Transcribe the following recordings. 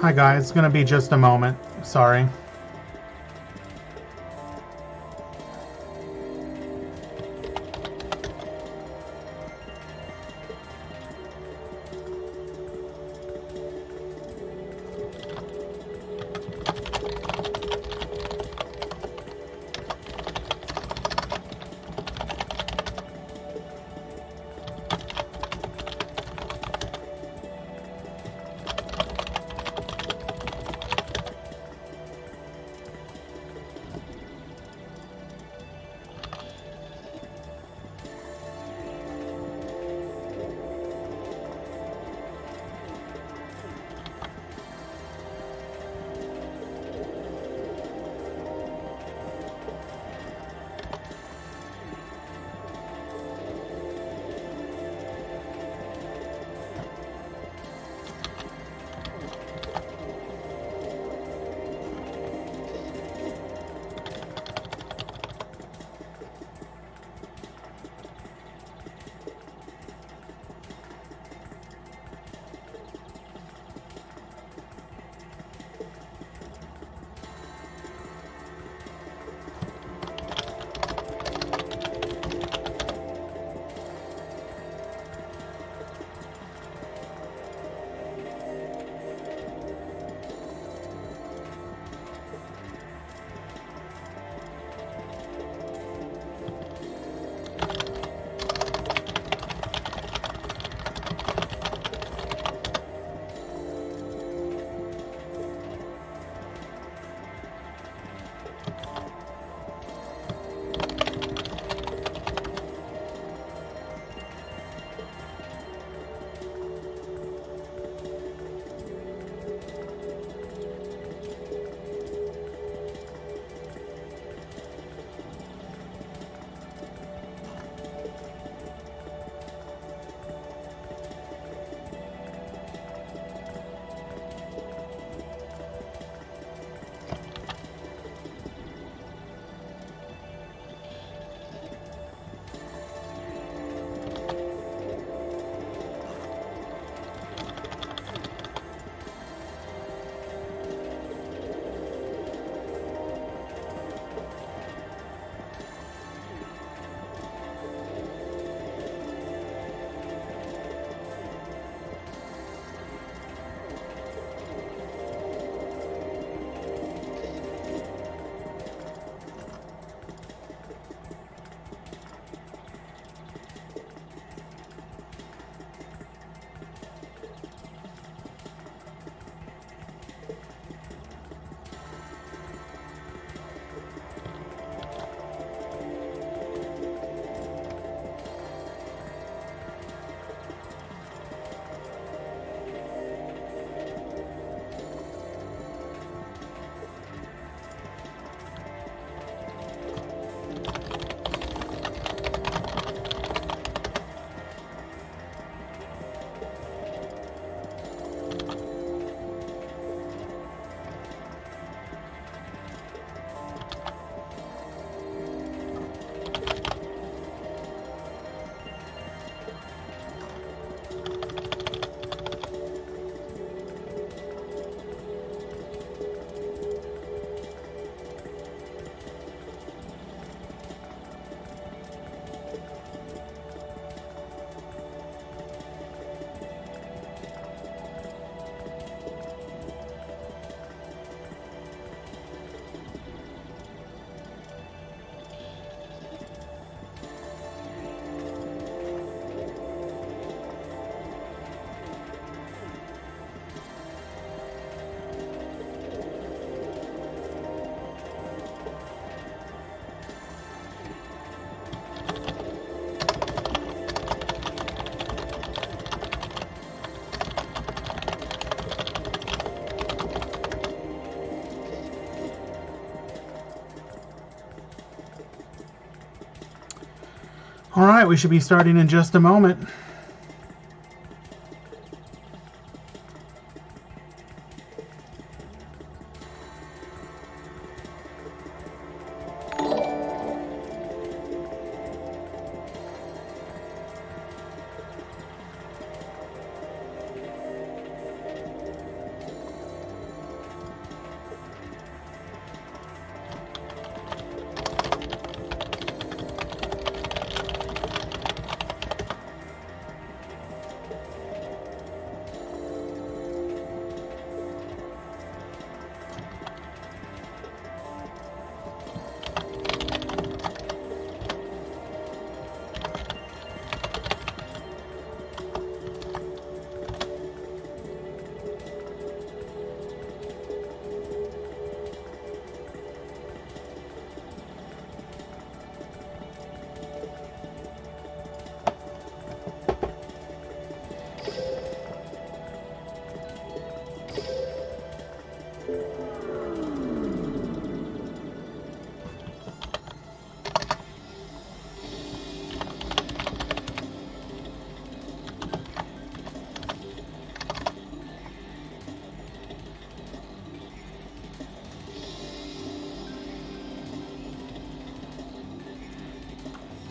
Hi guys, it's gonna be just a moment. Sorry. All right, we should be starting in just a moment.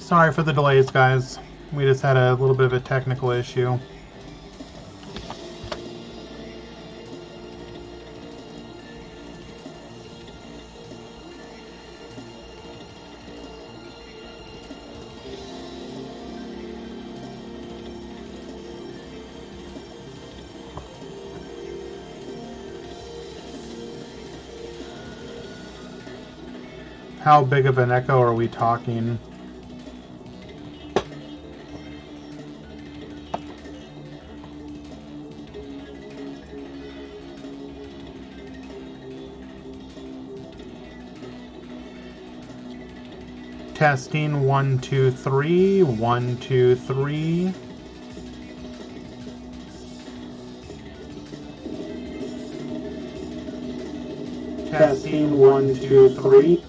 Sorry for the delays, guys. We just had a little bit of a technical issue. How big of an echo are we talking? Testing 1 2 3 1 2 3. Testing 1 2 3.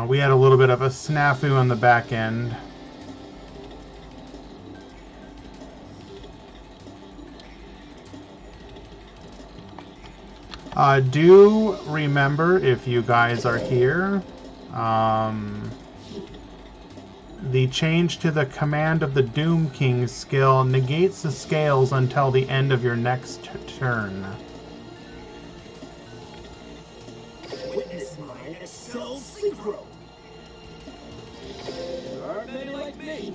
We had a little bit of a snafu on the back end. Do remember, if you guys are here, the change to the Command of the Doom King skill negates the scales until the end of your next turn. Witness my Excel Synchro. There aren't many like me.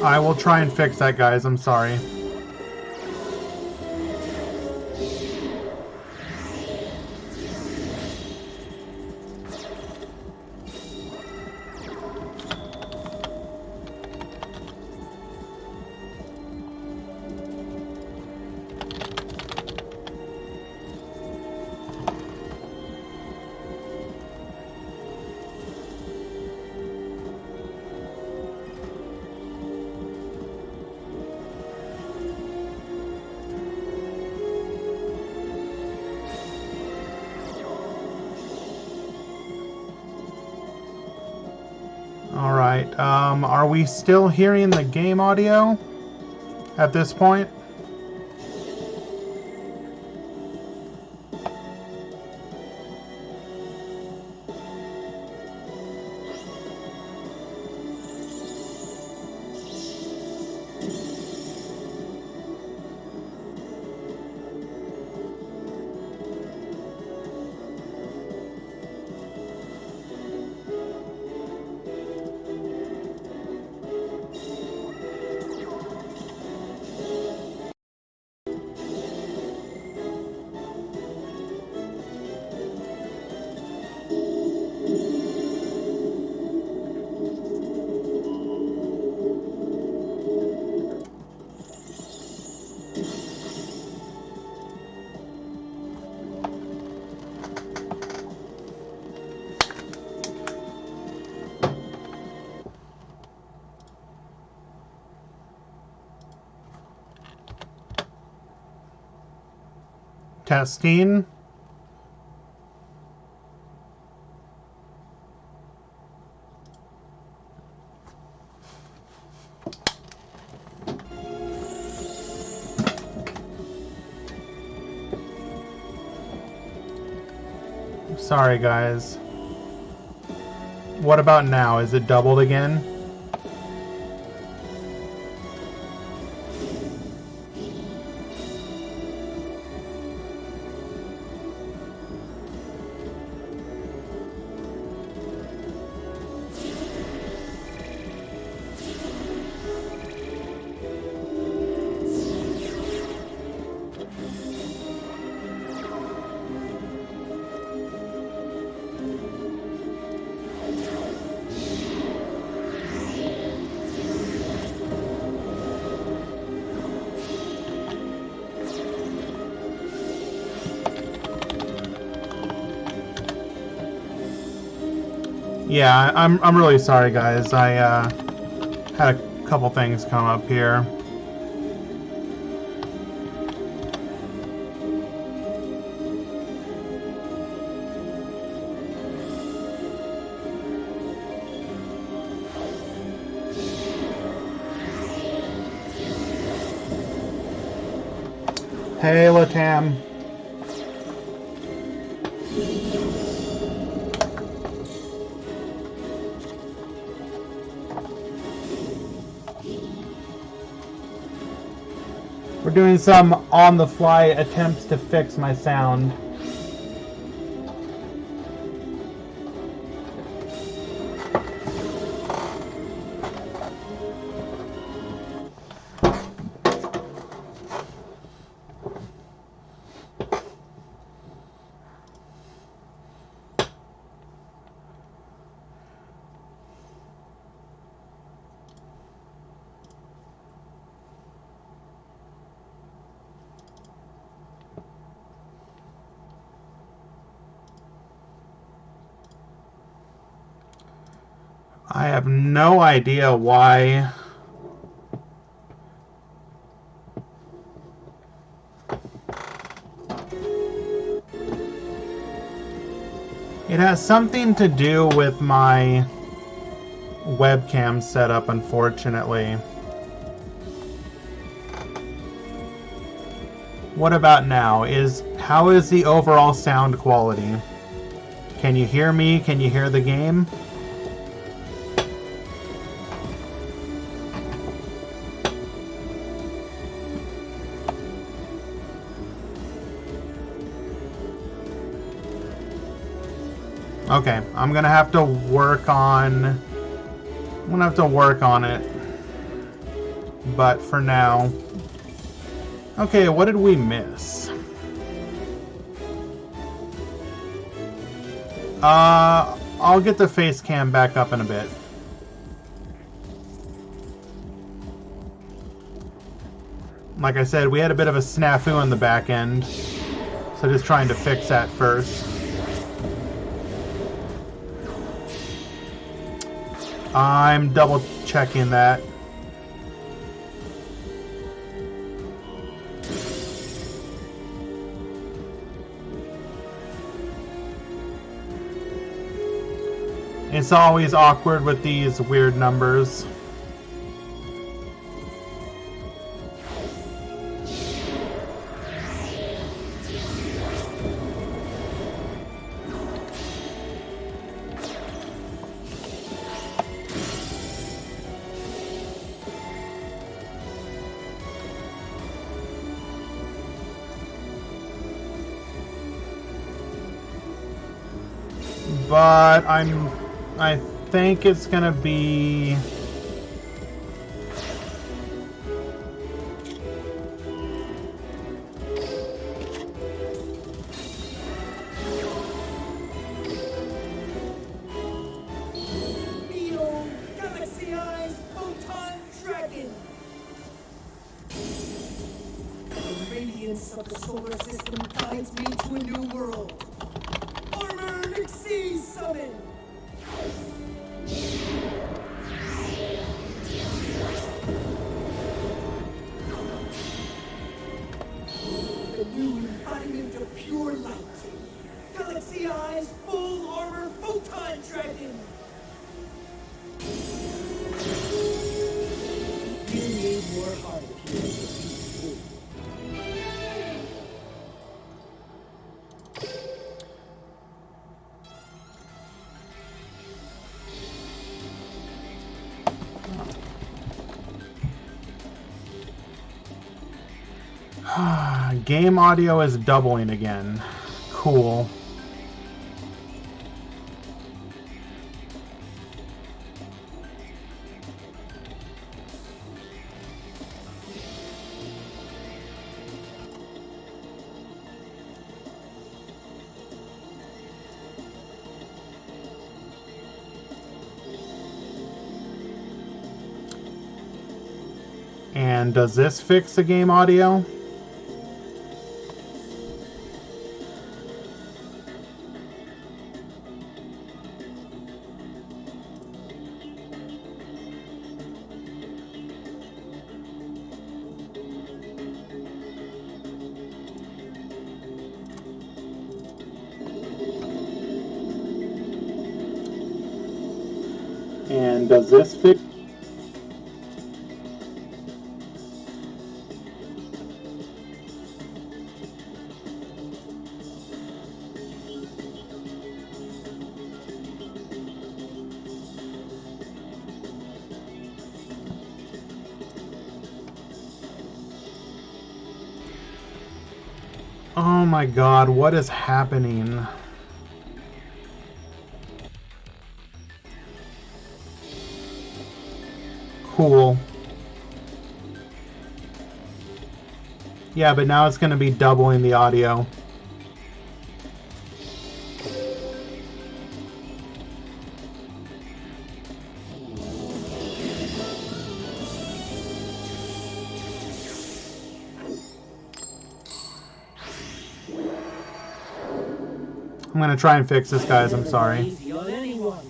I will try and fix that, guys. I'm sorry. Alright, are we still hearing the game audio at this point? Testing. Sorry, guys. What about now? Is it doubled again? Yeah, I'm really sorry, guys. I had a couple things come up here. Hey, Latam. We're doing some on-the-fly attempts to fix my sound. I have no idea why. It has something to do with my webcam setup, unfortunately. What about now? How is the overall sound quality? Can you hear me? Can you hear the game? Okay, I'm gonna have to work on it. But for now. Okay, what did we miss? I'll get the face cam back up in a bit. Like I said, we had a bit of a snafu on the back end. So just trying to fix that first. I'm double checking that. It's always awkward with these weird numbers. But I think it's gonna be Neo, Galaxy Eyes, Photon Dragon. The radiance of the solar system guides me to a new world. Armored Exceed Summon. The new embodiment of pure light. Galaxy Eyes, Full Armor Photon Dragon. You need more heart if you want to be true. game audio is doubling again. Cool. And does this fix the game audio? And does this fix? Oh my god, what is happening? Cool. Yeah, but now it's going to be doubling the audio. I'm going to try and fix this, guys. I'm sorry. Easy on anyone.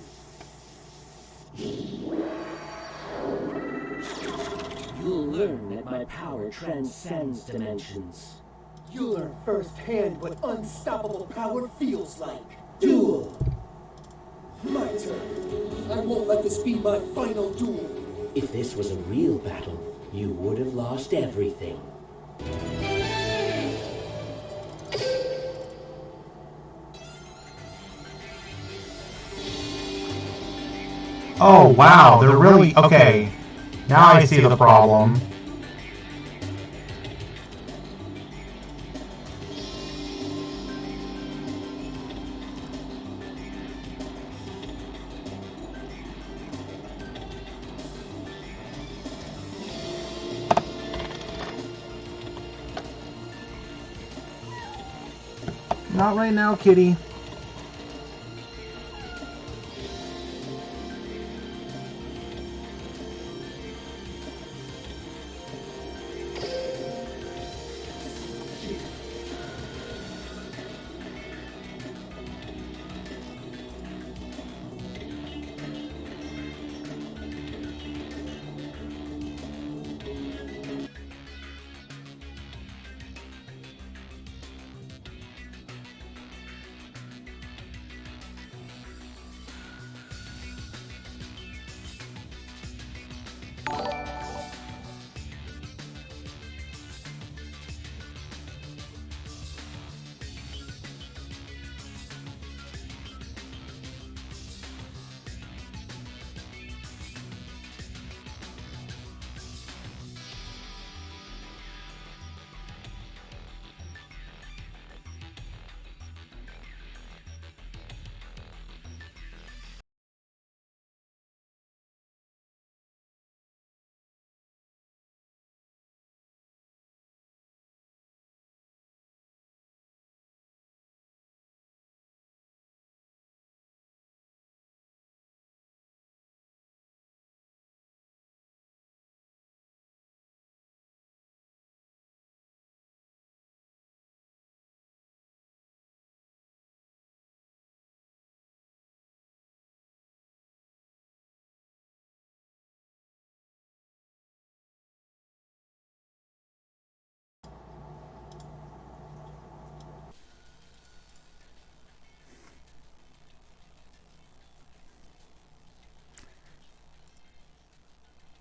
You'll learn that my power transcends dimensions. You'll learn firsthand what unstoppable power feels like. Duel. My turn. I won't let this be my final duel. If this was a real battle, you would have lost everything. Oh, wow, they're really... Okay, now I see the problem. Not right now, kitty.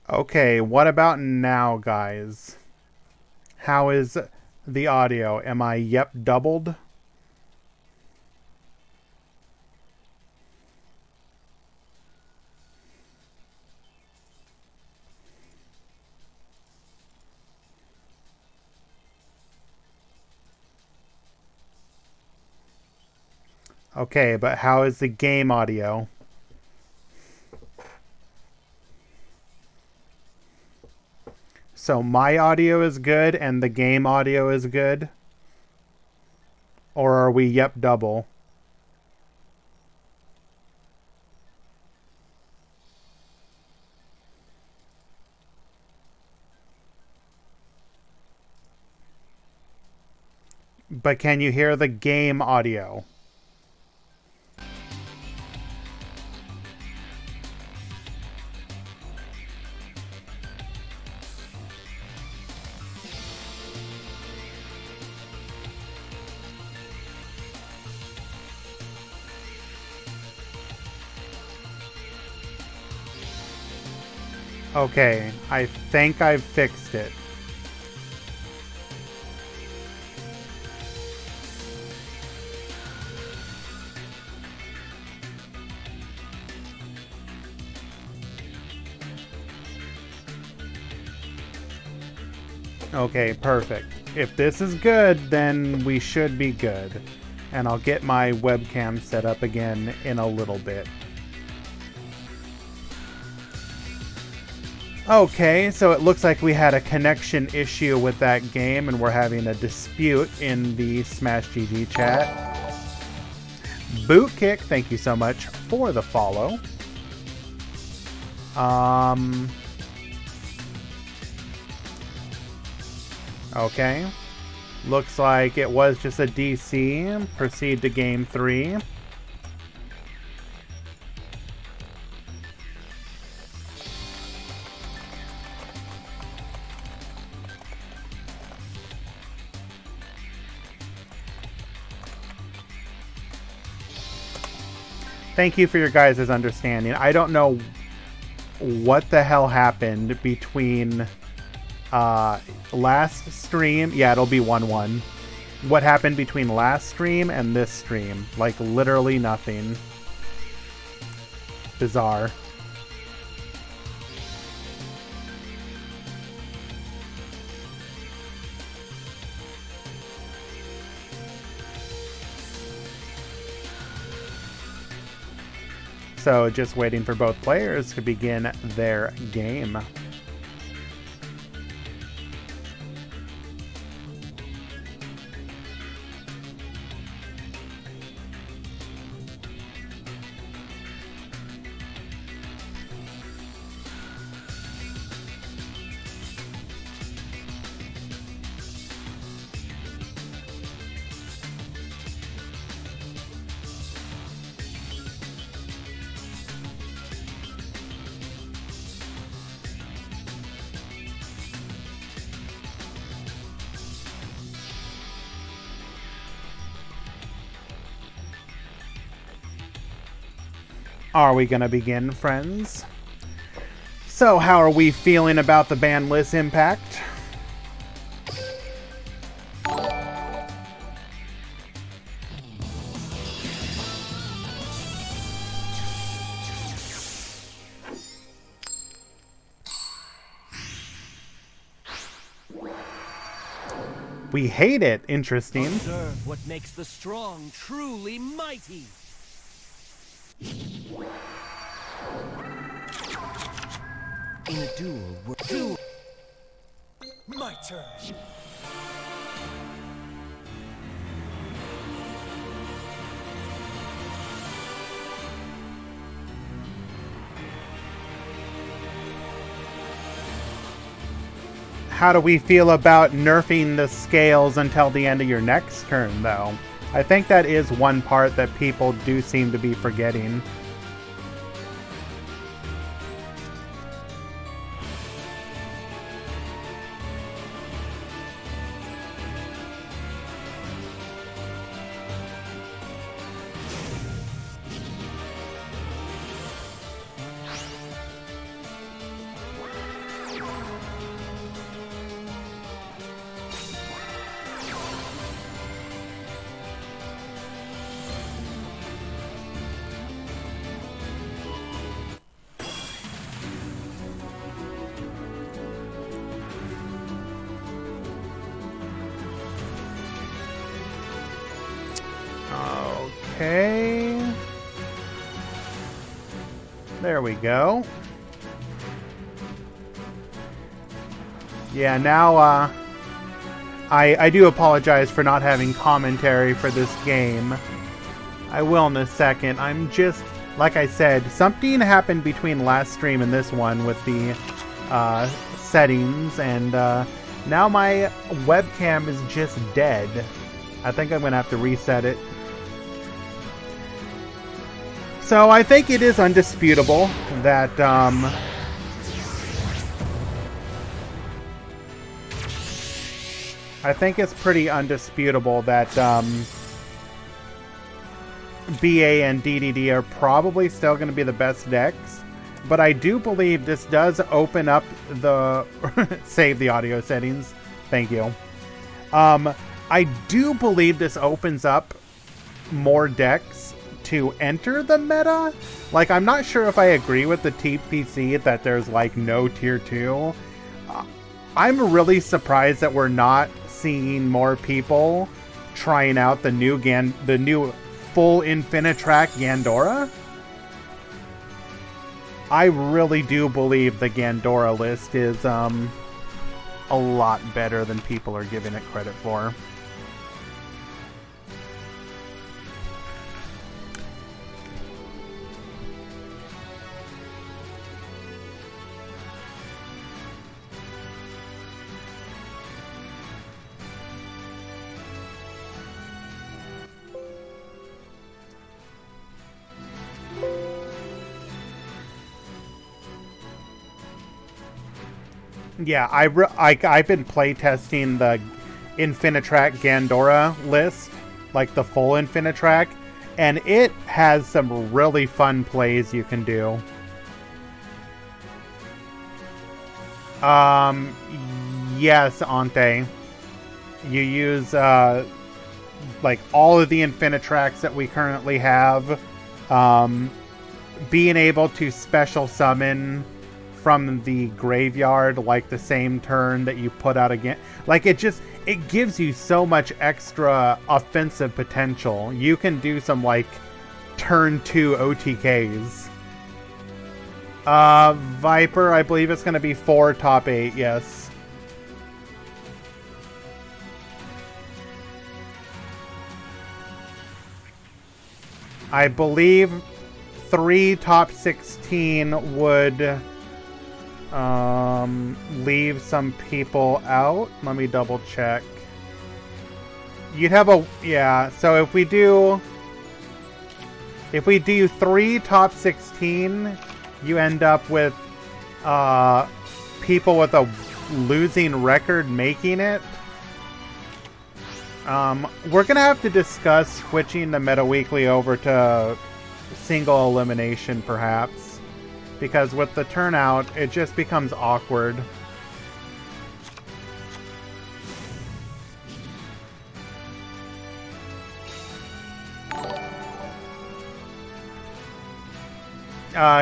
Okay, what about now, guys? How is the audio? Am I doubled? Okay, but how is the game audio? So my audio is good and the game audio is good? Or are we double? But can you hear the game audio? Okay, I think I've fixed it. Okay, perfect. If this is good, then we should be good. And I'll get my webcam set up again in a little bit. Okay, so it looks like we had a connection issue with that game and we're having a dispute in the Smash GG chat. Boot Kick, thank you so much for the follow. Okay. Looks like it was just a DC. Proceed to game 3. Thank you for your guys' understanding. I don't know what the hell happened between last stream. Yeah, it'll be 1-1. What happened between last stream and this stream? Like, literally nothing. Bizarre. So, just waiting for both players to begin their game. Are we going to begin, friends? So, how are we feeling about the Banlist impact? We hate it. Interesting. Observe what makes the strong truly mighty. In a duel, my turn. How do we feel about nerfing the scales until the end of your next turn, though? I think that is one part that people do seem to be forgetting. Okay. There we go. Yeah, now, I do apologize for not having commentary for this game. I will in a second. I'm just, like I said, something happened between last stream and this one with the settings, and now my webcam is just dead. I think I'm going to have to reset it. So I think it is undisputable that I think it's pretty undisputable that BA and DDD are probably still going to be the best decks. but I do believe this does open up the save the audio settings. Thank you. I do believe this opens up more decks to enter the meta. Like, I'm not sure if I agree with the TPC that there's like no tier 2. I'm really surprised that we're not seeing more people trying out the new full Infinitrack Gandora. I really do believe the Gandora list is a lot better than people are giving it credit for. Yeah, I've been playtesting the Infinitrack Gandora list, like the full Infinitrack, and it has some really fun plays you can do. Yes, Ante. You use like all of the Infinitracks that we currently have. Being able to special summon from the graveyard, like the same turn that you put out again. Like, it gives you so much extra offensive potential. You can do some, like, turn 2 OTKs. Viper, I believe it's going to be 4 top 8, yes. I believe 3 top 16 would leave some people out. Let me double check. You'd have so if we do 3 top 16, you end up with people with a losing record making it. We're gonna have to discuss switching the Meta Weekly over to single elimination, perhaps. Because with the turnout, it just becomes awkward.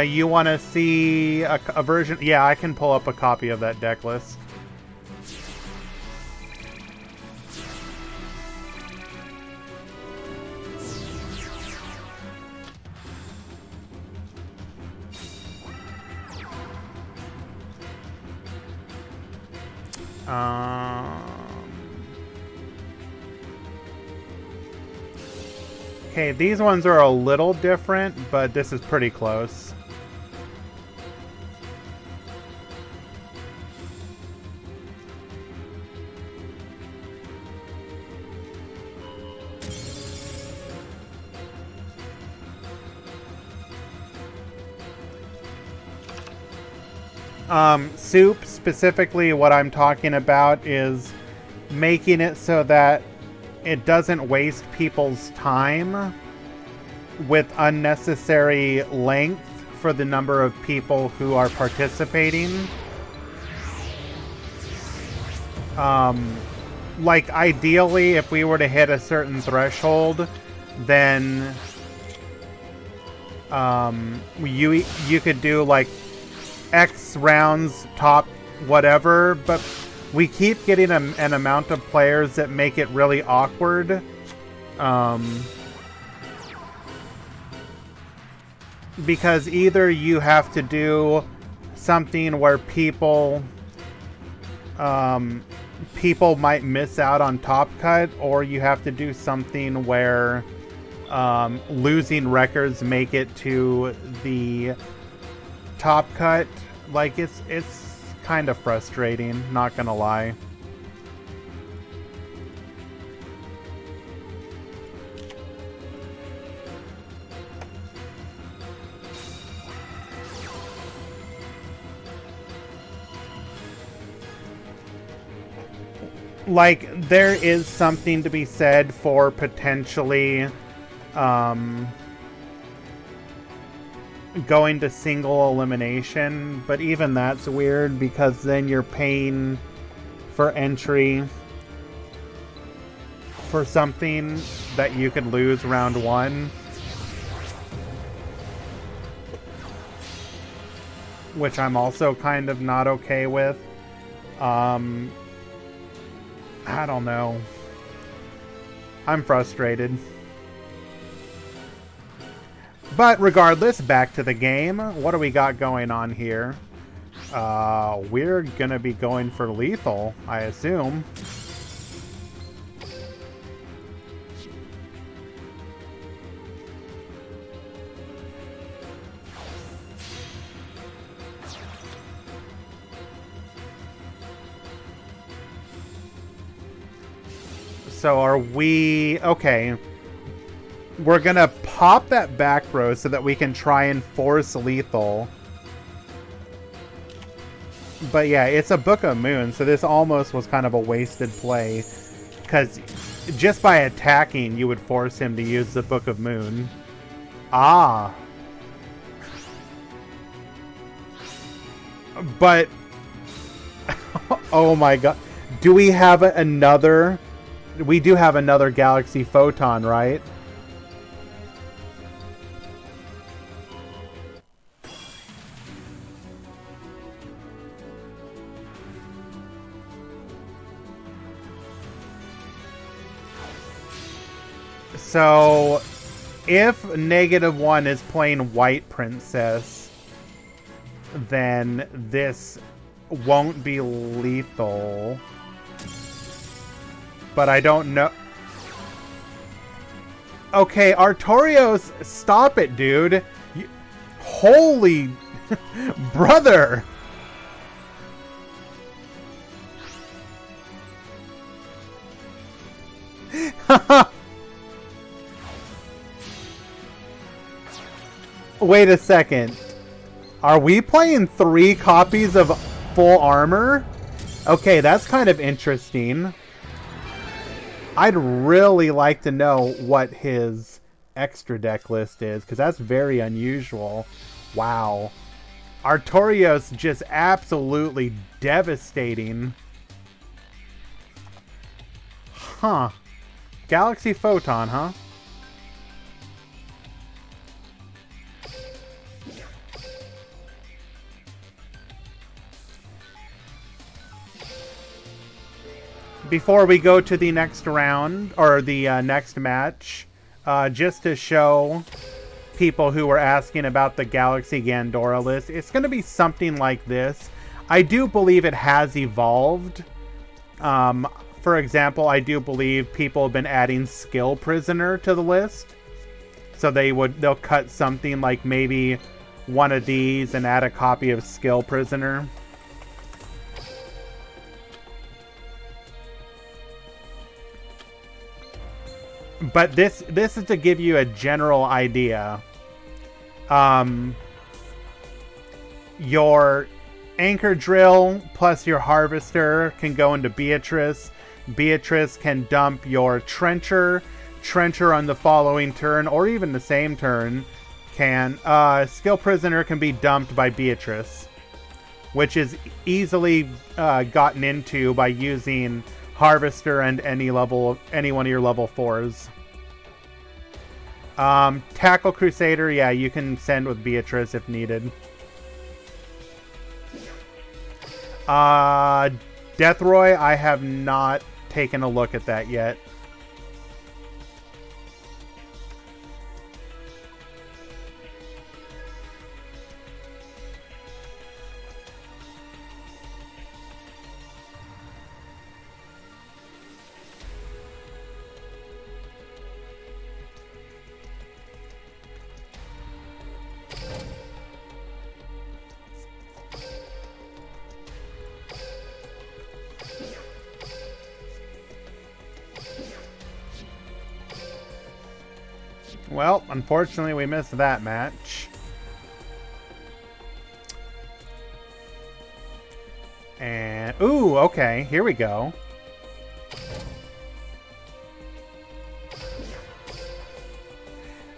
You want to see a version? Yeah, I can pull up a copy of that deck list. Okay, these ones are a little different, but this is pretty close. Soup, specifically what I'm talking about is making it so that it doesn't waste people's time with unnecessary length for the number of people who are participating. Like, ideally, if we were to hit a certain threshold, then you could do like X rounds, top whatever, but we keep getting an amount of players that make it really awkward. Because either you have to do something where people might miss out on top cut, or you have to do something where losing records make it to the top cut. Like, it's kind of frustrating, not gonna lie. Like, there is something to be said for potentially going to single elimination, but even that's weird because then you're paying for entry for something that you could lose round one. Which I'm also kind of not okay with. I don't know. I'm frustrated. But regardless, back to the game. What do we got going on here? We're gonna be going for lethal, I assume. So are we... Okay. We're gonna pop that back row so that we can try and force lethal. But yeah, it's a Book of Moon, so this almost was kind of a wasted play. Because just by attacking, you would force him to use the Book of Moon. Ah. But... oh my god. Do we have another... We do have another Galaxy Photon, right? So, if -1 is playing White Princess, then this won't be lethal. But I don't know. Okay, Artorios, stop it, dude. Holy brother. Wait a second. Are we playing 3 copies of full armor? Okay, that's kind of interesting. I'd really like to know what his extra deck list is, because that's very unusual. Wow. Artorios just absolutely devastating. Huh. Galaxy Photon, huh? Before we go to the next round, or the next match, just to show people who were asking about the Galaxy Gandora list, it's going to be something like this. I do believe it has evolved. For example, I do believe people have been adding Skill Prisoner to the list. So they'll cut something like maybe one of these and add a copy of Skill Prisoner. But this is to give you a general idea. Your Anchor Drill plus your Harvester can go into Beatrice. Beatrice can dump your Trencher. Trencher on the following turn, or even the same turn, can... Skill Prisoner can be dumped by Beatrice, which is easily gotten into by using Harvester and any one of your level 4s. Tackle Crusader, yeah, you can send with Beatrice if needed. Deathroy, I have not taken a look at that yet. Well, unfortunately, we missed that match. And, ooh, okay, here we go.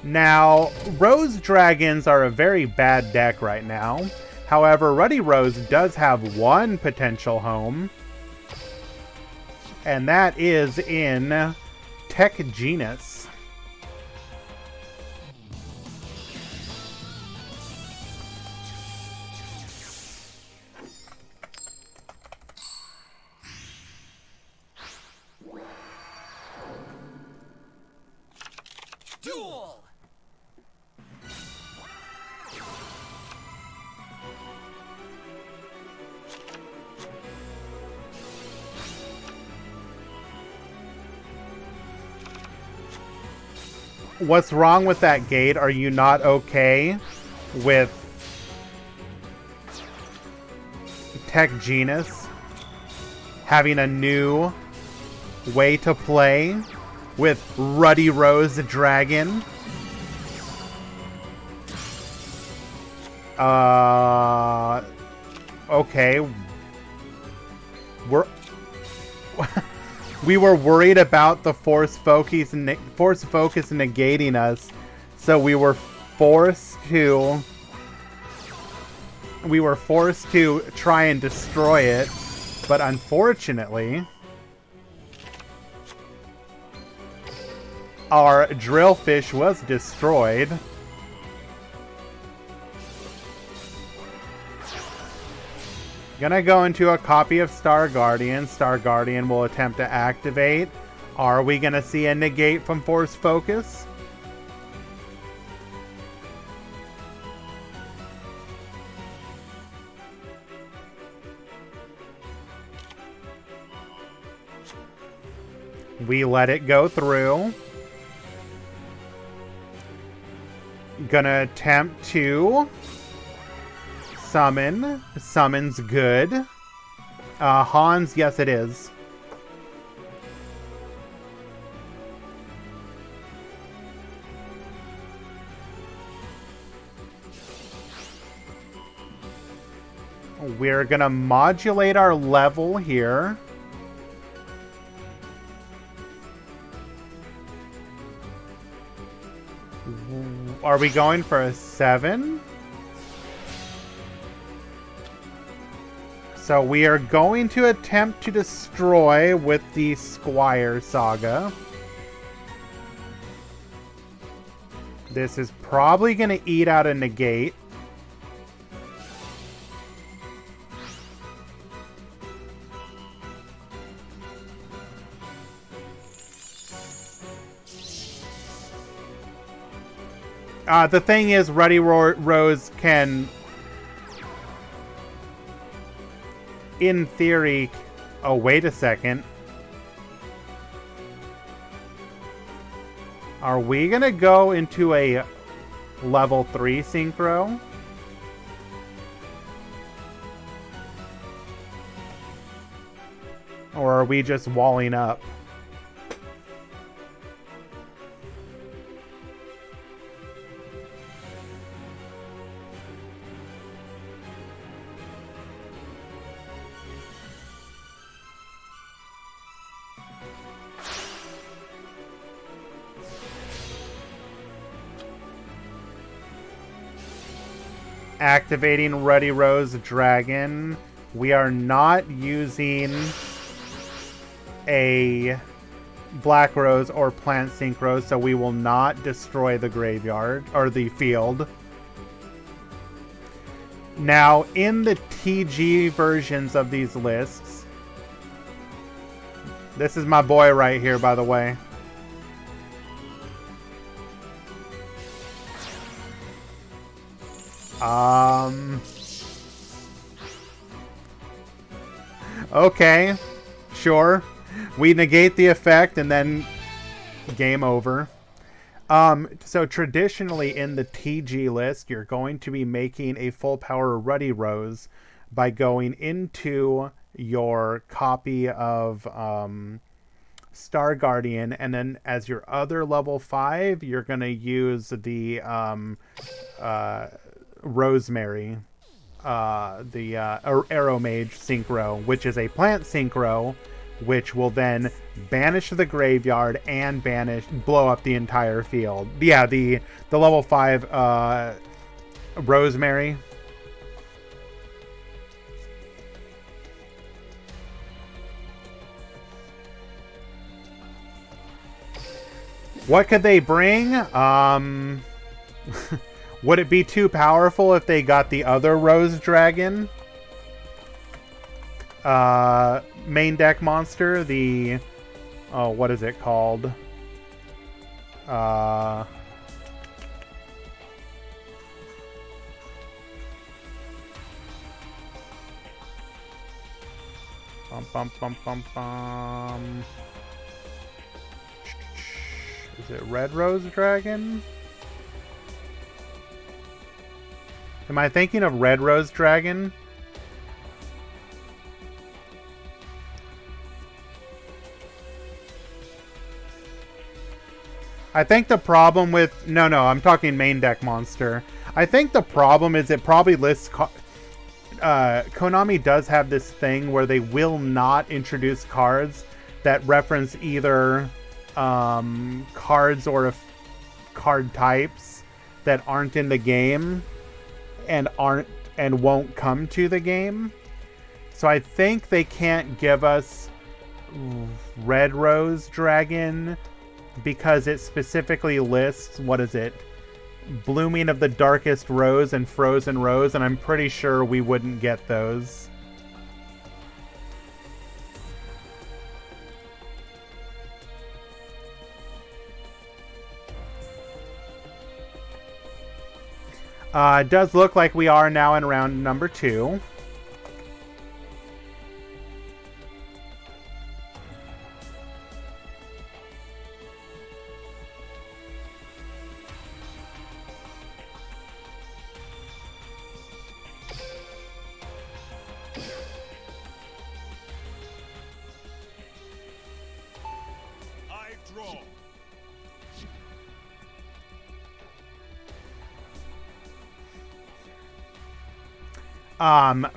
Now, Rose Dragons are a very bad deck right now. However, Ruddy Rose does have one potential home. And that is in Tech Genus. Duel! What's wrong with that gate? Are you not okay with Tech Genus having a new way to play with Ruddy Rose Dragon? Okay. We were worried about the force focus negating us, so we were forced to try and destroy it, but unfortunately our drillfish was destroyed. Gonna go into a copy of Star Guardian. Star Guardian will attempt to activate. Are we gonna see a negate from Force Focus? We let it go through. Gonna attempt to summon. Summon's good. Hans, yes it is. We're gonna modulate our level here. Are we going for a 7? So we are going to attempt to destroy with the Squire Saga. This is probably going to eat out a negate. The thing is, Ruddy Rose can, in theory... Oh, wait a second. Are we going to go into a level 3 synchro? Or are we just walling up? Activating Ruddy Rose Dragon. We are not using a Black Rose or Plant Synchro, so we will not destroy the graveyard or the field. Now, in the TG versions of these lists, this is my boy right here, by the way. Okay, sure. We negate the effect and then game over. So traditionally in the TG list, you're going to be making a full power Ruddy Rose by going into your copy of Star Guardian, and then as your other level 5, you're going to use the Rosemary, the Arrow Mage Synchro, which is a plant synchro which will then banish the graveyard and blow up the entire field. Yeah, the level 5 Rosemary. What could they bring? Would it be too powerful if they got the other Rose Dragon? Main deck monster, the... Oh, what is it called? Bum, bum, bum, bum, bum. Is it Red Rose Dragon? Am I thinking of Red Rose Dragon? I think the problem with... No, I'm talking main deck monster. I think the problem is it probably lists... Konami does have this thing where they will not introduce cards that reference either cards or card types that aren't in the game and won't come to the game. So I think they can't give us Red Rose Dragon because it specifically lists, what is it? Blooming of the Darkest Rose and Frozen Rose, and I'm pretty sure we wouldn't get those. It does look like we are now in round number 2.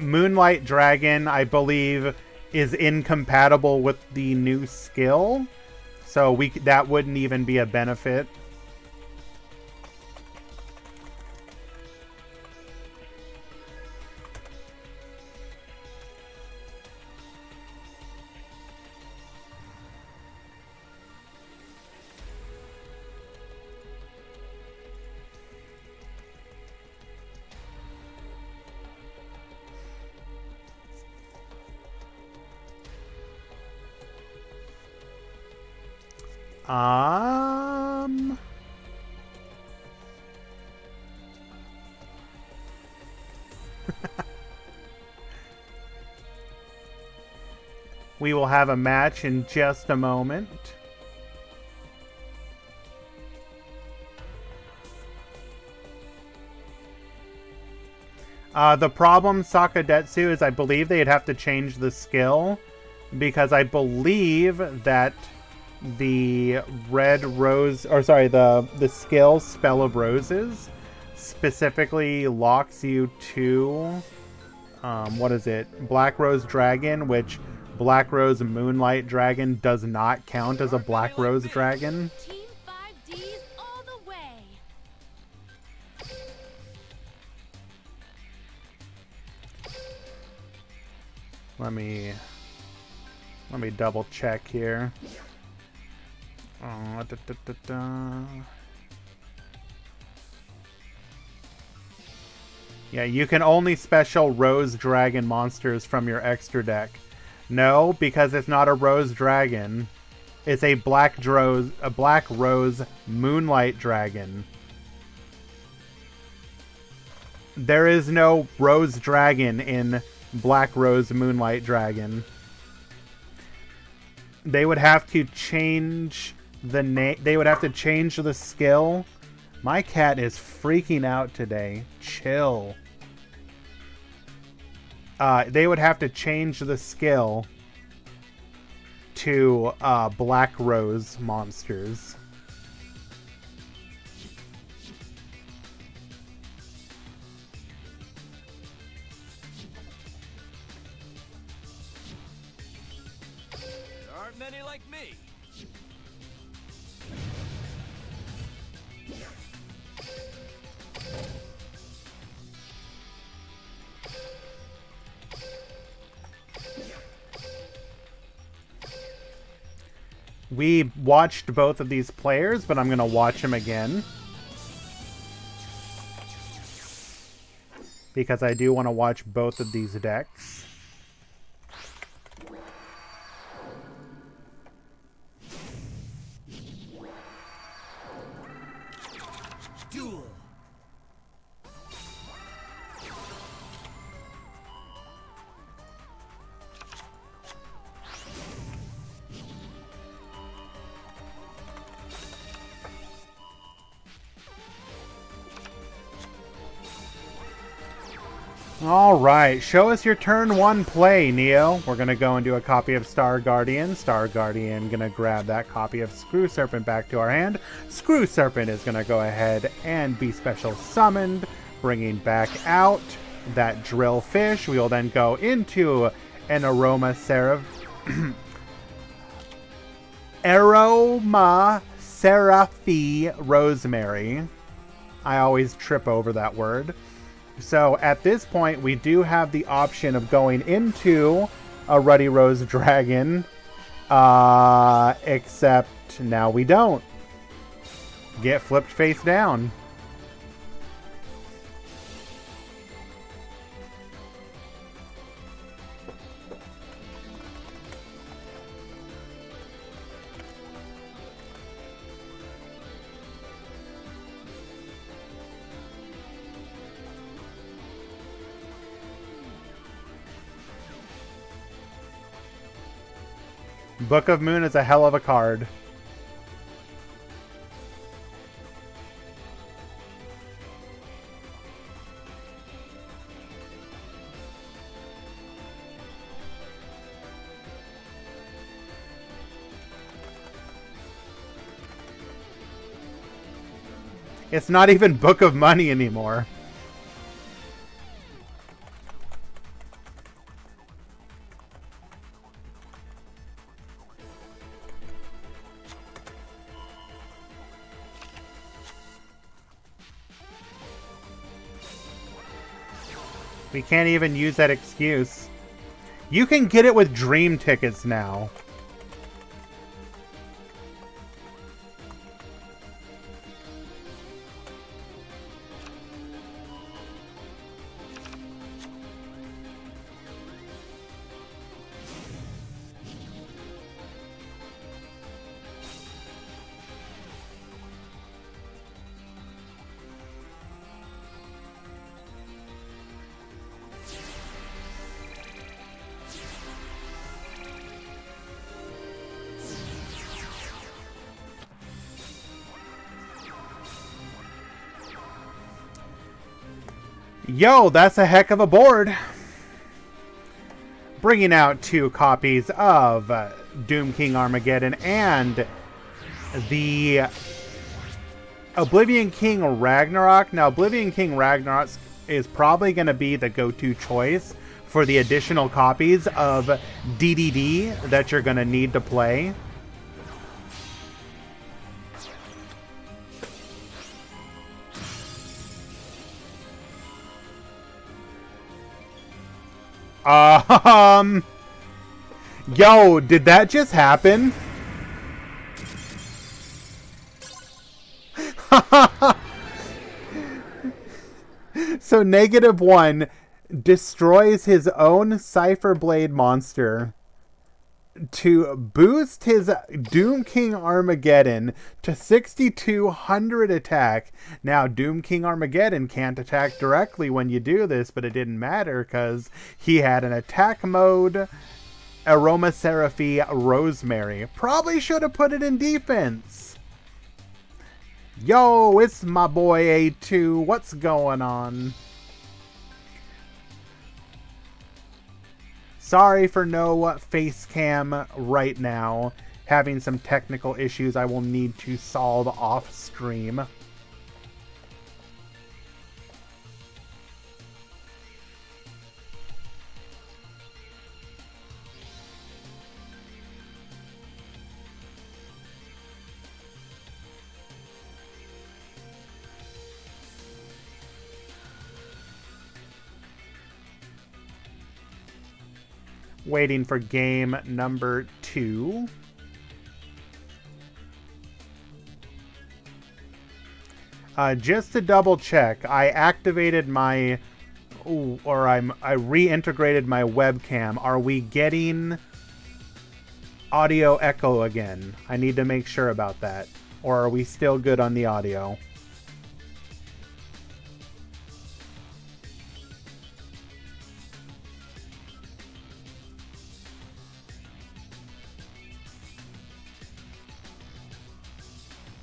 Moonlight Dragon, I believe, is incompatible with the new skill, so that wouldn't even be a benefit. We will have a match in just a moment. The problem, Sakadetsu, is I believe they'd have to change the skill, because I believe that the red rose, or sorry, the skill Spell of Roses specifically locks you to, what is it? Black Rose Dragon, which Black Rose Moonlight Dragon does not count as a Black Rose Dragon. Team 5Ds all the way. Let me double check here. Yeah, you can only special Rose Dragon monsters from your extra deck. No, because it's not a Rose Dragon. It's a Black Rose Moonlight Dragon. There is no Rose Dragon in Black Rose Moonlight Dragon. They would have to change the name. They would have to change the skill. My cat is freaking out today. Chill. They would have to change the skill to Black Rose monsters. aren't many like me. We watched both of these players, but I'm going to watch them again. Because I do want to watch both of these decks. Duel. Alright, show us your turn 1 play, Neo. We're gonna go and do a copy of Star Guardian. Star Guardian gonna grab that copy of Screw Serpent back to our hand. Screw Serpent is gonna go ahead and be special summoned, bringing back out that drill fish. We will then go into an Aroma Seraphi Rosemary. I always trip over that word. So at this point, we do have the option of going into a Ruddy Rose Dragon, except now we don't. Get flipped face down. Book of Moon is a hell of a card. It's not even Book of Money anymore. We can't even use that excuse. You can get it with dream tickets now. Yo, that's a heck of a board. Bringing out 2 copies of Doom King Armageddon and the Oblivion King Ragnarok. Now, Oblivion King Ragnarok is probably going to be the go-to choice for the additional copies of DDD that you're going to need to play. Yo, did that just happen? So -1 destroys his own Cypher Blade monster to boost his Doom King Armageddon to 6,200 attack. Now, Doom King Armageddon can't attack directly when you do this, but it didn't matter because he had an attack mode Aroma Seraphi Rosemary. Probably should have put it in defense. Yo, it's my boy A2. What's going on? Sorry for no face cam right now. Having some technical issues I will need to solve off stream. Waiting for game number 2. Just to double check, I activated my, I reintegrated my webcam. Are we getting audio echo again? I need to make sure about that. Or are we still good on the audio?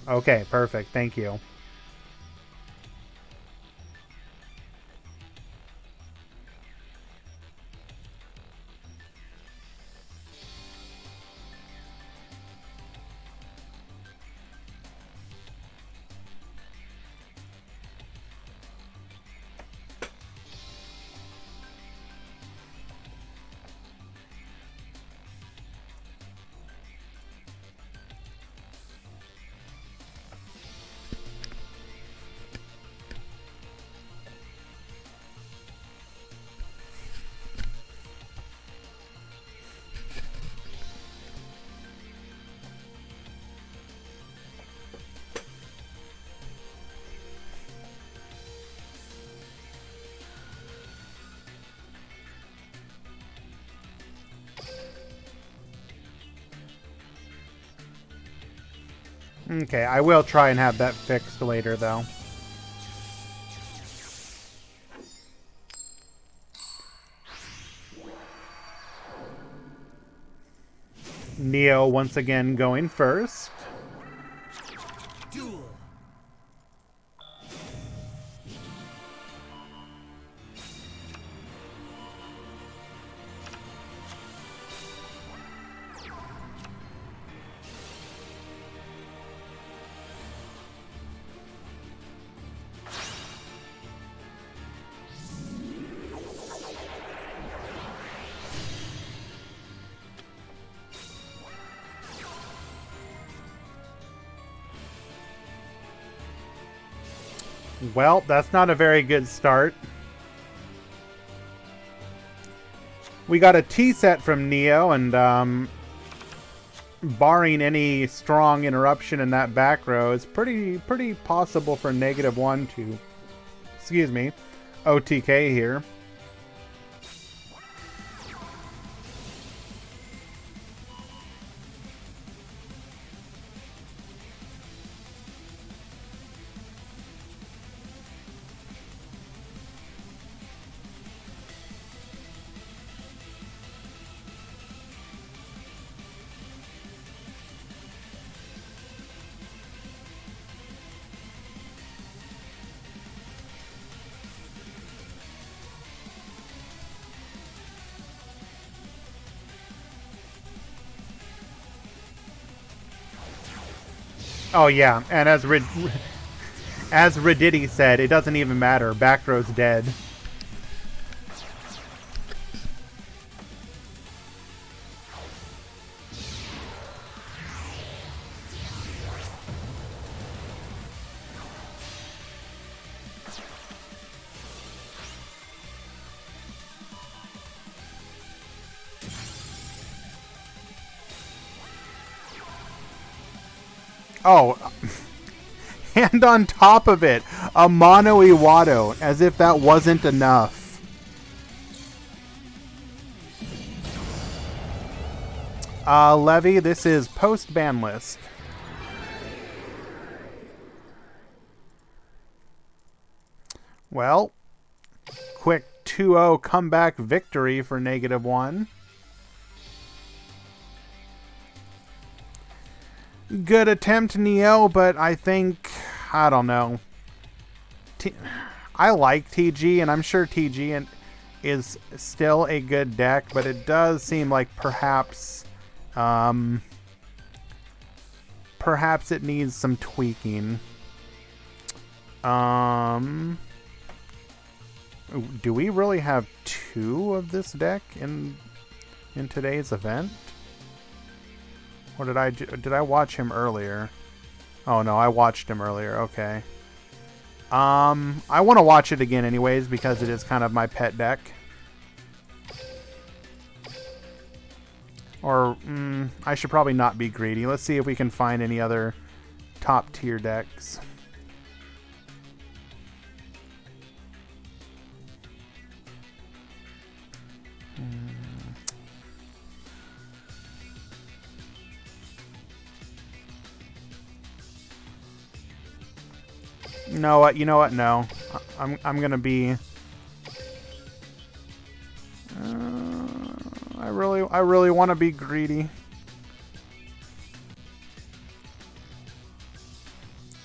Okay, perfect. Thank you. Okay, I will try and have that fixed later, though. Neo once again going first. Duel. Well, that's not a very good start. We got a T-set from Neo, and barring any strong interruption in that back row, it's pretty possible for -1 to, excuse me, OTK here. Oh yeah, and as Rididdy said, it doesn't even matter. Back row's dead. Oh, and on top of it, a Mono Iwado, as if that wasn't enough. Levy, this is post-Banlist. Well, quick 2-0 comeback victory for -1. Good attempt, Neo, but I think, I don't know. I like TG, and I'm sure TG is still a good deck, but it does seem like perhaps it needs some tweaking. Do we really have 2 of this deck in today's event? Or did I watch him earlier? Oh no, I watched him earlier. Okay. I want to watch it again anyways because it is kind of my pet deck. Or, I should probably not be greedy. Let's see if we can find any other top tier decks. No, what? You know what? No, I'm gonna be. I really want to be greedy.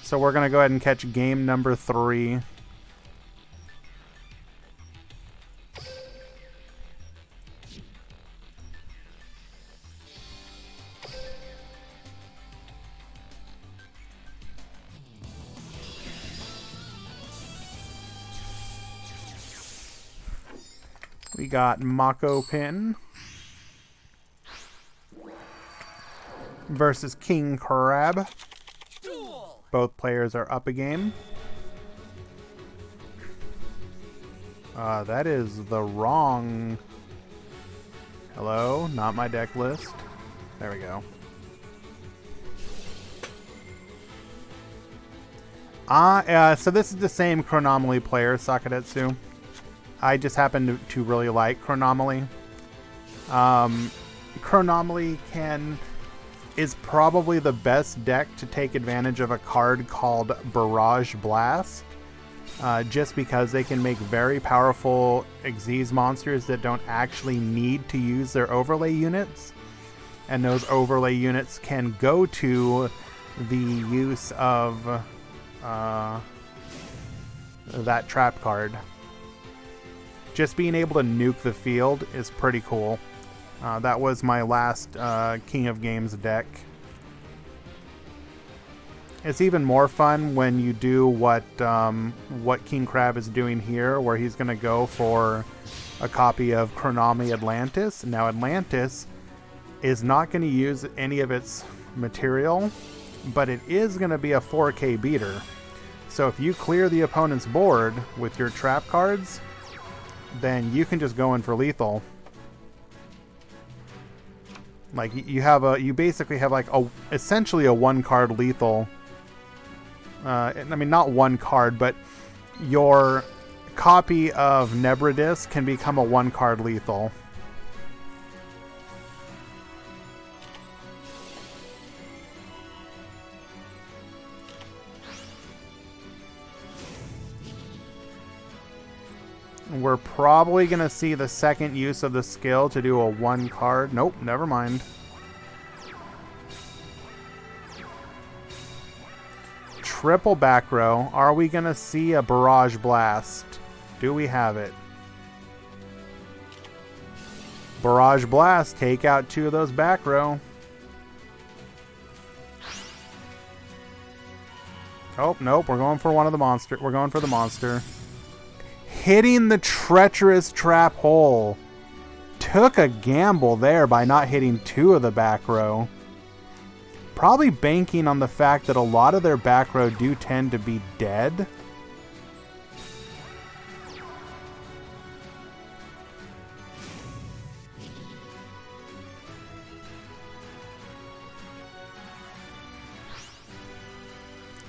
So we're gonna go ahead and catch game number 3. We got Mako Pin versus King Crab. Duel. Both players are up a game. That is the wrong... Hello? Not my deck list. There we go. So this is the same Chronomaly player, Sakatetsu. I just happen to really like Chronomaly. Chronomaly is probably the best deck to take advantage of a card called Barrage Blast. Just because they can make very powerful Xyz monsters that don't actually need to use their overlay units. And those overlay units can go to the use of that trap card. Just being able to nuke the field is pretty cool. That was my last King of Games deck. It's even more fun when you do what King Crab is doing here, where he's going to go for a copy of Chronomaly Atlantis. Now Atlantis is not going to use any of its material, but it is going to be a 4K beater. So if you clear the opponent's board with your trap cards, then you can just go in for lethal. Like you basically have like essentially a 1-card lethal. I mean, not 1 card, but your copy of Nebradis can become a 1-card lethal. We're probably going to see the second use of the skill to do a 1-card. Nope, never mind. Triple back row. Are we going to see a Barrage Blast? Do we have it? Barrage Blast. Take out 2 of those back row. Oh, nope. We're going for one of the monster. We're going for the monster. Hitting the treacherous trap hole. Took a gamble there by not hitting 2 of the back row. Probably banking on the fact that a lot of their back row do tend to be dead.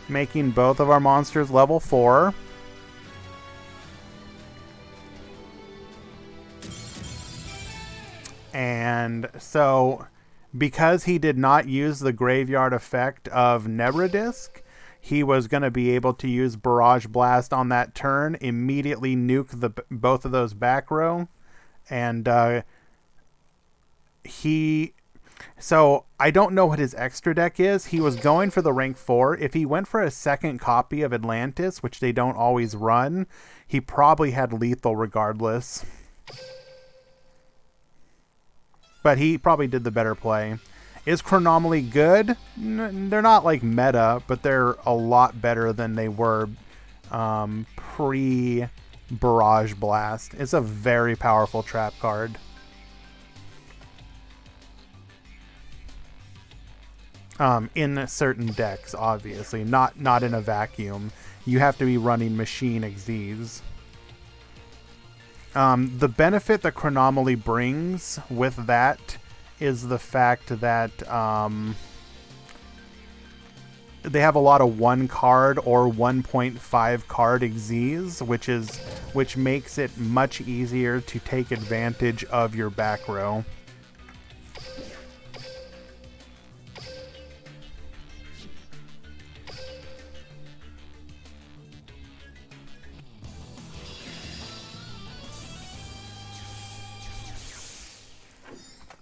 Making both of our monsters level 4. And so, because he did not use the graveyard effect of Nebradisc, he was going to be able to use Barrage Blast on that turn, immediately nuke both of those back row. And so I don't know what his extra deck is. He was going for the rank 4. If he went for a second copy of Atlantis, which they don't always run, he probably had lethal regardless. But he probably did the better play. Is Chronomaly good? They're not like meta, but they're a lot better than they were pre-Barrage Blast. It's a very powerful trap card. In certain decks, obviously. Not in a vacuum. You have to be running Machine Xyz. The benefit that Chronomaly brings with that is the fact that they have a lot of 1 card or 1.5 card exes, which makes it much easier to take advantage of your back row.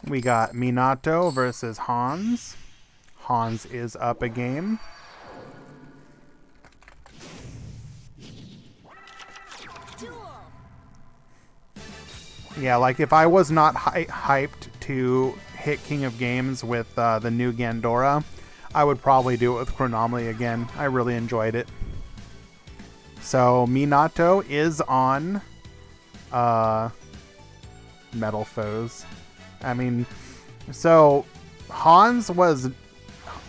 We got Minato versus Hans. Hans is up a game. Yeah, like if I was not hyped to hit King of Games with the new Gandora, I would probably do it with Chronomaly again. I really enjoyed it. So Minato is on Metal Foes. I mean, so Hans was...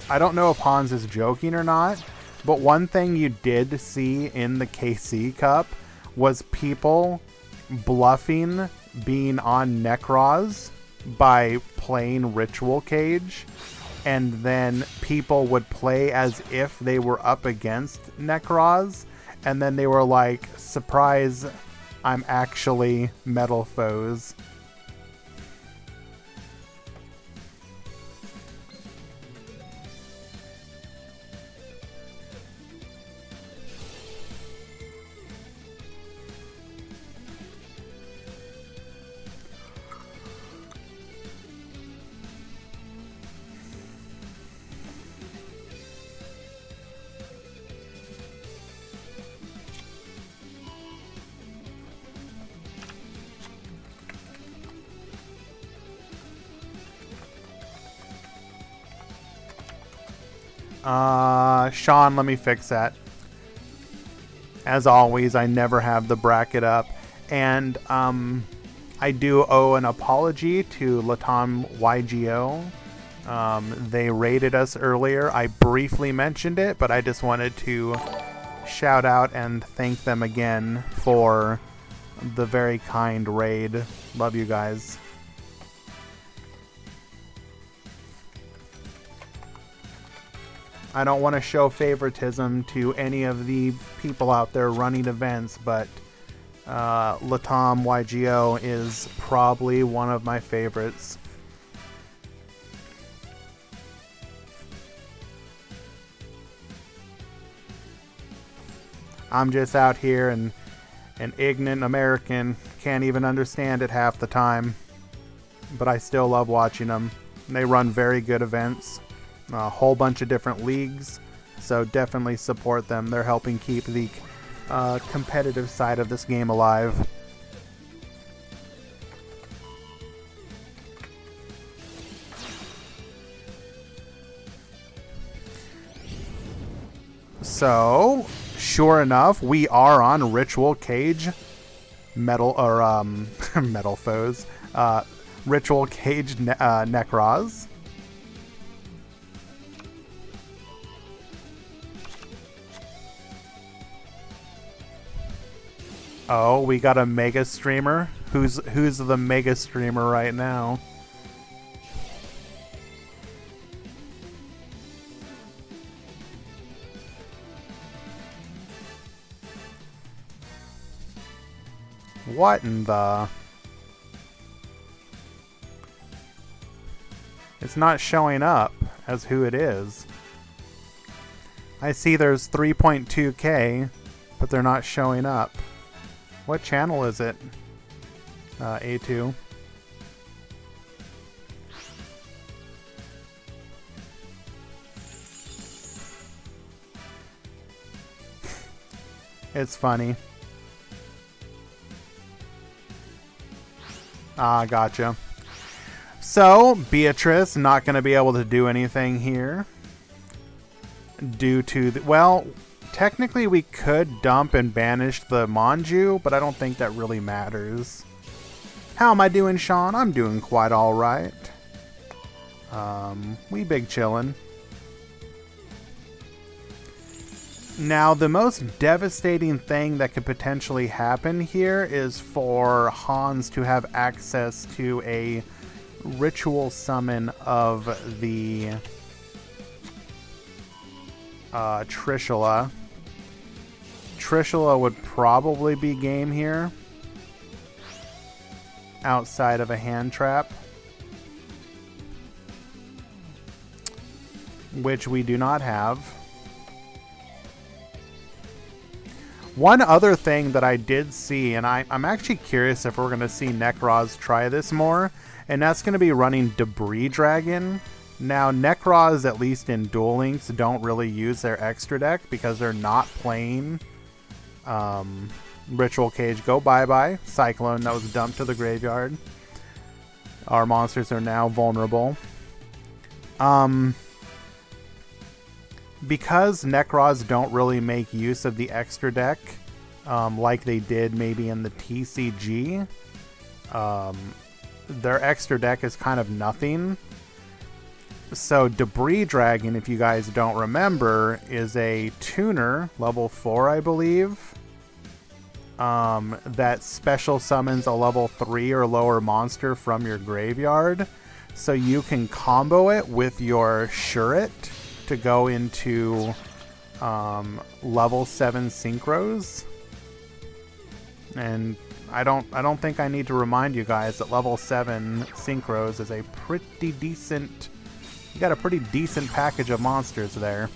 I don't know if Hans is joking or not, but one thing you did see in the KC Cup was people bluffing being on Necroz by playing Ritual Cage, and then people would play as if they were up against Necroz, and then they were like, surprise, I'm actually Metal Foes. Sean, let me fix that. As always, I never have the bracket up. And I do owe an apology to Latam YGO. They raided us earlier. I briefly mentioned it, but I just wanted to shout out and thank them again for the very kind raid. Love you guys. I don't want to show favoritism to any of the people out there running events, but Latam YGO is probably one of my favorites. I'm just out here and an ignorant American, can't even understand it half the time, but I still love watching them. They run very good events. A whole bunch of different leagues, so definitely support them. They're helping keep the competitive side of this game alive. So, sure enough, we are on Ritual Cage Metal Foes. Ritual Cage Necroz. Oh, we got a mega streamer. Who's the mega streamer right now? What in the... It's not showing up as who it is. I see there's 3.2k, but they're not showing up. What channel is it? A2. It's funny. Ah, gotcha. So, Beatrice not going to be able to do anything here. Due to the... Well... Technically, we could dump and banish the Manju, but I don't think that really matters. How am I doing, Sean? I'm doing quite alright. We big chillin'. Now, the most devastating thing that could potentially happen here is for Hans to have access to a ritual summon of the Trishula. Trishula would probably be game here, outside of a hand trap, which we do not have. One other thing that I did see, and I'm actually curious if we're going to see Necroz try this more, and that's going to be running Debris Dragon. Now, Necroz, at least in Duel Links, don't really use their extra deck because they're not playing Ritual Cage. Go bye-bye. Cyclone that was dumped to the graveyard. Our monsters are now vulnerable. Because Necroz don't really make use of the extra deck like they did maybe in the TCG, their extra deck is kind of nothing. So Debris Dragon, if you guys don't remember, is a tuner, level 4 I believe, that special summons a level 3 or lower monster from your graveyard. So you can combo it with your Shuret to go into level 7 synchros. And I don't think I need to remind you guys that level 7 synchros is a pretty decent... You got a pretty decent package of monsters there.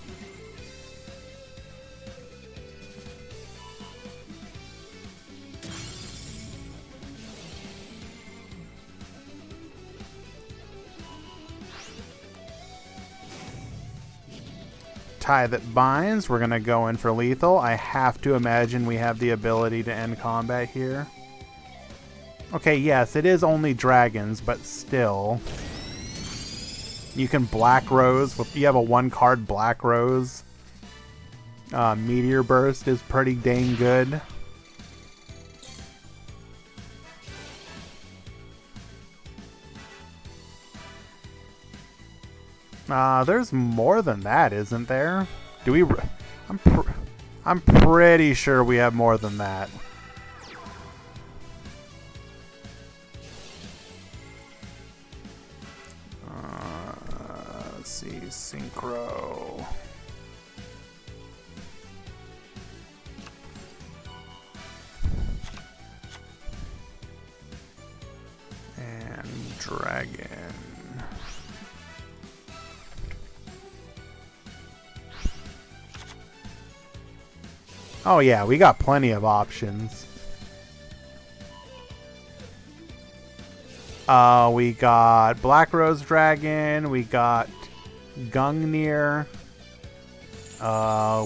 Tie that binds. We're going to go in for lethal. I have to imagine we have the ability to end combat here. Okay, yes, it is only dragons, but still... You can Black Rose. You have a 1-card Black Rose. Meteor Burst is pretty dang good. There's more than that, isn't there? Do we? I'm pretty sure we have more than that. Let's see, Synchro. And Dragon. Oh yeah, we got plenty of options. We got Black Rose Dragon, we got Gungnir,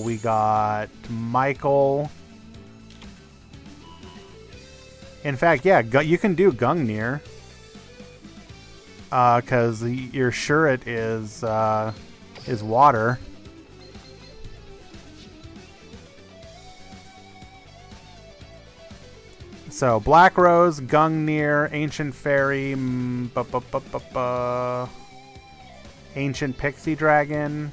we got Michael. In fact, yeah, you can do Gungnir. Because your Shuret is water. So, Black Rose, Gungnir, Ancient Fairy, Ancient Pixie Dragon,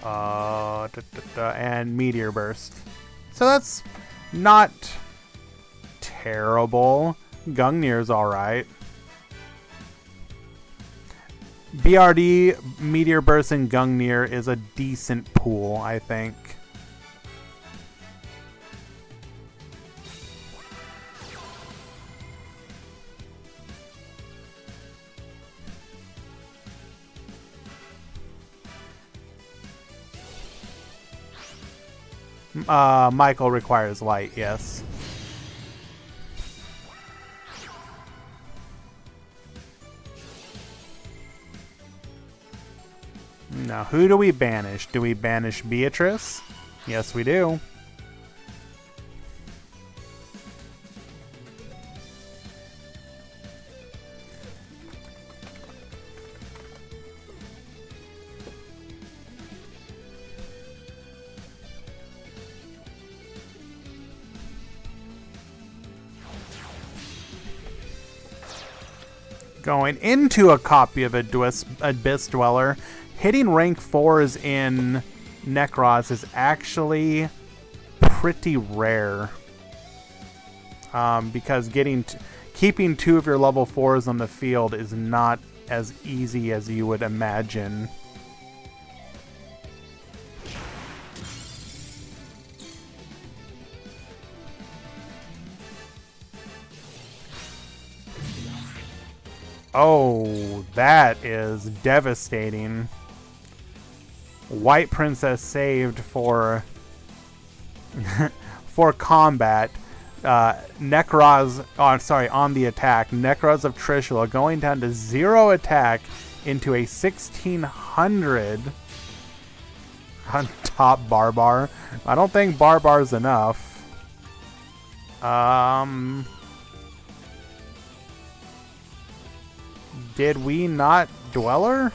and Meteor Burst. So that's not terrible. Gungnir's alright. BRD, Meteor Burst, and Gungnir is a decent pool, I think. Michael requires light, yes. Now, who do we banish? Do we banish Beatrice? Yes, we do. Going into a copy of Abyss Dweller. Hitting rank 4s in Necroz is actually pretty rare. because keeping 2 of your level 4s on the field is not as easy as you would imagine. Oh, that is devastating. White Princess saved for for combat. Necroz, on the attack. Necroz of Trishula going down to 0 attack into a 1600 on top Barbar. I don't think Barbar's enough. Did we not Dweller?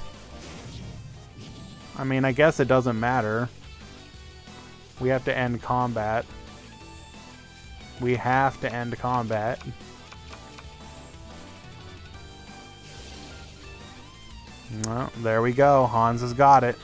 I mean, I guess it doesn't matter. We have to end combat. We have to end combat. Well, there we go. Hans has got it.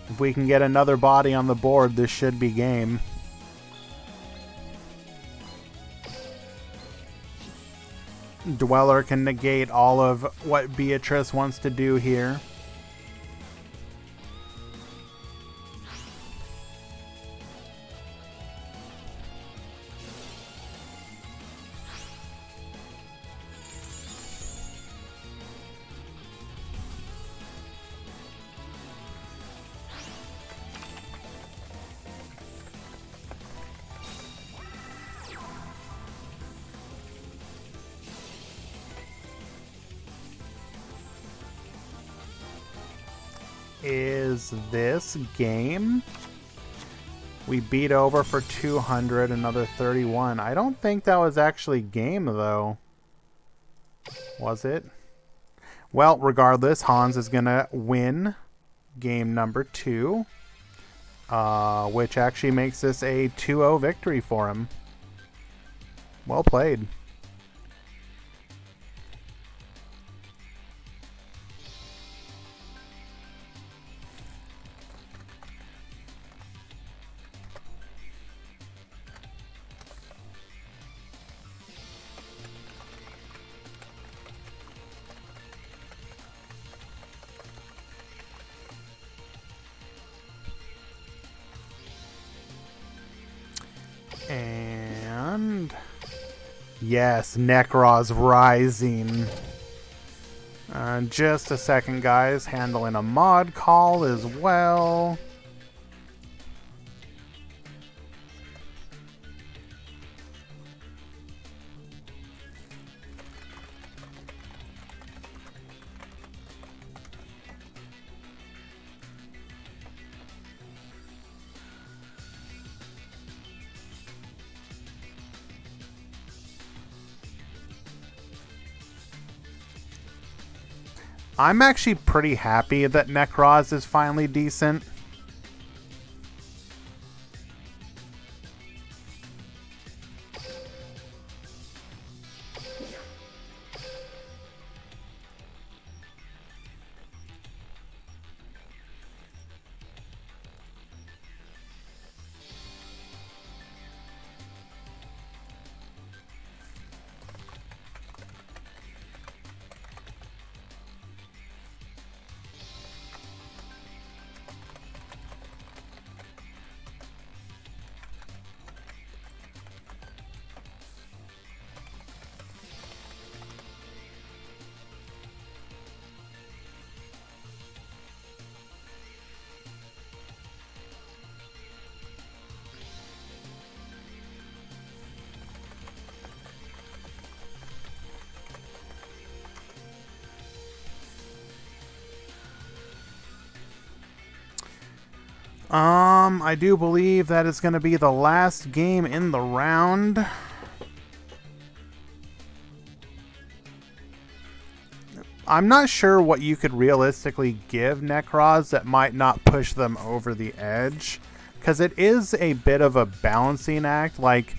If we can get another body on the board, this should be game. Dweller can negate all of what Beatrice wants to do here. Is this game? We beat over for 200, another 31. I don't think that was actually game, though. Was it? Well, regardless, Hans is going to win game number 2, which actually makes this a 2-0 victory for him. Well played. And yes, Necroz rising. Just a second, guys. Handling a mod call as well. I'm actually pretty happy that Necroz is finally decent. I do believe that is going to be the last game in the round. I'm not sure what you could realistically give Necroz that might not push them over the edge, because it is a bit of a balancing act. Like,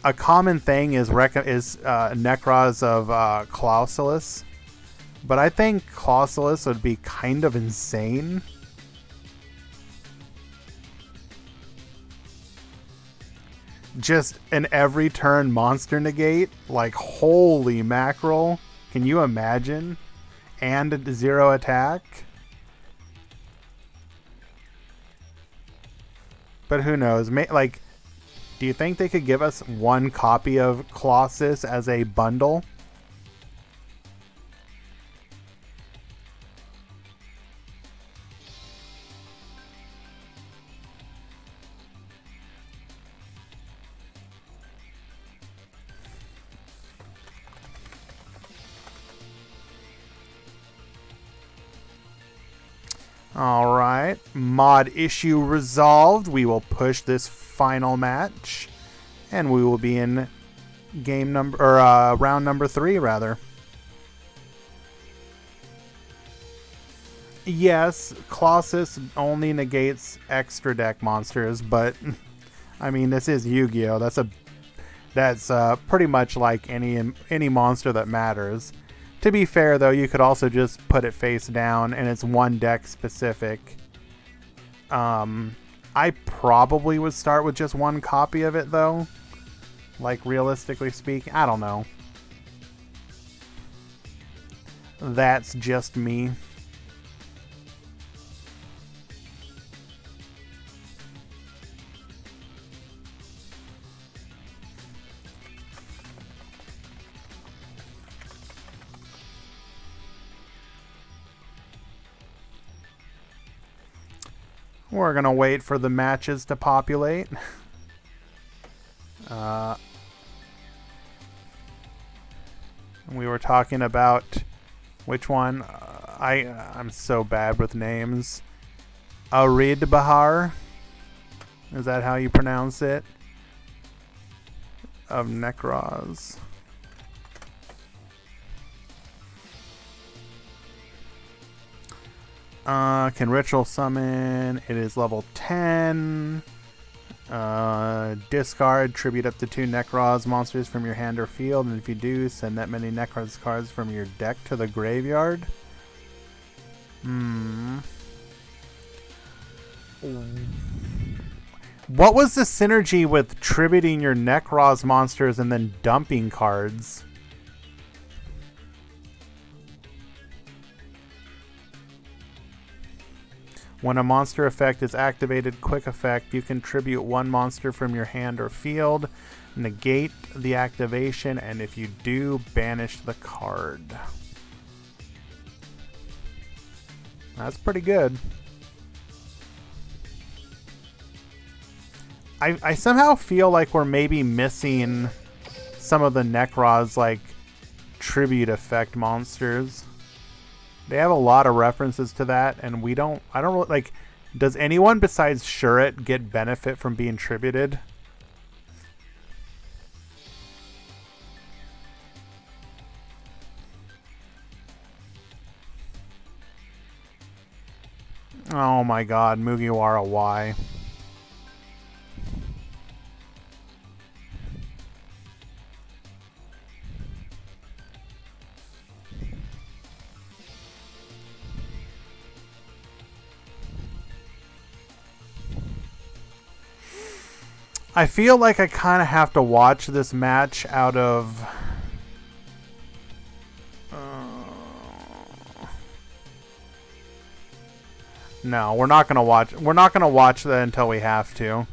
a common thing is Necros of Clausulus, but I think Clausulus would be kind of insane. Just an every turn monster negate, like holy mackerel! Can you imagine? And 0 attack. But who knows? Like, do you think they could give us 1 copy of Colossus as a bundle? Alright, mod issue resolved. We will push this final match, and we will be in round number 3, rather. Yes, Colossus only negates extra deck monsters, but I mean, this is Yu-Gi-Oh! That's pretty much like any monster that matters. To be fair, though, you could also just put it face down, and it's 1 deck specific. I probably would start with just 1 copy of it, though. Like, realistically speaking, I don't know. That's just me. We're going to wait for the matches to populate. We were talking about which one? I'm so bad with names. Arid Bahar. Is that how you pronounce it? Of Necros. Can ritual summon. It is level 10. Discard, tribute up to 2 Necros monsters from your hand or field, and if you do, send that many Necros cards from your deck to the graveyard. What was the synergy with tributing your Necros monsters and then dumping cards? When a monster effect is activated, quick effect, you can tribute 1 monster from your hand or field, negate the activation, and if you do, banish the card. That's pretty good. I somehow feel like we're maybe missing some of the Necros, like, tribute effect monsters. They have a lot of references to that, and I don't really, like, does anyone besides Shuret get benefit from being tributed? Oh my god, Mugiwara, why? I feel like I kind of have to watch this match out of... No, we're not gonna watch. We're not gonna watch that until we have to.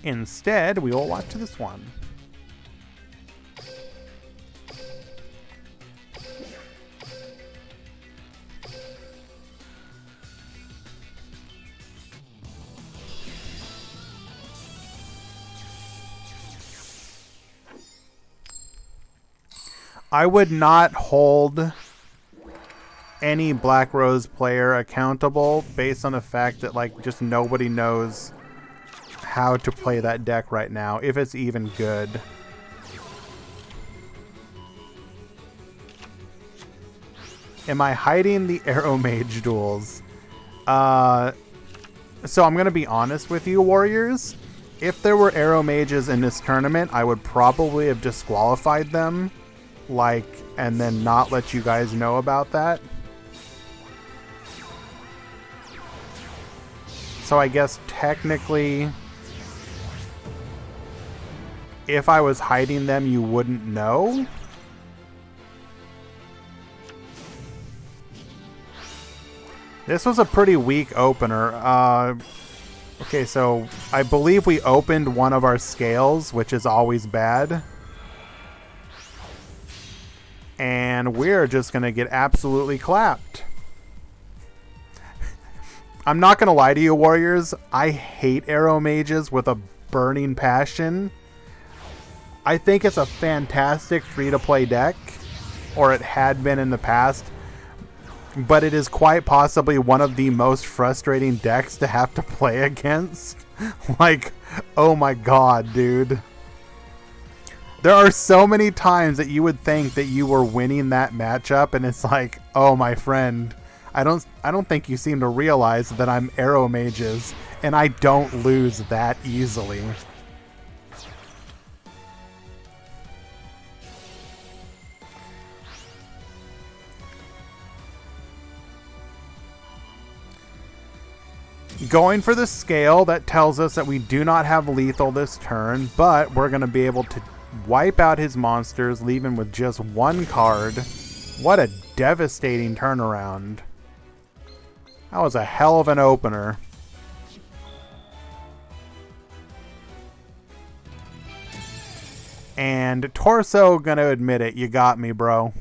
Instead, we will watch this one. I would not hold any Black Rose player accountable based on the fact that, like, just nobody knows how to play that deck right now, if it's even good. Am I hiding the Arrow Mage duels? So I'm going to be honest with you, Warriors. If there were Arrow Mages in this tournament, I would probably have disqualified them. And then not let you guys know about that. So I guess technically, if I was hiding them, you wouldn't know. This was a pretty weak opener. Okay, so I believe we opened one of our scales, which is always bad. And we're just going to get absolutely clapped. I'm not going to lie to you, Warriors. I hate Arrow Mages with a burning passion. I think it's a fantastic free-to-play deck, or it had been in the past. But it is quite possibly one of the most frustrating decks to have to play against. Oh my god, dude. There are so many times that you would think that you were winning that matchup, and it's like, oh my friend, I don't think you seem to realize that I'm Arrow Mages, and I don't lose that easily. Going for the scale, that tells us that we do not have lethal this turn, but we're going to be able to wipe out his monsters, leave him with just one card. What a devastating turnaround. That was a hell of an opener. And Torso gonna admit it, you got me, bro.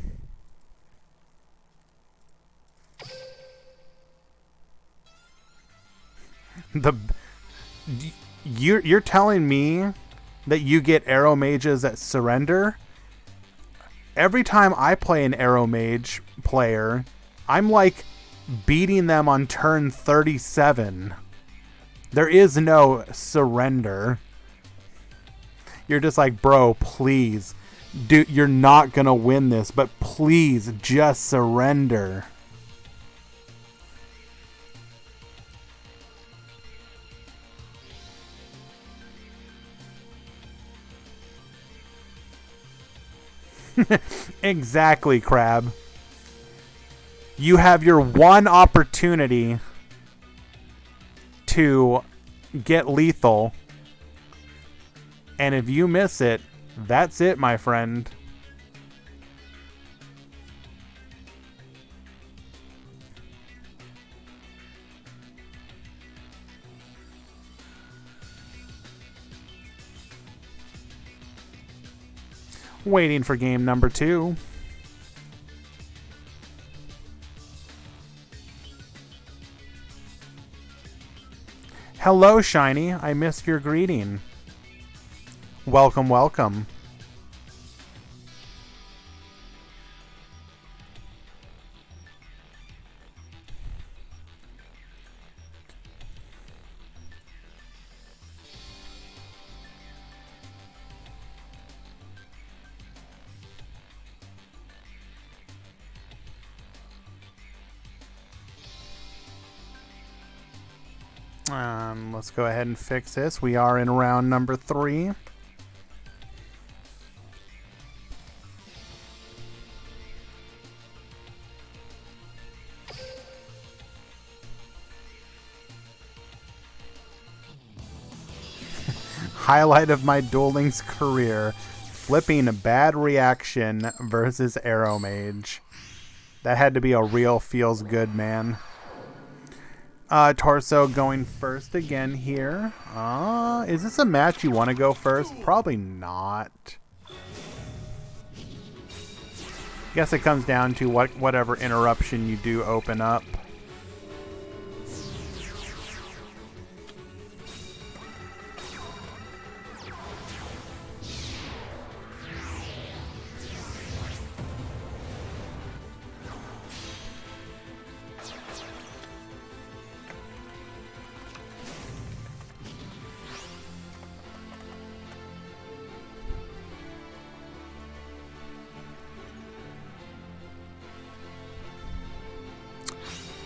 You're telling me that you get Arrow Mages that surrender? Every time I play an Arrow Mage player, I'm like beating them on turn 37. There is no surrender. You're just like, bro, please. Dude, you're not gonna win this, but please just surrender. Exactly, Crab. You have your one opportunity to get lethal, and if you miss it, that's it, my friend. Waiting for game number 2. Hello, Shiny. I missed your greeting. Welcome, welcome. Let's go ahead and fix this. We are in round number 3. Highlight of my Duel Links career. Flipping a bad reaction versus Arrow Mage. That had to be a real feels good, man. Torso going first again here. Is this a match you want to go first? Probably not. Guess it comes down to whatever interruption you do open up.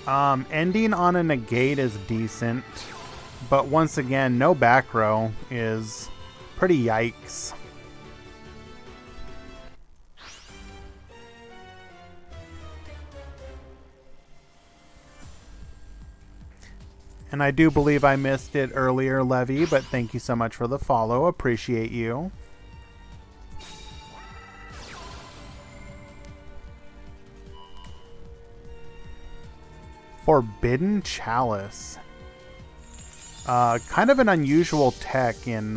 Ending on a negate is decent, but once again, no back row is pretty yikes. And I do believe I missed it earlier, Levy, but thank you so much for the follow. Appreciate you. Forbidden Chalice. Kind of an unusual tech in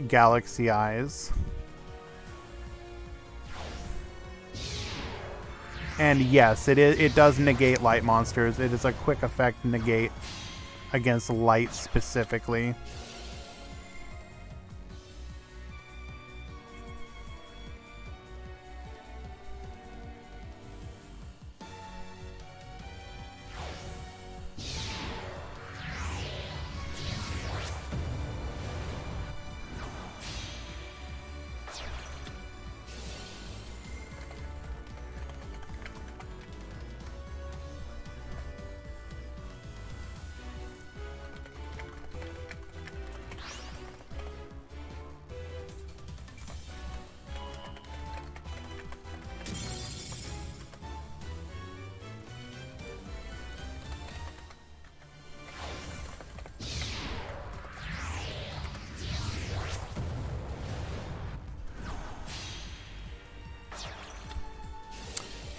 Galaxy Eyes. And yes, it does negate light monsters. It is a quick effect negate against light specifically.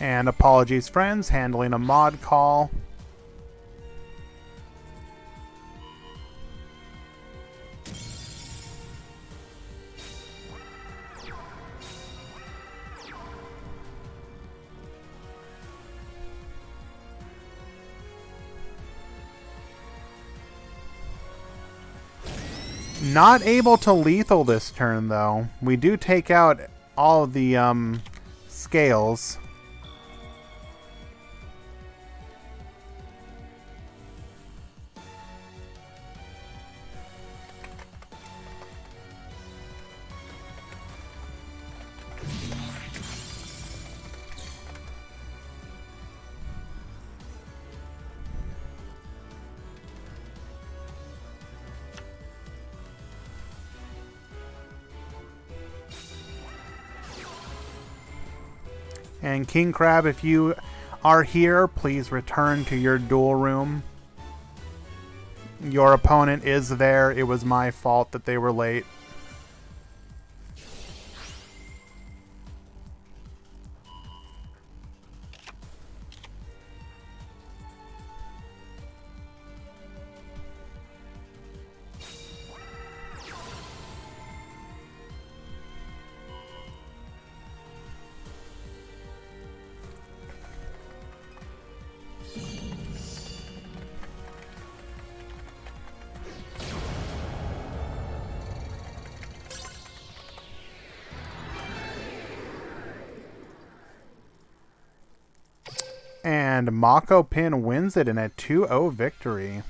And apologies, friends, handling a mod call. Not able to lethal this turn, though. We do take out all of the scales. And King Crab, if you are here, please return to your duel room. Your opponent is there. It was my fault that they were late. And Mako Pin wins it in a 2-0 victory.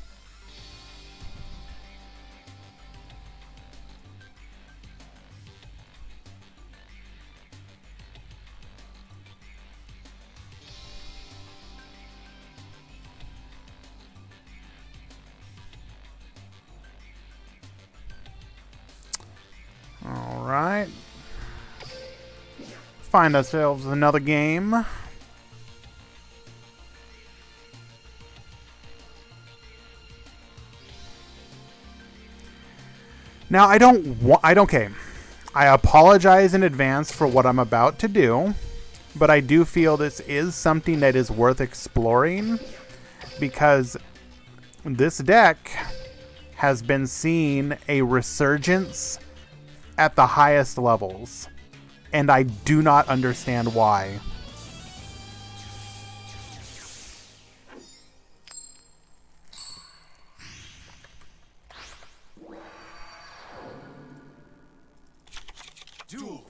All right. Find ourselves another game. Now, okay. I apologize in advance for what I'm about to do, but I do feel this is something that is worth exploring because this deck has been seeing a resurgence at the highest levels, and I do not understand why. Duel.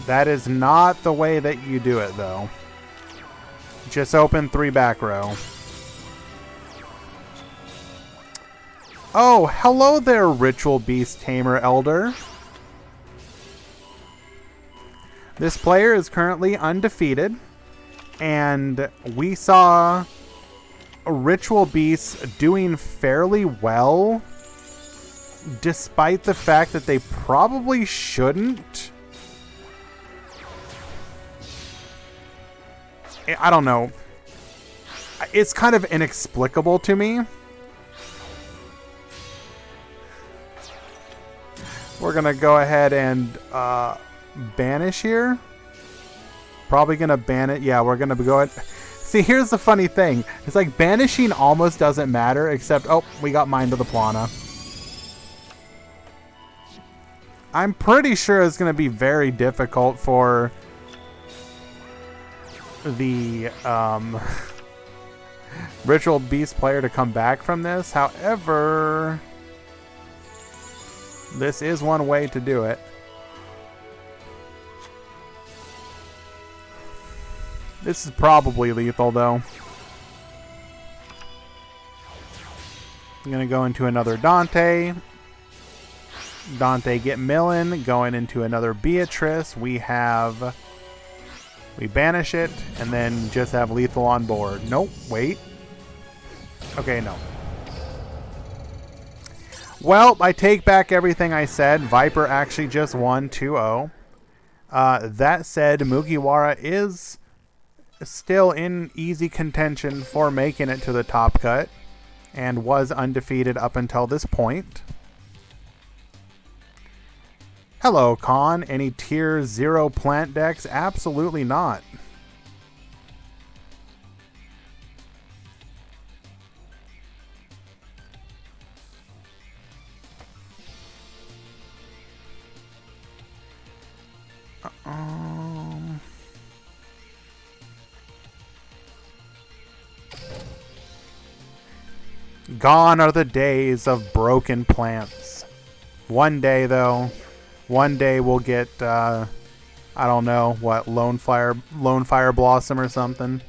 That is not the way that you do it, though. Just open 3 back row. Oh, hello there, Ritual Beast Tamer Elder. This player is currently undefeated, and we saw Ritual Beasts doing fairly well, despite the fact that they probably shouldn't. I don't know. It's kind of inexplicable to me. We're going to go ahead and banish here. Probably going to ban it. Yeah, we're going to go ahead. See, here's the funny thing. It's like banishing almost doesn't matter, except, oh, we got Mind of the Plana. I'm pretty sure it's going to be very difficult for the Ritual Beast player to come back from this. However, this is one way to do it. This is probably lethal, though. I'm going to go into another Dante. Dante get Millen. Going into another Beatrice. We banish it, and then just have lethal on board. Nope, wait. Okay, no. Well, I take back everything I said. Viper actually just won 2-0. That said, Mugiwara is still in easy contention for making it to the top cut, and was undefeated up until this point. Hello, Khan. Any tier 0 plant decks? Absolutely not. Gone are the days of broken plants. One day, though, one day we'll get, I don't know, what, Lone Fire Blossom or something.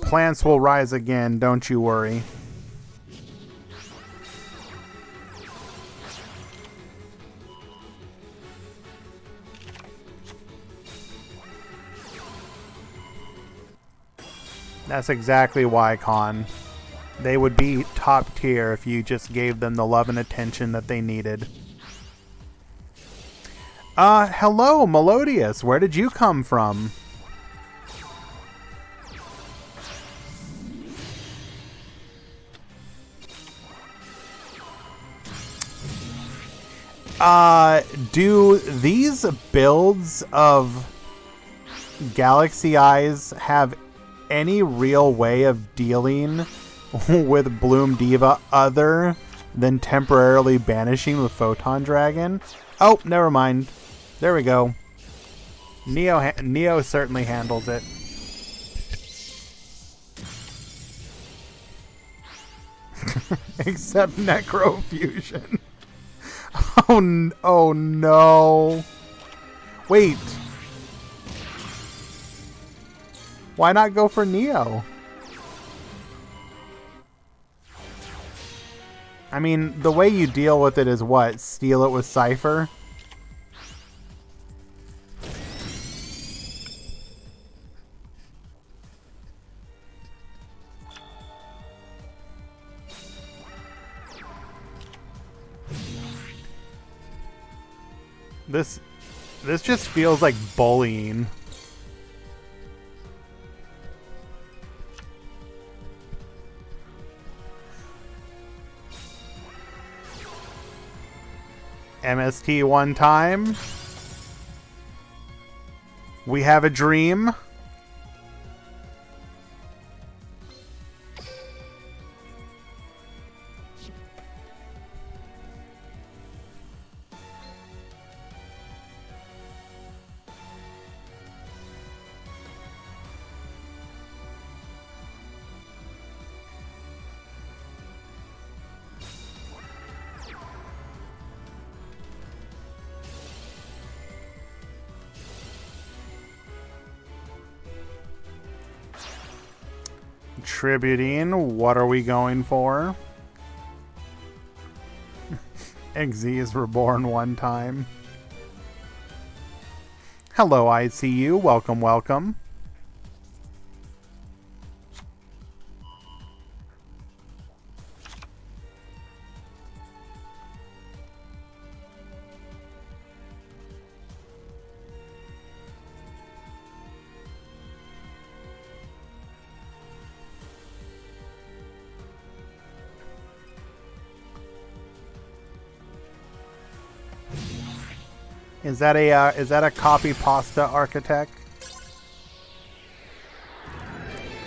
Plants will rise again, don't you worry. That's exactly why, Con. They would be top tier if you just gave them the love and attention that they needed. Hello, Melodious. Where did you come from? Do these builds of Galaxy Eyes have any real way of dealing with Bloom Diva other than temporarily banishing the Photon Dragon? Oh, never mind. There we go. Neo certainly handles it. Except Necrofusion. Oh no. Wait. Why not go for Neo? I mean, the way you deal with it is what? Steal it with Cypher? This just feels like bullying. MST one time. We have a dream. Contributing. What are we going for? XZ is reborn one time. Hello, ICU. Welcome, welcome. Is that a copy pasta architect?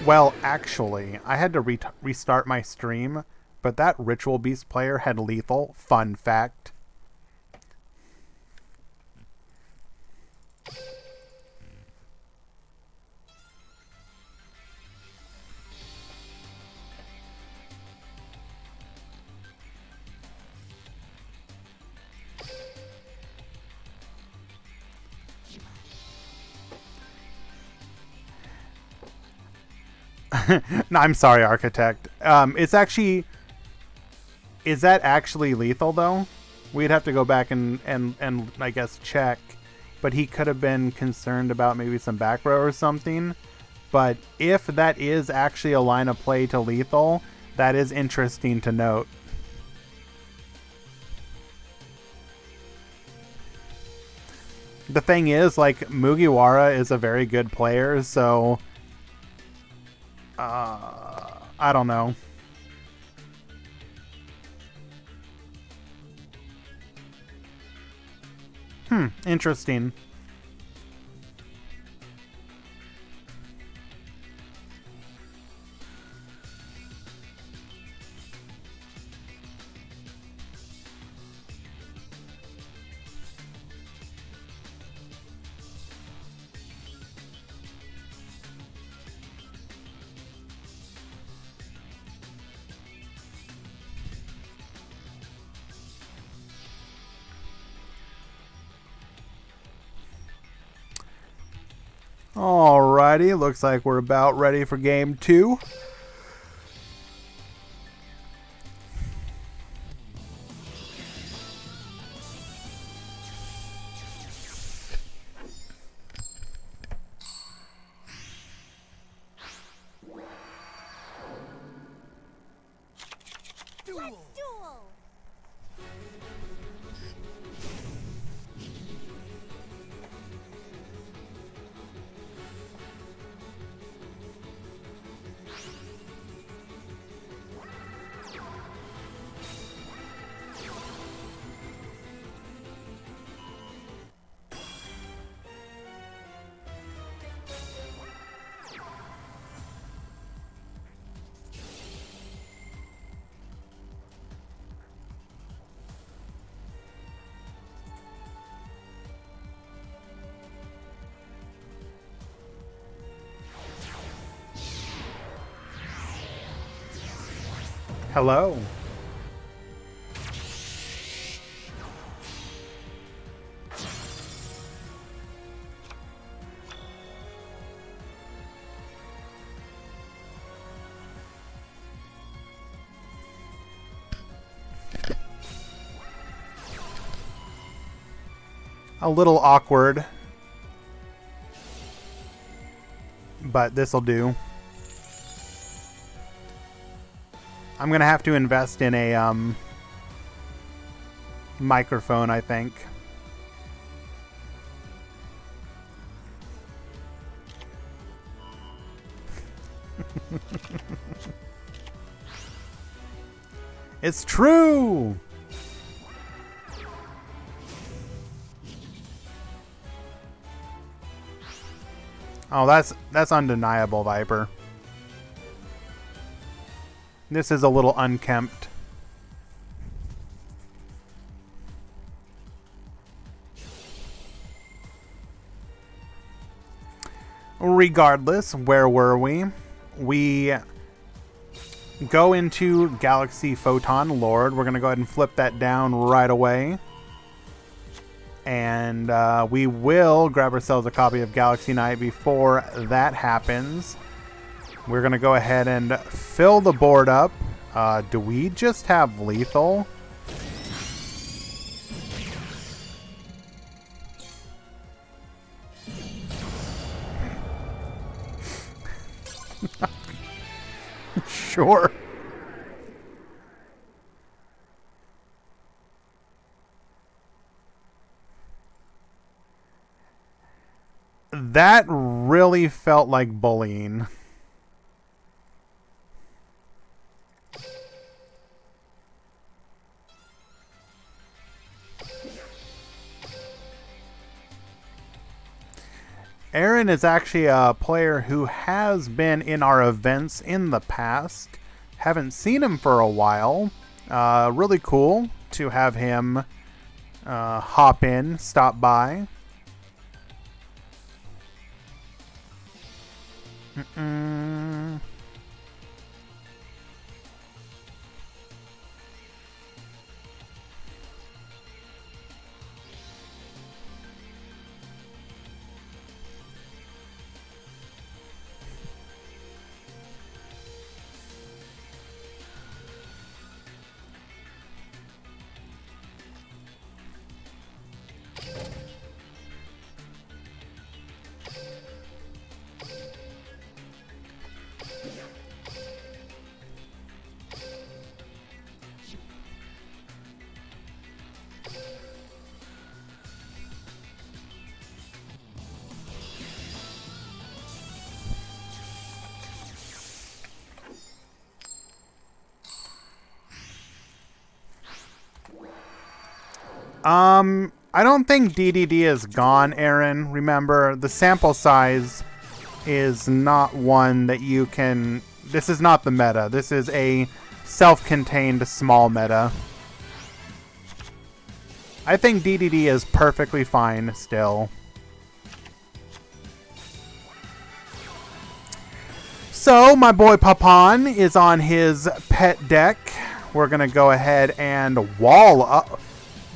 Well, actually, I had to restart my stream, but that Ritual Beast player had lethal. Fun fact. No, I'm sorry, Architect. It's actually... Is that actually lethal, though? We'd have to go back and I guess, check. But he could have been concerned about maybe some back row or something. But if that is actually a line of play to lethal, that is interesting to note. The thing is, like, Mugiwara is a very good player, so... I don't know. Interesting. Alrighty, looks like we're about ready for game 2. Let's duel! Hello. A little awkward, but this'll do. I'm gonna have to invest in a microphone, I think. It's true. Oh, that's undeniable, Viper. This is a little unkempt. Regardless, where were we? We go into Galaxy Photon Lord. We're going to go ahead and flip that down right away. And we will grab ourselves a copy of Galaxy Knight before that happens. We're going to go ahead and fill the board up. Do we just have lethal? Sure. That really felt like bullying. Aaron is actually a player who has been in our events in the past. Haven't seen him for a while. Really cool to have him hop in, stop by. I don't think DDD is gone, Aaron. Remember, the sample size is not one that you can... This is not the meta. This is a self-contained small meta. I think DDD is perfectly fine still. So, my boy Papan is on his pet deck. We're going to go ahead and wall up.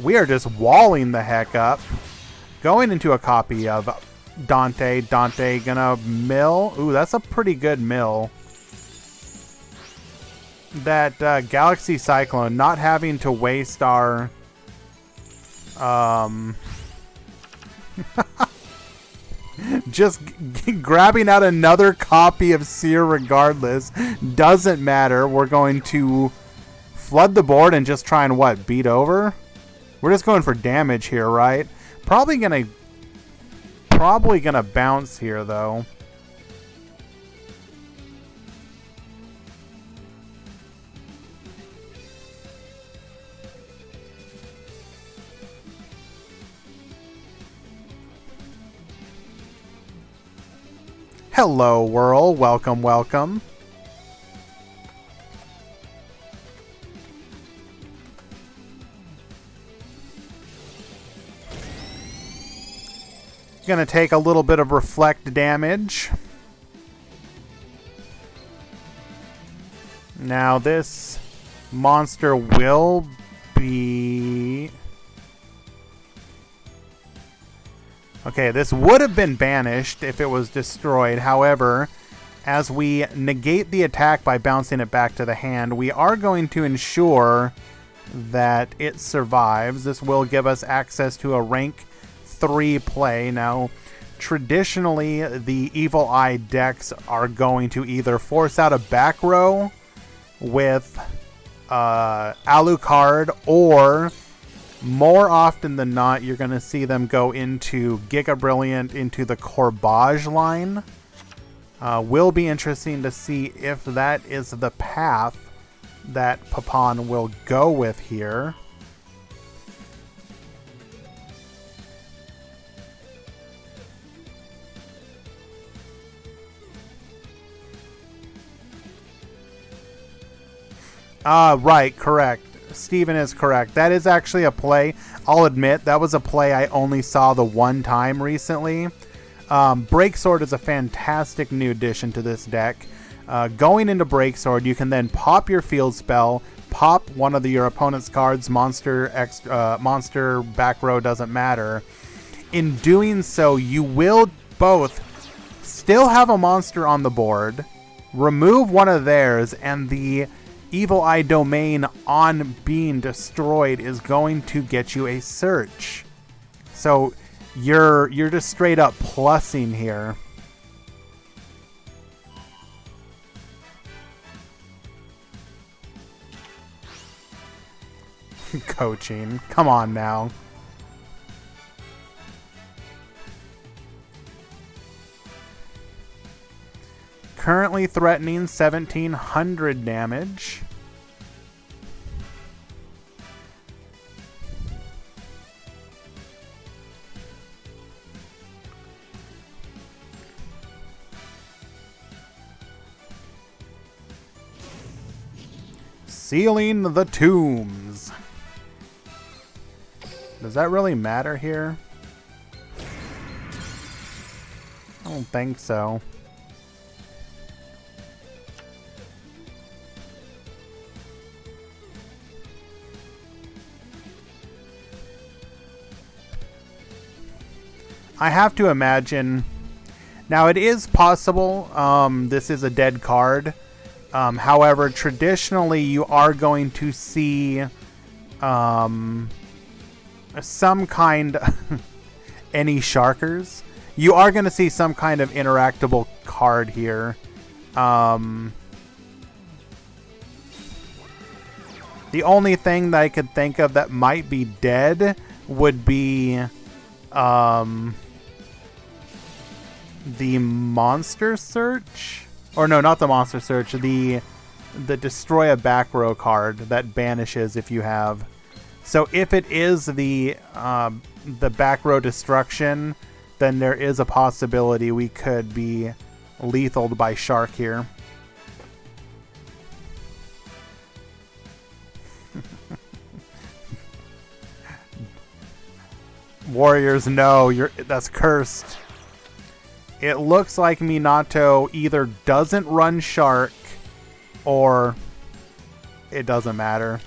We are just walling the heck up. Going into a copy of Dante. Dante gonna mill. Ooh, that's a pretty good mill. That Galaxy Cyclone, not having to waste our... just grabbing out another copy of Seer regardless. Doesn't matter. We're going to flood the board and just try and, what, beat over? We're just going for damage here, right? Probably gonna bounce here, though. Hello, Whirl. Welcome, welcome. Gonna take a little bit of reflect damage. Now this monster will be... Okay, this would have been banished if it was destroyed. However, as we negate the attack by bouncing it back to the hand, we are going to ensure that it survives. This will give us access to a rank 3 play. Now, traditionally, the Evil Eye decks are going to either force out a back row with Alucard, or more often than not, you're going to see them go into Giga Brilliant, into the Corbage line. Will be interesting to see if that is the path that Papan will go with here. Right, correct. Steven is correct. That is actually a play. I'll admit, that was a play I only saw the one time recently. Breaksword is a fantastic new addition to this deck. Going into Breaksword, you can then pop your field spell, pop one of your opponent's cards, monster, back row, doesn't matter. In doing so, you will both still have a monster on the board, remove one of theirs, and the Evil Eye domain on being destroyed is going to get you a search. So you're just straight up plussing here. Coaching. Come on now. Currently threatening 1700 damage. Sealing the tombs. Does that really matter here? I don't think so. I have to imagine. Now, it is possible this is a dead card. However, traditionally, you are going to see some kind... any Sharkers. You are going to see some kind of interactable card here. The only thing that I could think of that might be dead would be... the Monster Search? Or no, not the Monster Search. The Destroy a Back Row card that banishes if you have. So if it is the Back Row Destruction, then there is a possibility we could be lethaled by Shark here. Warriors, no, that's cursed. It looks like Minato either doesn't run Shark or it doesn't matter.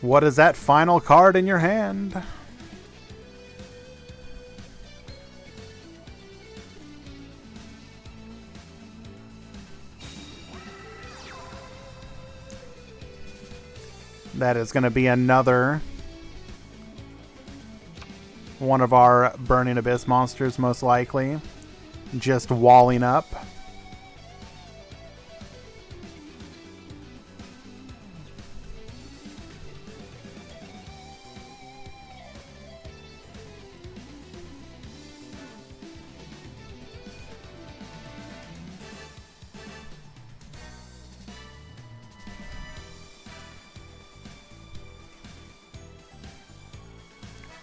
What is that final card in your hand? That is going to be another one of our Burning Abyss monsters, most likely. Just walling up.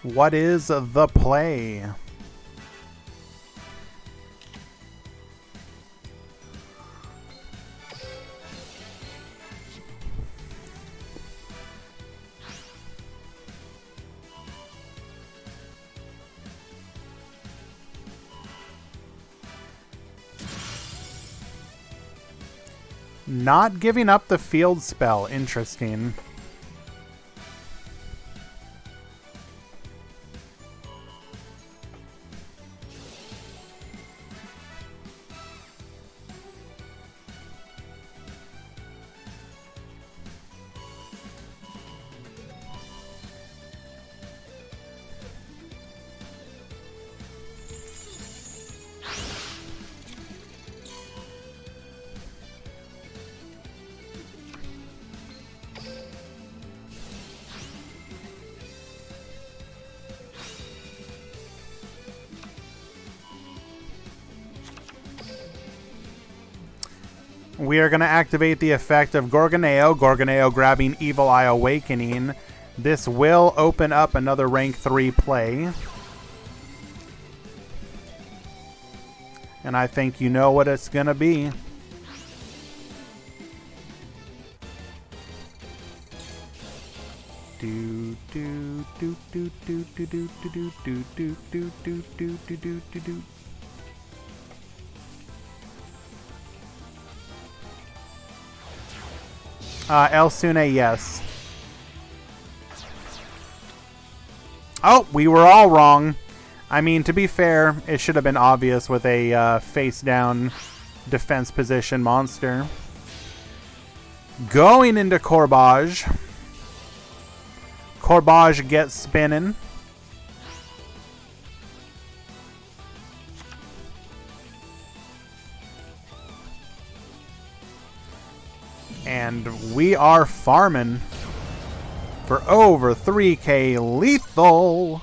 What is the play? Not giving up the field spell. Interesting. We are going to activate the effect of Gorgoneo. Gorgoneo grabbing Evil Eye Awakening. This will open up another rank 3 play. And I think you know what it's going to be. Do do do do do do do do do do do do do do do do. El Sune, yes. Oh, we were all wrong. I mean, to be fair, it should have been obvious with a face-down defense position monster. Going into Corbage. Corbage gets spinning. And we are farming for over 3k lethal.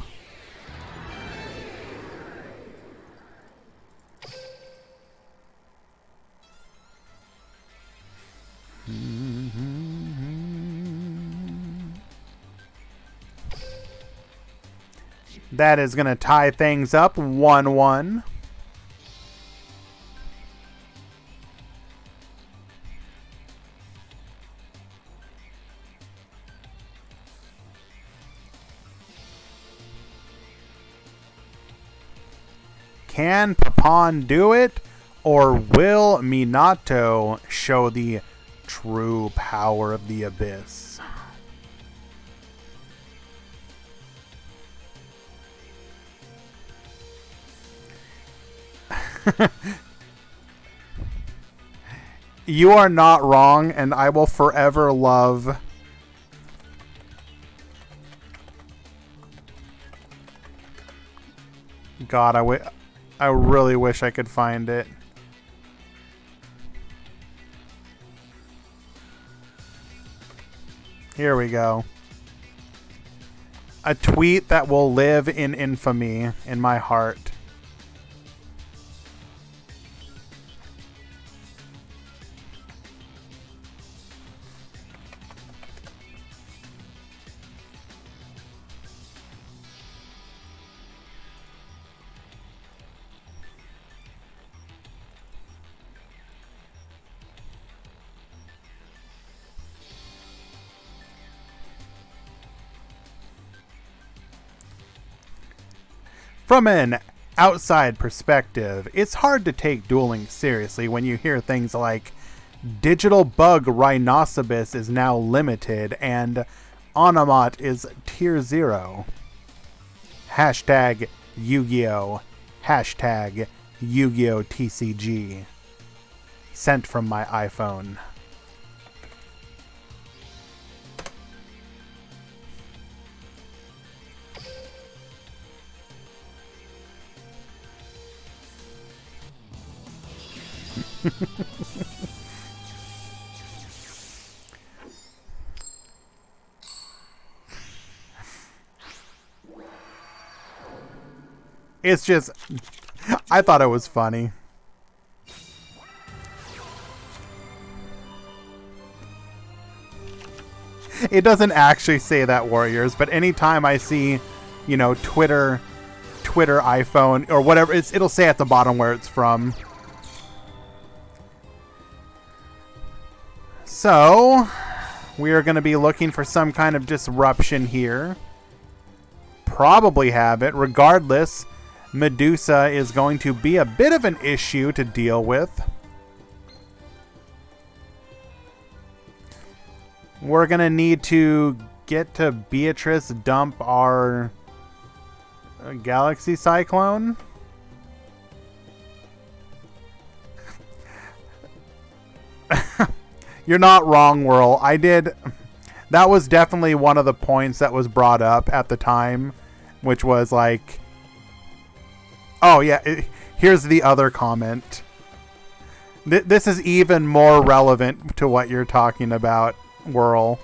That is going to tie things up 1-1. Can Papon do it, or will Minato show the true power of the Abyss? You are not wrong, and I will forever love... God, I really wish I could find it. Here we go. A tweet that will live in infamy in my heart. From an outside perspective, it's hard to take dueling seriously when you hear things like Digital Bug Rhinoceros is now limited and Onomot is tier 0. Hashtag Yu-Gi-Oh! Hashtag Yu-Gi-Oh! TCG. Sent from my iPhone. It's just, I thought it was funny. It doesn't actually say that, Warriors, but anytime I see, you know, Twitter, iPhone, or whatever, it'll say at the bottom where it's from. So, we are going to be looking for some kind of disruption here. Probably have it. Regardless, Medusa is going to be a bit of an issue to deal with. We're going to need to get to Beatrice, dump our Galaxy Cyclone. You're not wrong, Whirl. That was definitely one of the points that was brought up at the time, which was like, oh yeah, here's the other comment. This is even more relevant to what you're talking about, Whirl.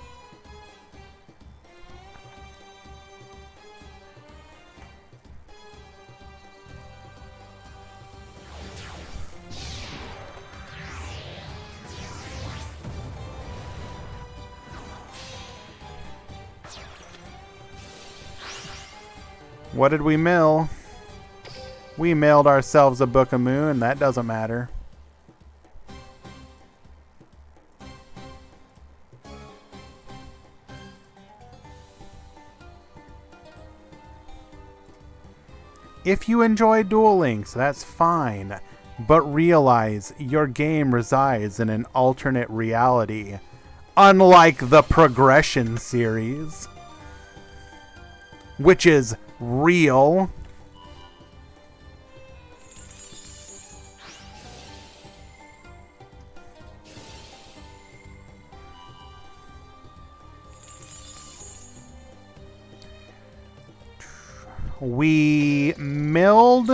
What did we mill? We mailed ourselves a Book of Moon. That doesn't matter. If you enjoy Duel Links, that's fine. But realize your game resides in an alternate reality. Unlike the progression series, which is real. We milled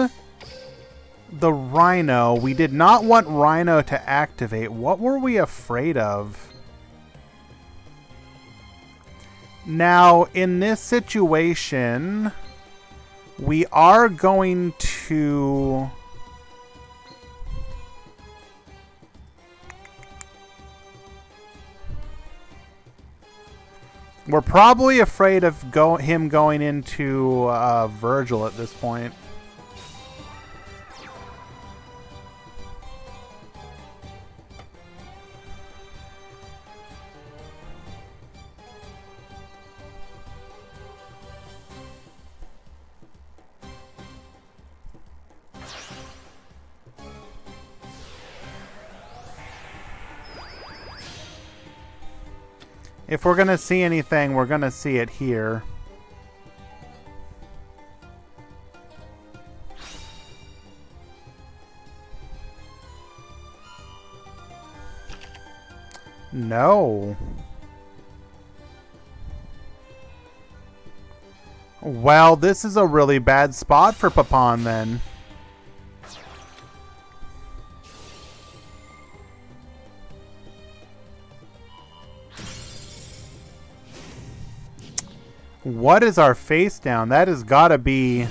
the Rhino. We did not want Rhino to activate. What were we afraid of? Now, in this situation, we are going to... We're probably afraid of him going into Virgil at this point. If we're going to see anything, we're going to see it here. No. Well, this is a really bad spot for Papon then. What is our face down? That has got to be...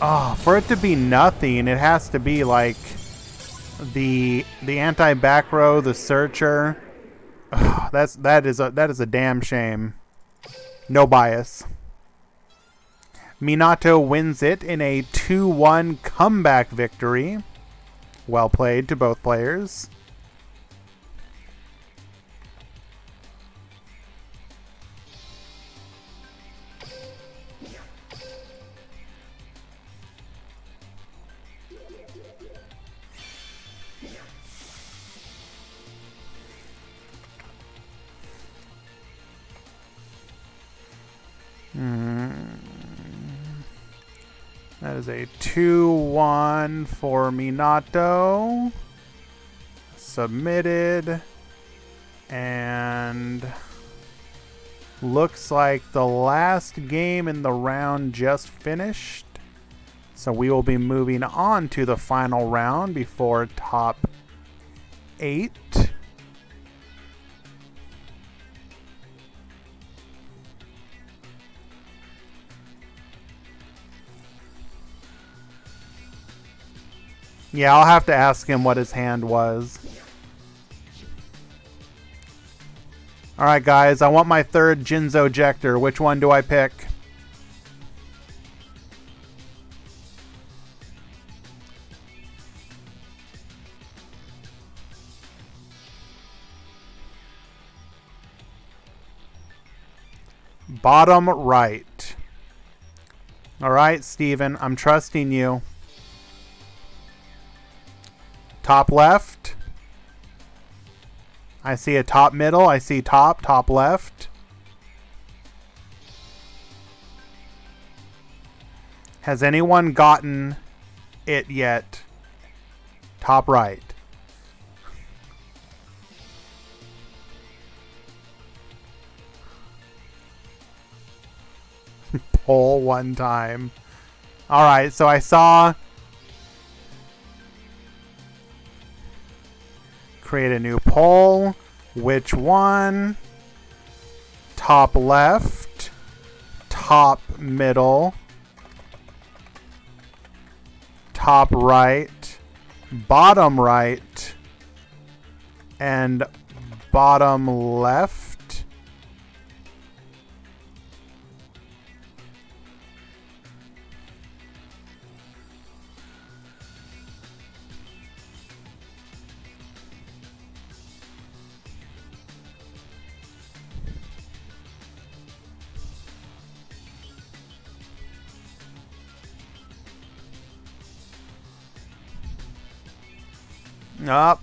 Oh, for it to be nothing, it has to be like the anti-back row, the searcher. Oh, that is a damn shame. No bias. Minato wins it in a 2-1 comeback victory. Well played to both players. That is a 2-1 for Minato. Submitted. And looks like the last game in the round just finished. So we will be moving on to the final round before top 8. Yeah, I'll have to ask him what his hand was. Alright guys, I want my third Jinzo ejector. Which one do I pick? Bottom right. Alright, Steven, I'm trusting you. Top left. I see a top middle. I see top left. Has anyone gotten it yet? Top right. Poll one time. Alright, so I saw... Create a new poll. Which one? Top left. Top middle. Top right. Bottom right. And bottom left.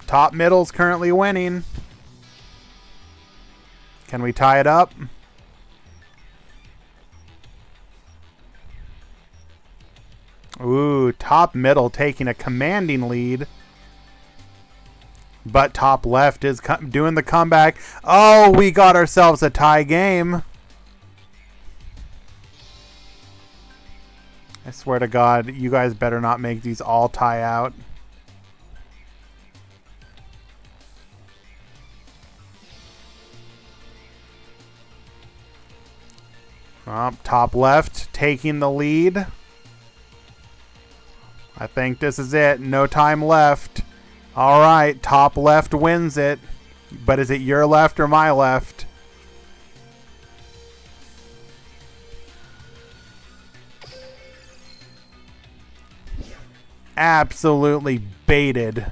Top middle's currently winning. Can we tie it up? Ooh, top middle taking a commanding lead. But top left is doing the comeback. Oh, we got ourselves a tie game. I swear to God, you guys better not make these all tie out. Top left taking the lead. I think this is it. No time left. All right, top left wins it. But is it your left or my left? Absolutely baited.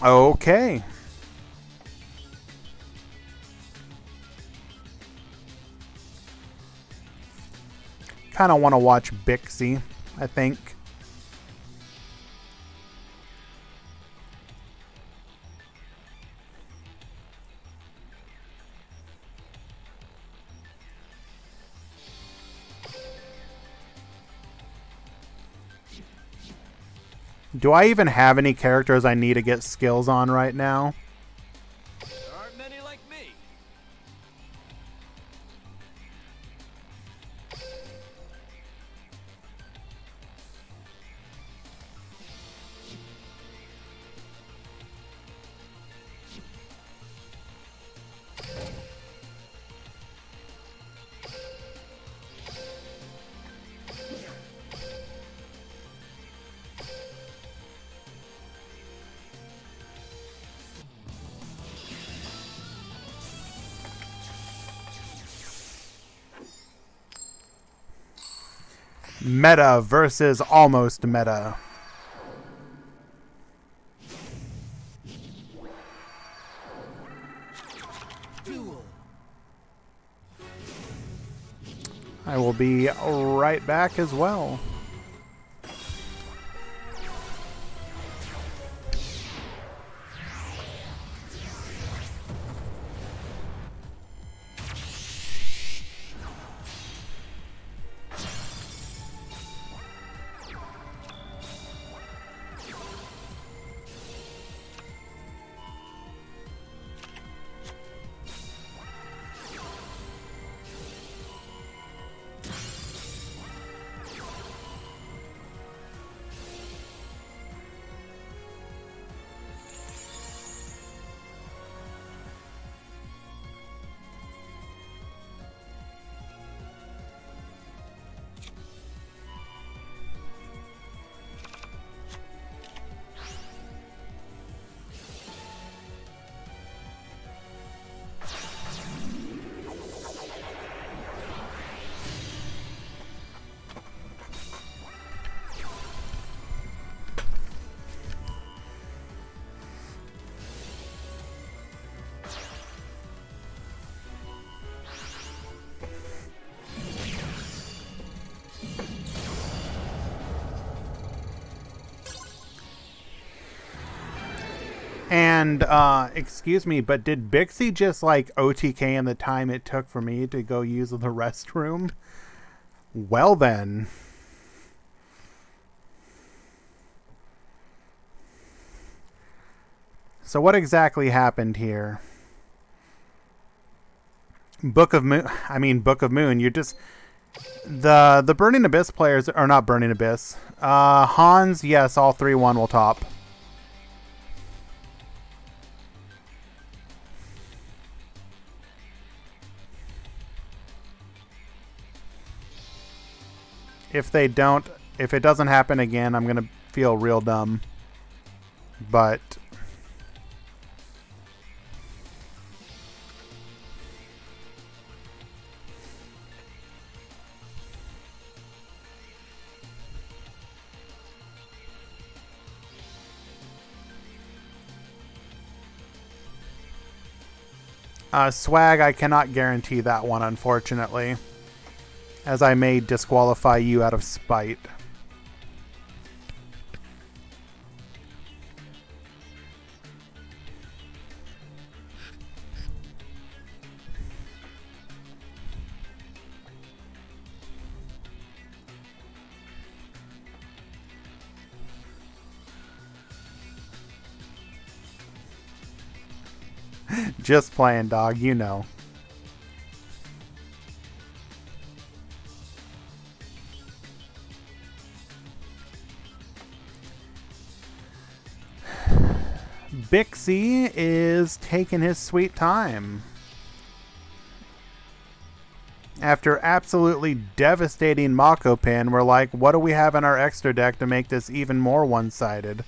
Okay. Kind of want to watch Bixie, I think. Do I even have any characters I need to get skills on right now? There aren't many like me. Meta versus almost meta. Duel. I will be right back as well. And, excuse me, but did Bixie just, like, OTK in the time it took for me to go use the restroom? Well, then. So what exactly happened here? Book of Moon, you're just... The Burning Abyss players, or not Burning Abyss. Hans, yes, all 3-1 will top. If they don't, if it doesn't happen again, I'm gonna feel real dumb. But Swag, I cannot guarantee that one, unfortunately, as I may disqualify you out of spite. Just playing, dog, you know. Bixie is taking his sweet time. After absolutely devastating Mako Pin, we're like, what do we have in our extra deck to make this even more one-sided?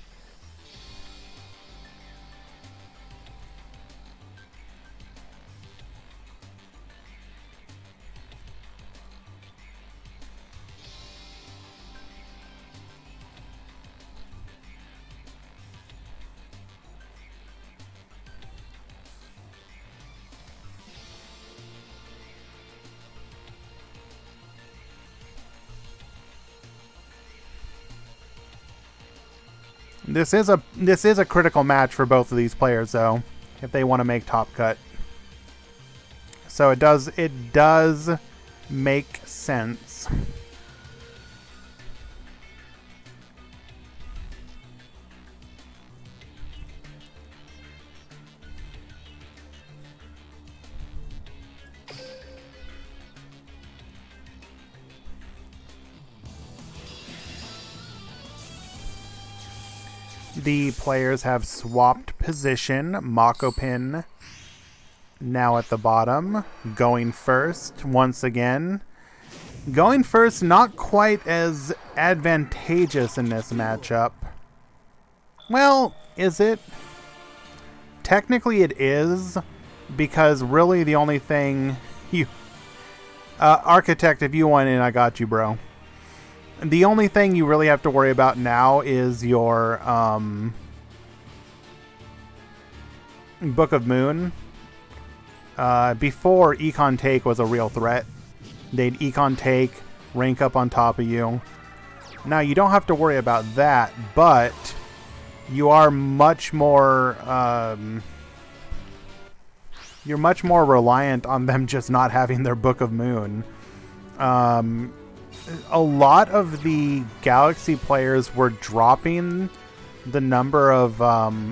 This is a critical match for both of these players, though, if they want to make top cut. So it does make sense. The players have swapped position. Mako Pin now at the bottom, going first once again. Going first, not quite as advantageous in this matchup. Well, is it? Technically it is, because really the only thing you... Architect, if you want in, I got you, bro. The only thing you really have to worry about now is your Book of Moon. Before, Econ Take was a real threat. They'd Econ Take, rank up on top of you. Now, you don't have to worry about that, but you are much more... you're much more reliant on them just not having their Book of Moon. A lot of the Galaxy players were dropping the number of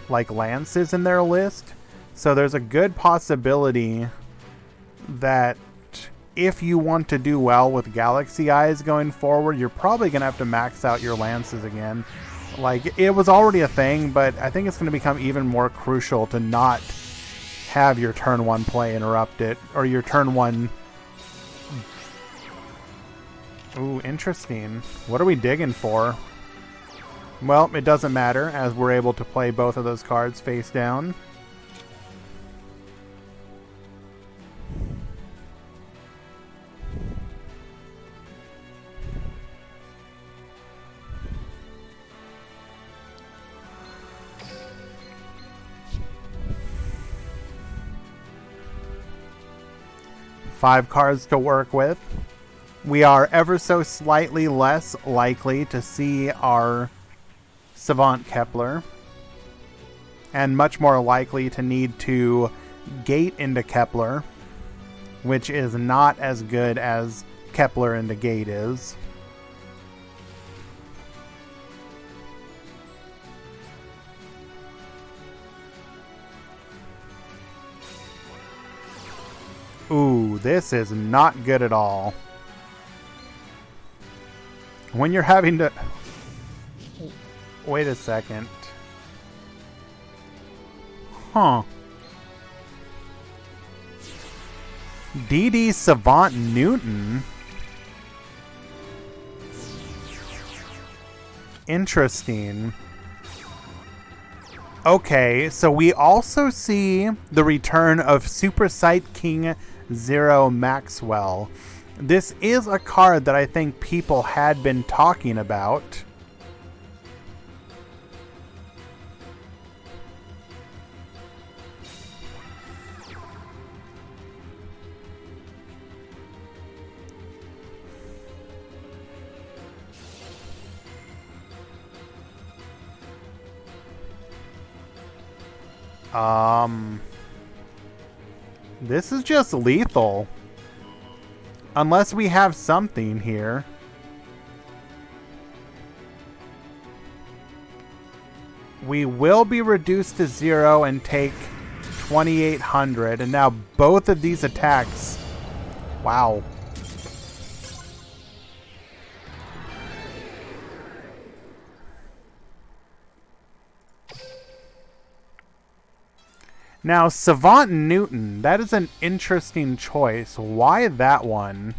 like lances in their list, so there's a good possibility that if you want to do well with Galaxy Eyes going forward, you're probably gonna have to max out your lances again. Like, it was already a thing, but I think it's going to become even more crucial to not have your turn 1 play interrupted, or your turn 1... Ooh, interesting. What are we digging for? Well, it doesn't matter, as we're able to play both of those cards face down. Five cards to work with. We are ever so slightly less likely to see our Savant Kepler, and much more likely to need to gate into Kepler, which is not as good as Kepler into gate is. Ooh, this is not good at all. When you're having to... Wait a second. Huh. DD Savant Newton? Interesting. Okay, so we also see the return of Super Sight King Zero Maxwell. This is a card that I think people had been talking about. This is just lethal. Unless we have something here. We will be reduced to 0 and take 2,800. And now both of these attacks. Wow. Now, Savant Newton, that is an interesting choice. Why that one?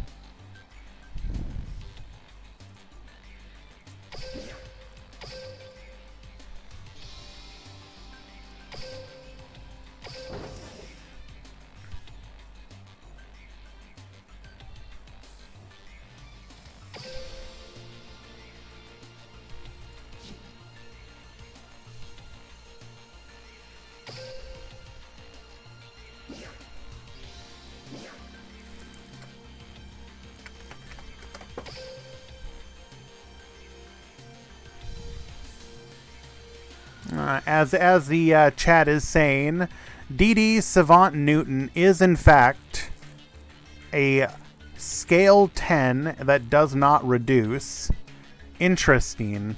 As the chat is saying, DD Savant Newton is in fact a scale 10 that does not reduce. Interesting.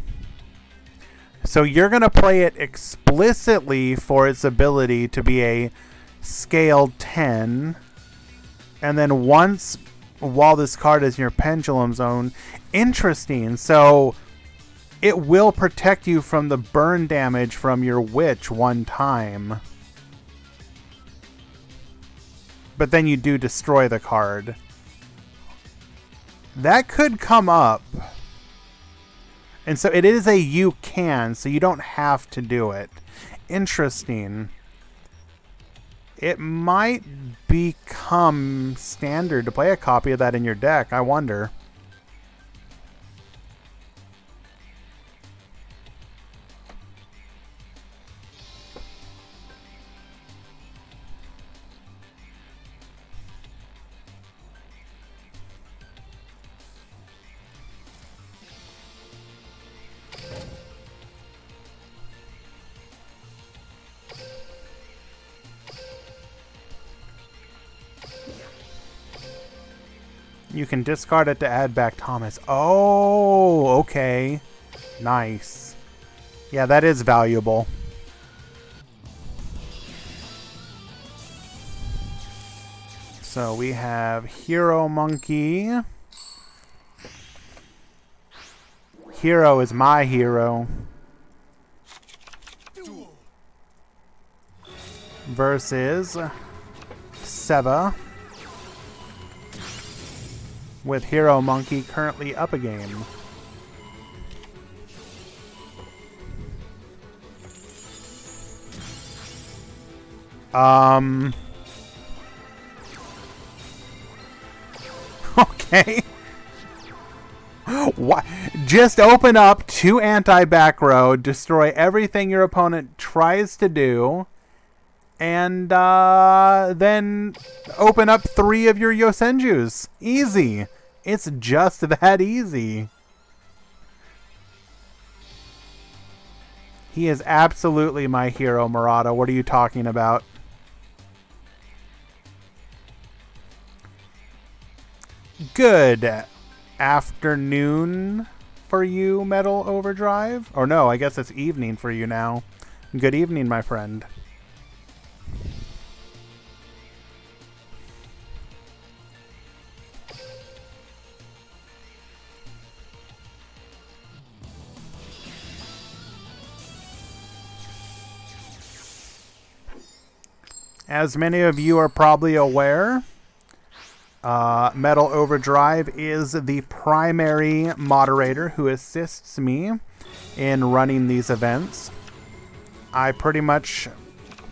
So you're going to play it explicitly for its ability to be a scale 10. And then once, while this card is in your pendulum zone, interesting. So it will protect you from the burn damage from your witch one time. But then you do destroy the card. That could come up. And so it is a you can, so you don't have to do it. Interesting. It might become standard to play a copy of that in your deck, I wonder. You can discard it to add back Thomas. Oh, okay. Nice. Yeah, that is valuable. So we have Hero Monkey. Hero is my hero. Versus Seva. With Hero Monkey currently up a game. Okay. What? Just open up 2 anti-back row, destroy everything your opponent tries to do, and then open up 3 of your Yosenjus. Easy. It's just that easy. He is absolutely my hero, Murata. What are you talking about? Good afternoon for you, Metal Overdrive. Or no, I guess it's evening for you now. Good evening, my friend. As many of you are probably aware, Metal Overdrive is the primary moderator who assists me in running these events. I pretty much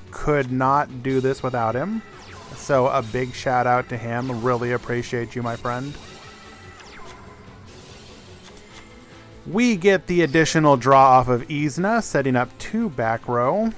could not do this without him. So a big shout out to him. Really appreciate you, my friend. We get the additional draw off of Izna, setting up 2 back row.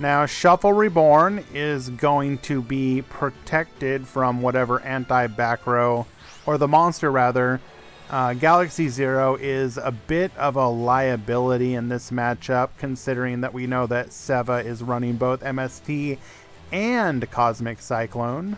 Now, Shuffle Reborn is going to be protected from whatever anti-back row, or the monster rather. Galaxy Zero is a bit of a liability in this matchup, considering that we know that Seva is running both MST and Cosmic Cyclone.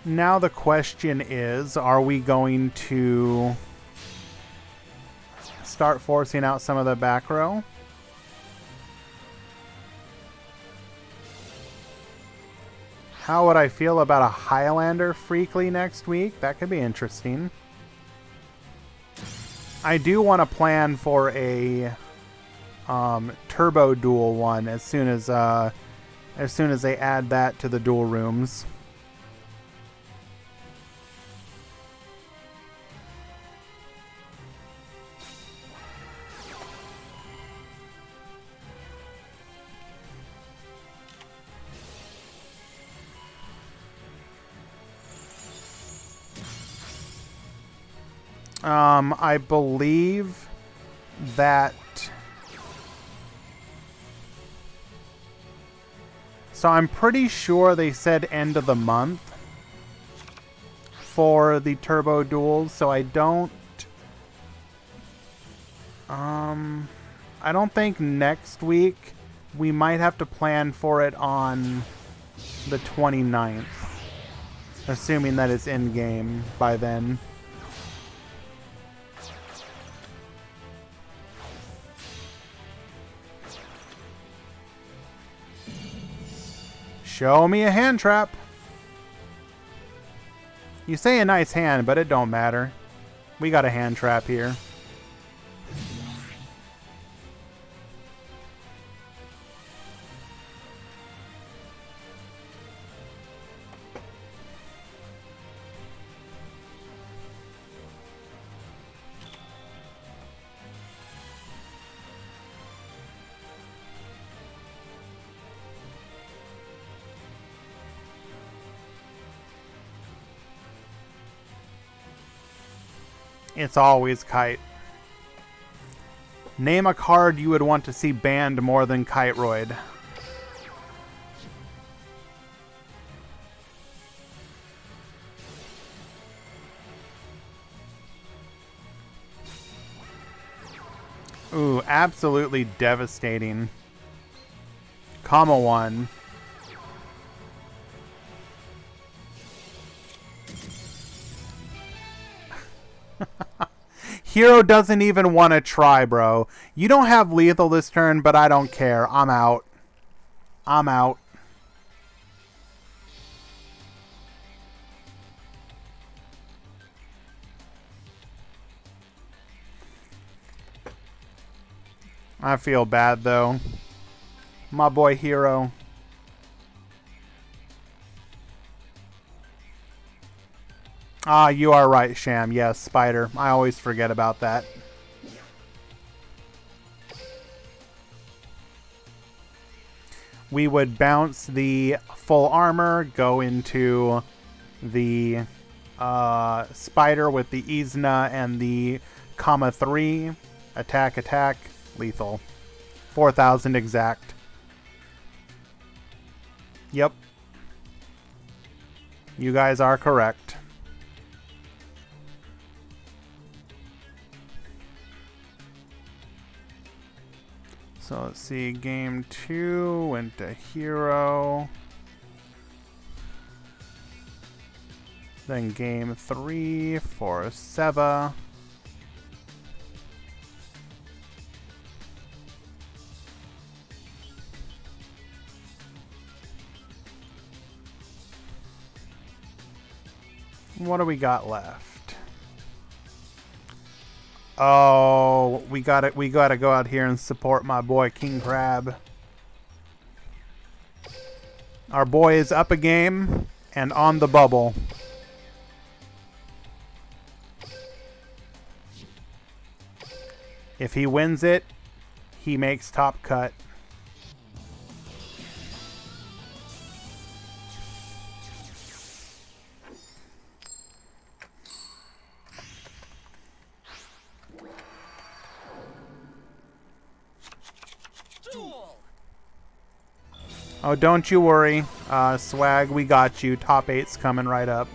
Now the question is, are we going to start forcing out some of the back row? How would I feel about a Highlander Freakly next week? That could be interesting. I do want to plan for a turbo duel one as soon as they add that to the duel rooms. I believe that... So I'm pretty sure they said end of the month for the turbo duels, so I don't think next week. We might have to plan for it on the 29th, assuming that it's in game by then. Show me a hand trap. You say a nice hand, but it don't matter. We got a hand trap here. It's always Kite. Name a card you would want to see banned more than Kiteroid. Ooh, absolutely devastating. Comma 1. Hero doesn't even want to try, bro. You don't have lethal this turn, but I don't care. I'm out. I'm out. I feel bad, though. My boy Hero. Ah, you are right, Sham. Yes, Spider. I always forget about that. We would bounce the full armor, go into the Spider with the Izna and the comma 3. Attack, attack, lethal. 4,000 exact. Yep. You guys are correct. So let's see, game 2 went to Hero. Then game 3 for Seva. What do we got left? Oh, we gotta go out here and support my boy King Crab. Our boy is up a game and on the bubble. If he wins it, he makes top cut. Oh, don't you worry. Swag, we got you. Top 8's coming right up.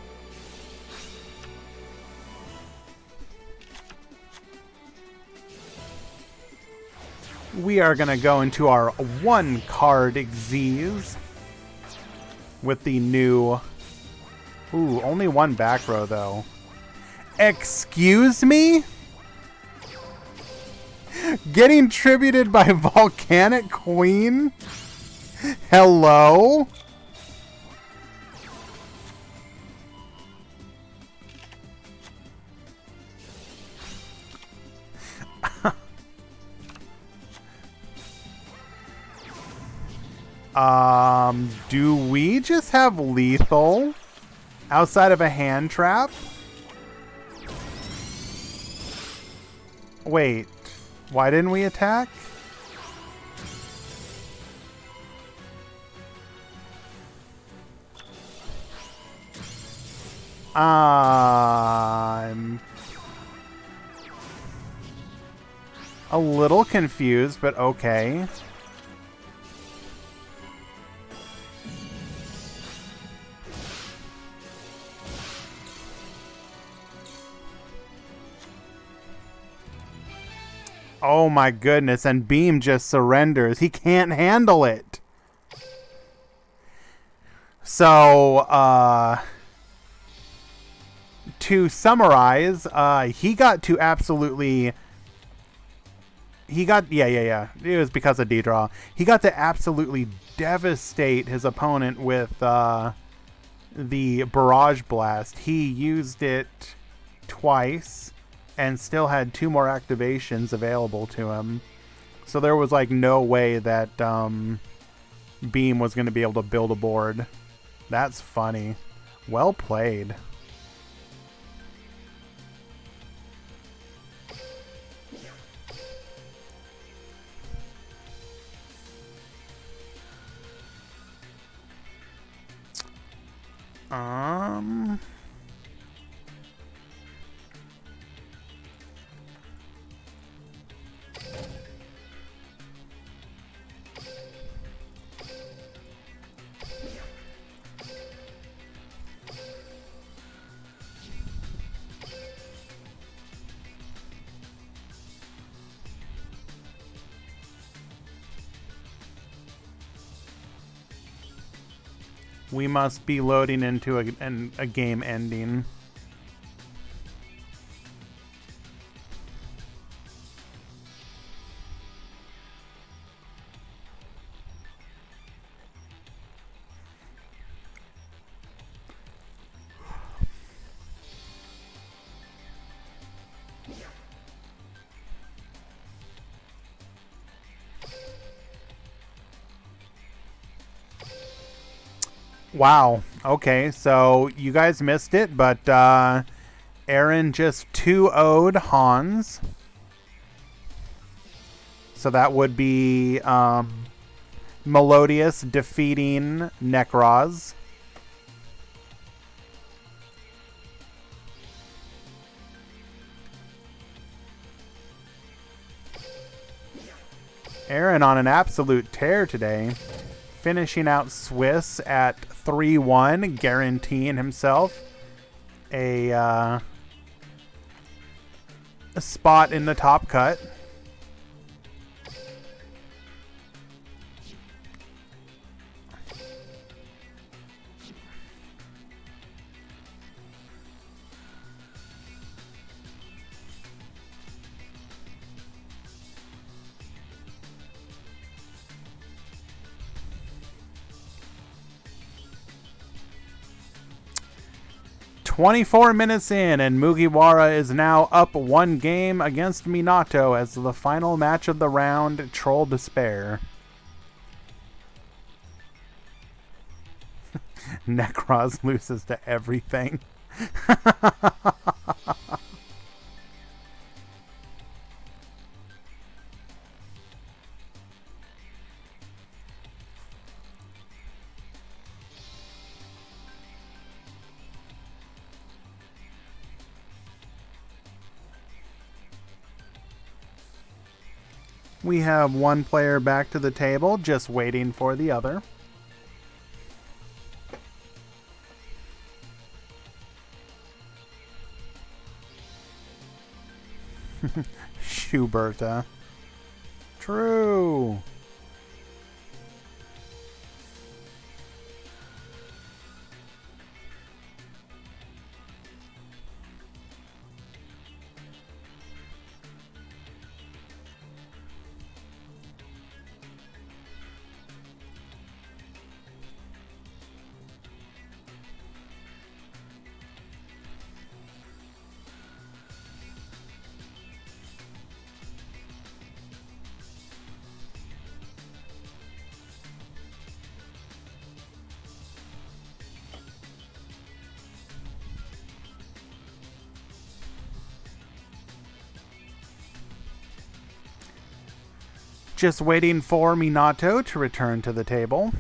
We are going to go into our one card Xyz with the new... Ooh, only one back row, though. Excuse me? Getting tributed by Volcanic Queen? Hello? Do we just have lethal outside of a hand trap? Wait, why didn't we attack? I'm a little confused, but okay. Oh my goodness, and Beam just surrenders. He can't handle it. So, to summarize, he got to absolutely... Yeah. It was because of D-Draw. He got to absolutely devastate his opponent with the Barrage Blast. He used it twice and still had 2 more activations available to him. So there was like no way that Beam was going to be able to build a board. That's funny. Well played. We must be loading into a game ending. Wow. Okay, so you guys missed it, but Aaron just 2-0'd Hans. So that would be Melodious defeating Necroz. Aaron on an absolute tear today. Finishing out Swiss at 3-1, guaranteeing himself a spot in the top cut. "24 minutes in, and Mugiwara is now up 1 game against Minato as the final match of the round, Troll Despair." Necroz loses to everything. We have one player back to the table, just waiting for the other. Schuberta. True. Just waiting for Minato to return to the table.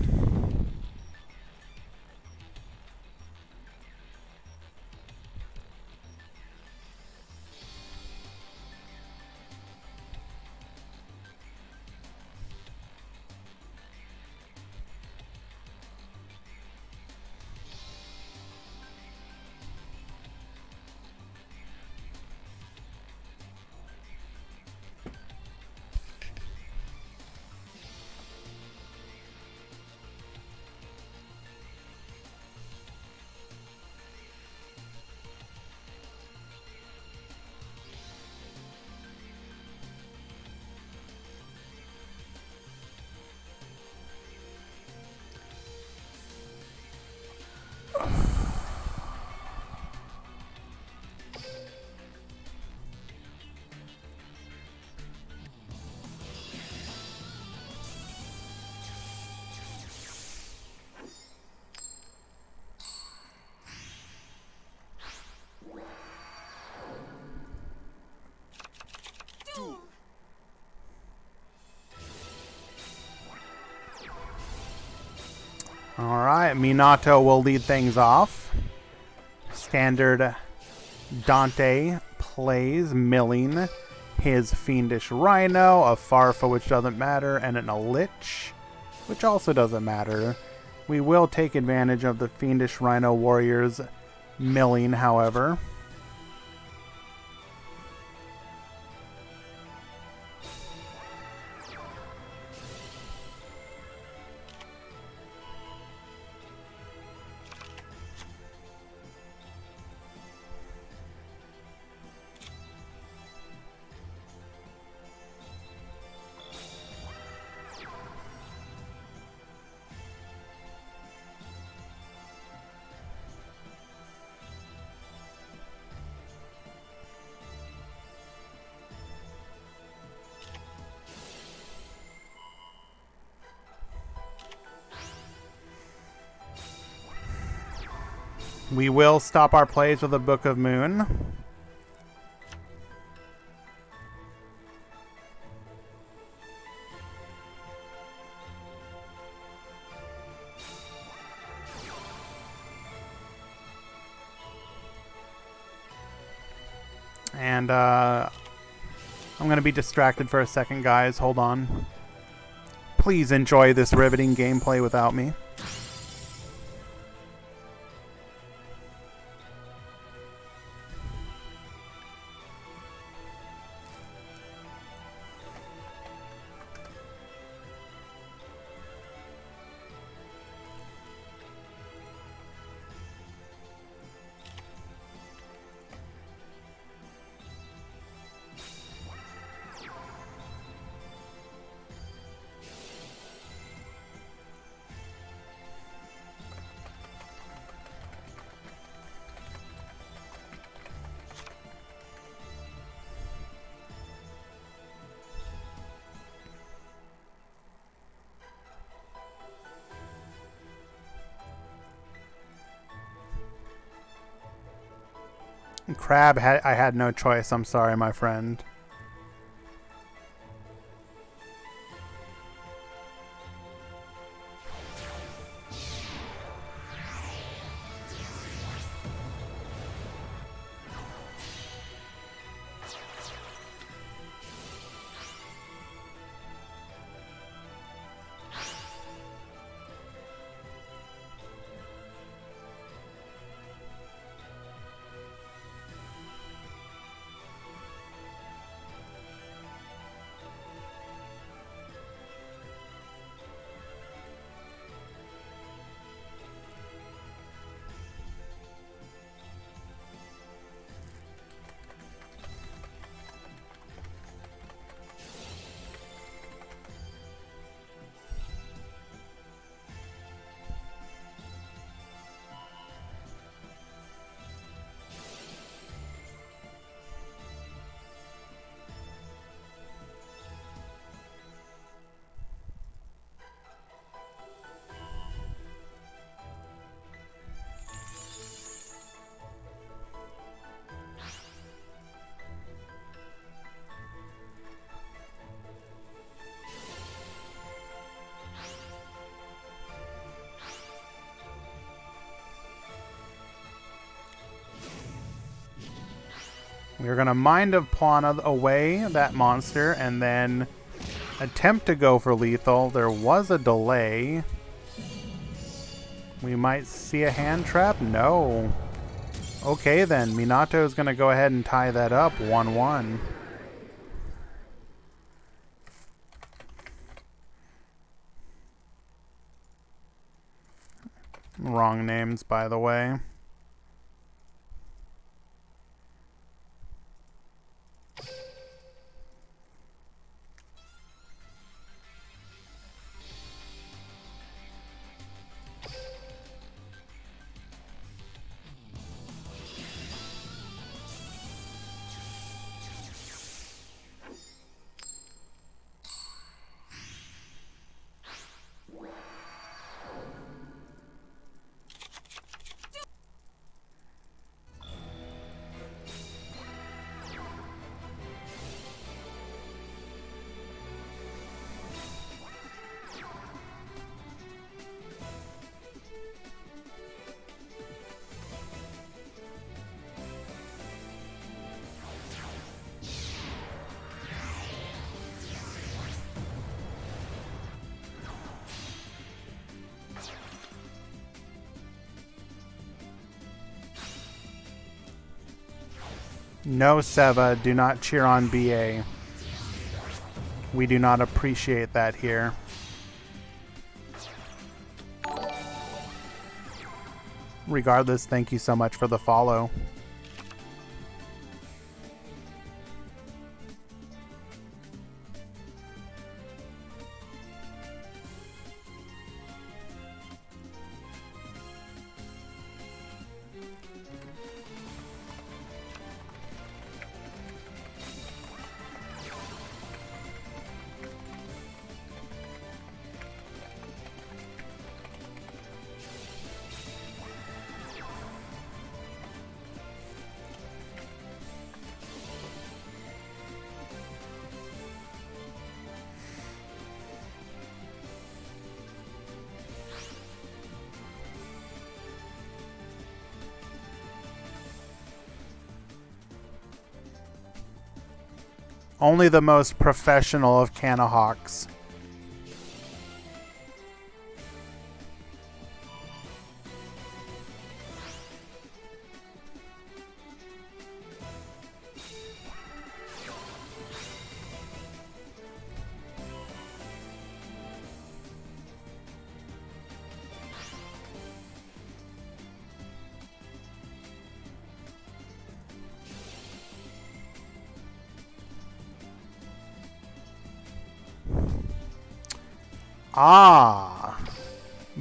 Alright, Minato will lead things off. Standard Dante plays milling his Fiendish Rhino, a Farfa, which doesn't matter, and an Lich, which also doesn't matter. We will take advantage of the Fiendish Rhino warriors milling, however. We will stop our plays with the Book of Moon. And I'm going to be distracted for a second, guys. Hold on. Please enjoy this riveting gameplay without me. Crab, I had no choice. I'm sorry, my friend. We're going to Mind of Plana away that monster and then attempt to go for lethal. There was a delay. We might see a hand trap? No. Okay then, Minato is going to go ahead and tie that up 1-1. Wrong names, by the way. No, Seva, do not cheer on BA. We do not appreciate that here. Regardless, thank you so much for the follow. Only the most professional of Canahawks. Ah,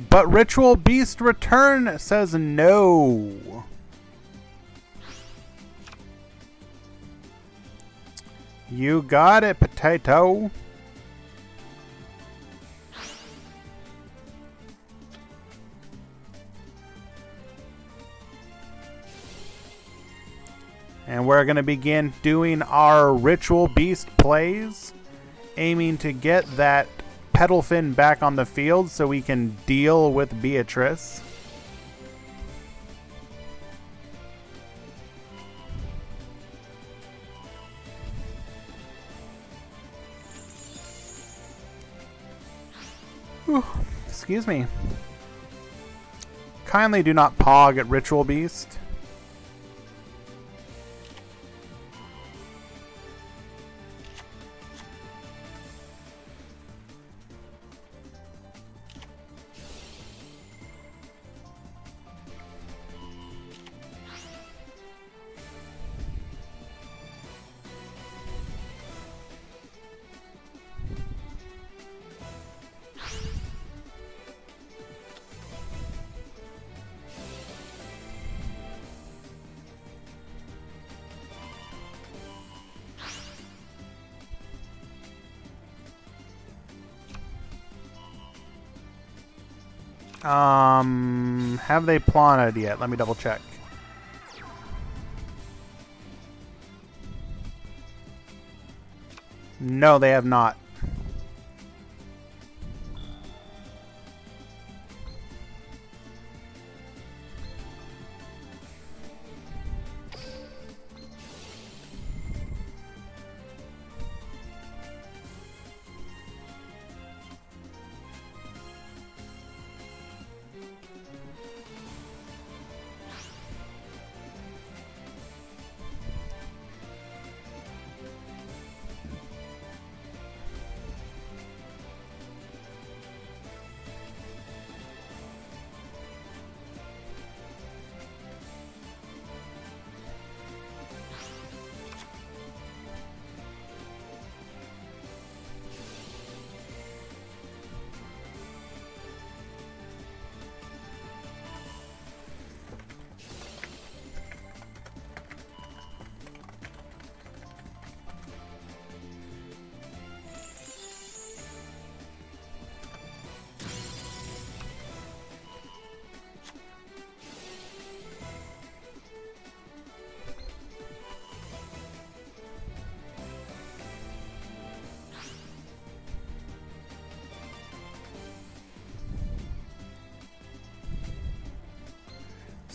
but Ritual Beast Return says no. You got it, potato. And we're going to begin doing our Ritual Beast plays, aiming to get that Petalfin back on the field so we can deal with Beatrice. Whew, excuse me. Kindly do not pog at Ritual Beast. Have they planted yet? Let me double check. No, they have not.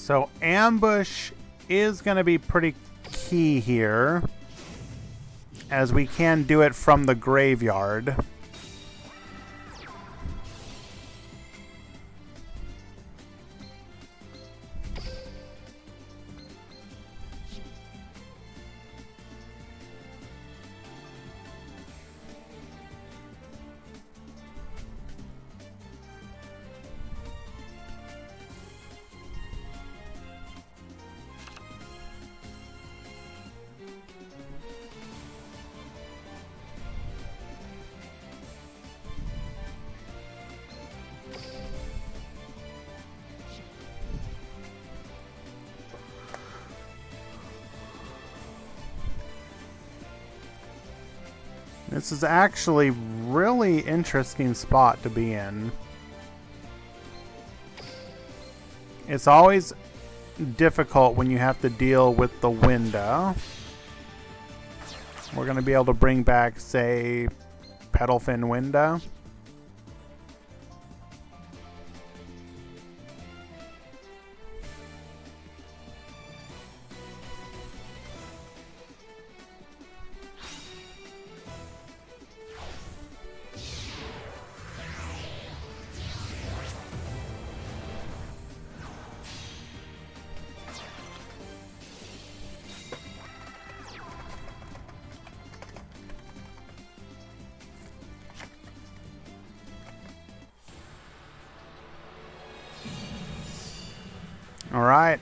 So ambush is going to be pretty key here, as we can do it from the graveyard. This is actually really interesting spot to be in. It's always difficult when you have to deal with the window. We're going to be able to bring back, say, Petalfin window. All right.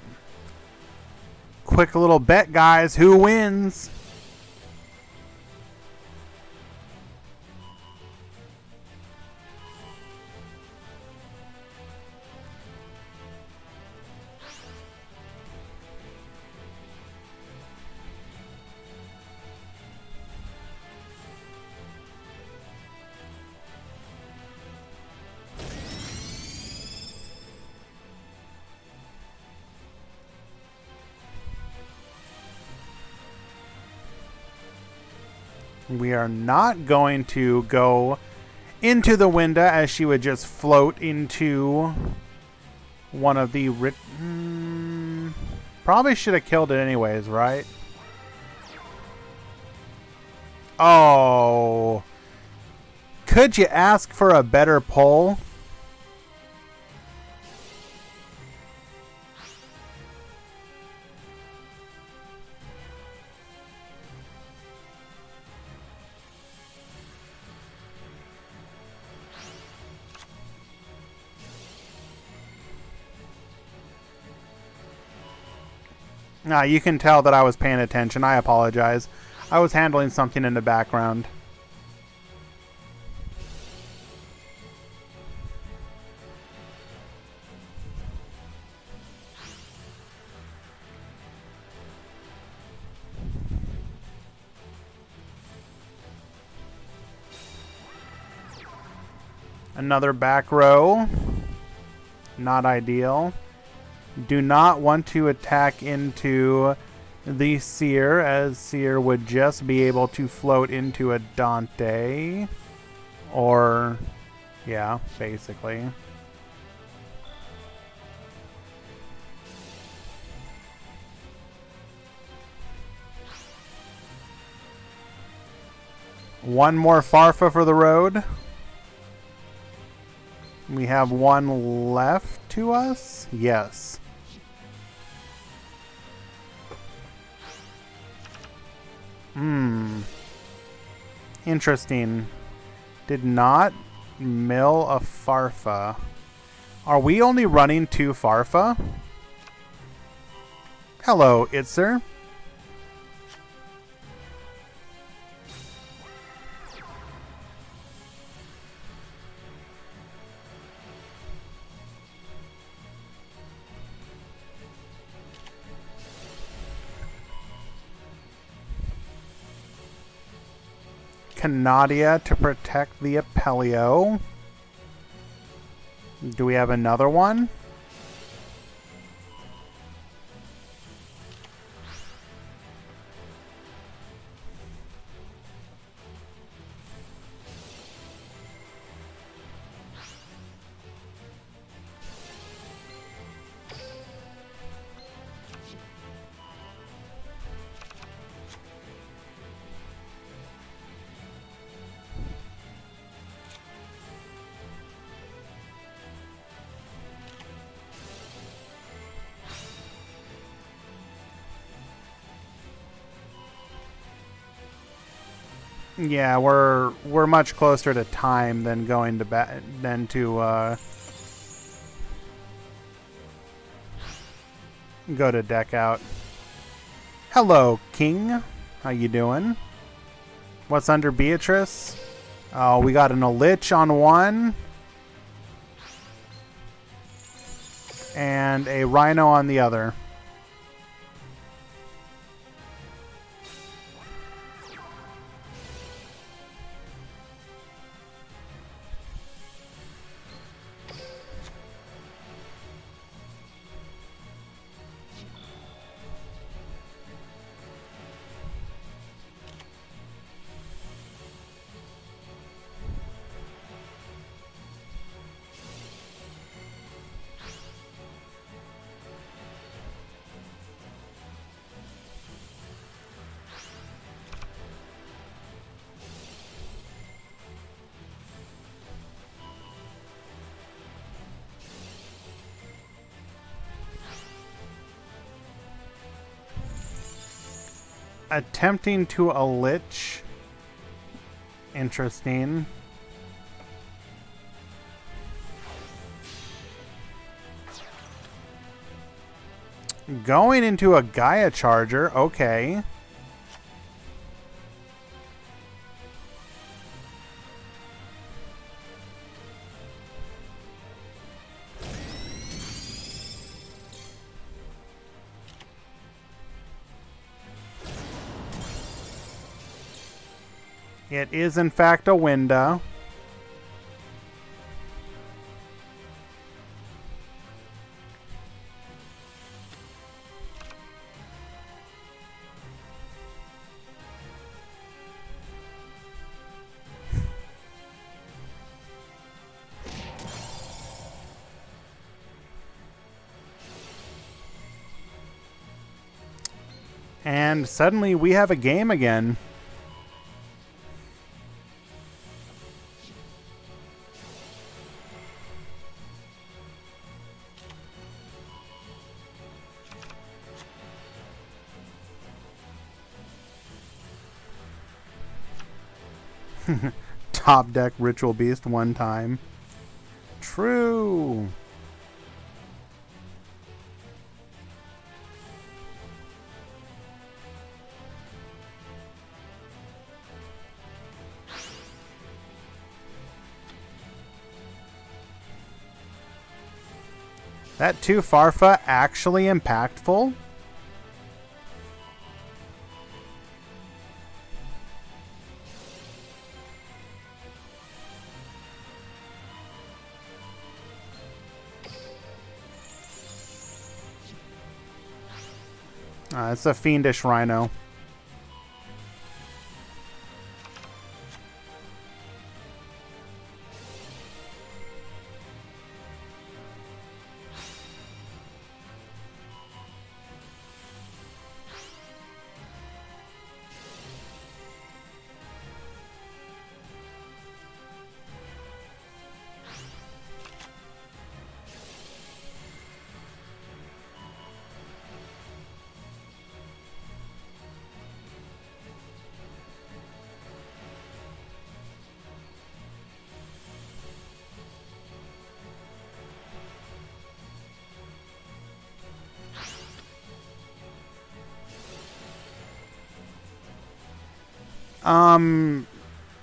Quick little bet, guys. Who wins? We are not going to go into the window, as she would just float into one of the... probably should have killed it anyways, right? Oh. Could you ask for a better pull? Nah, you can tell that I was paying attention. I apologize. I was handling something in the background. Another back row. Not ideal. Do not want to attack into the Seer, as Seer would just be able to float into a Dante. Or, yeah, basically. One more Farfa for the road. We have one left to us? Yes. Interesting. Did not mill a Farfa. Are we only running 2 Farfa? Hello, Itzer. Canadia to protect the Apelio. Do we have another one? Yeah, we're much closer to time than going to go to deck out. Hello, King. How you doing? What's under Beatrice? Oh, we got an Lich on one. And a Rhino on the other. Attempting to a Lich. Interesting. Going into a Gaia Charger. Okay. It is, in fact, a window. And suddenly we have a game again. Top deck Ritual Beast one time. True. That 2 Farfa actually impactful? It's a fiendish Rhino.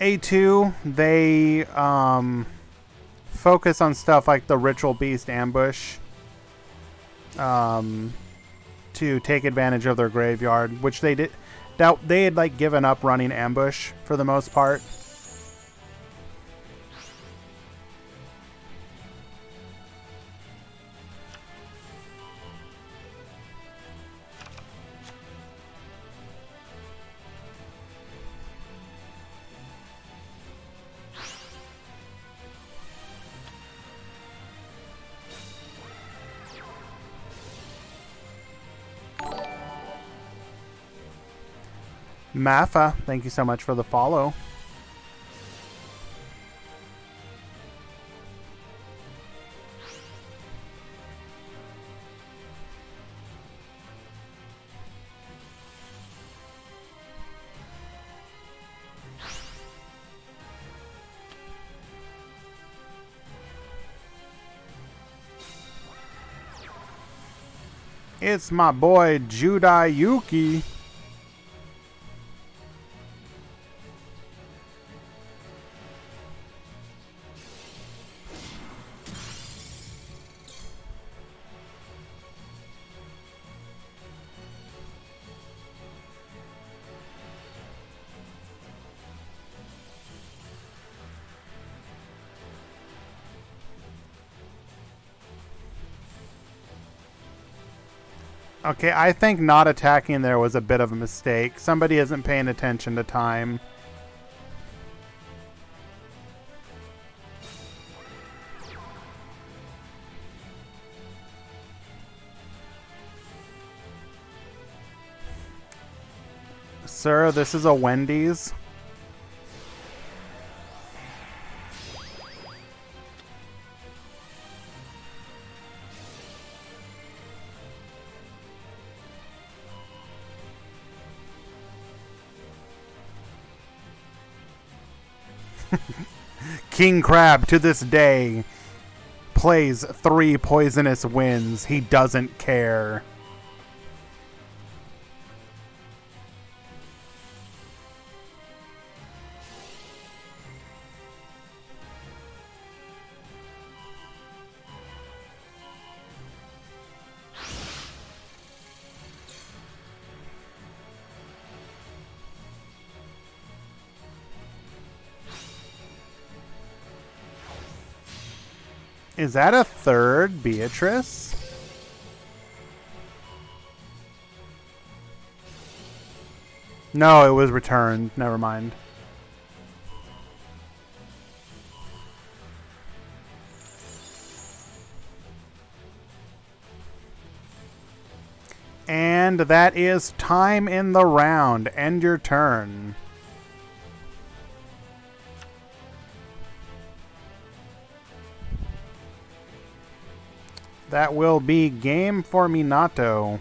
A2, they focus on stuff like the Ritual Beast ambush to take advantage of their graveyard, which they did. They had like given up running ambush for the most part. Mafa, thank you so much for the follow. It's my boy Judai Yuki. Okay, I think not attacking there was a bit of a mistake. Somebody isn't paying attention to time. Sir, this is a Wendy's. King Crab to this day plays 3 poisonous wins. He doesn't care. Is that a third Beatrice? No, it was returned. Never mind. And that is time in the round. End your turn. That will be game for Minato.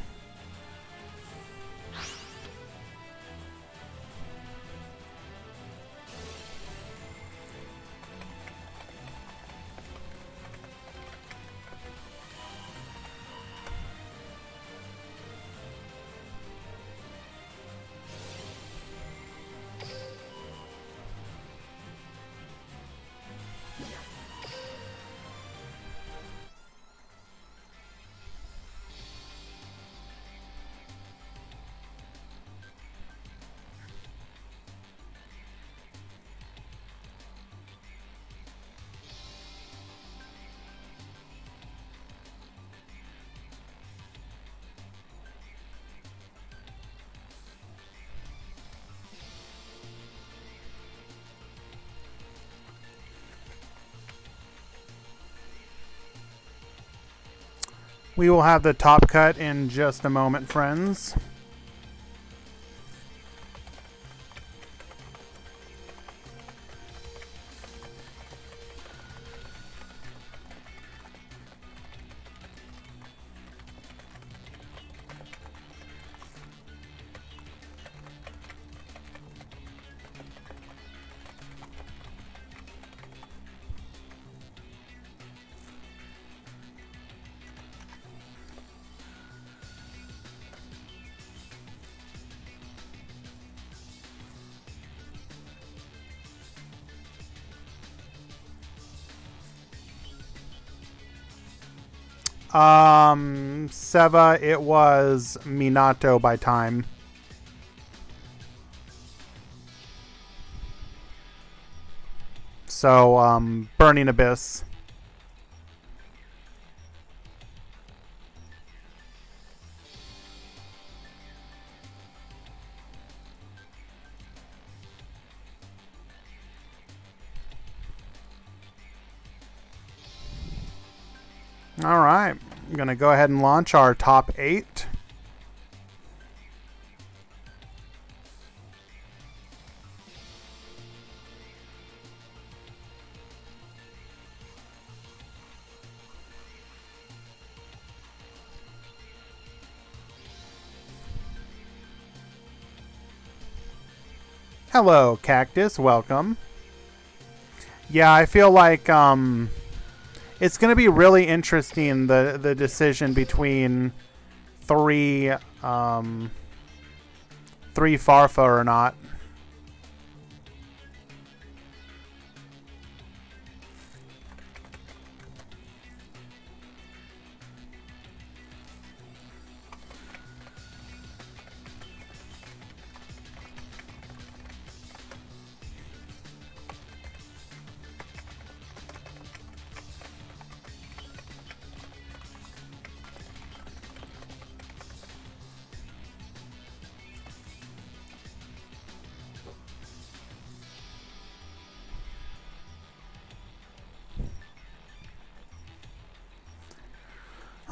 We will have the top cut in just a moment, friends. Seva, it was Minato by time. So, Burning Abyss. All right, I'm going to go ahead and launch our top 8. Hello, Cactus. Welcome. Yeah, I feel like it's going to be really interesting, the decision between 3 3 Farfa or not.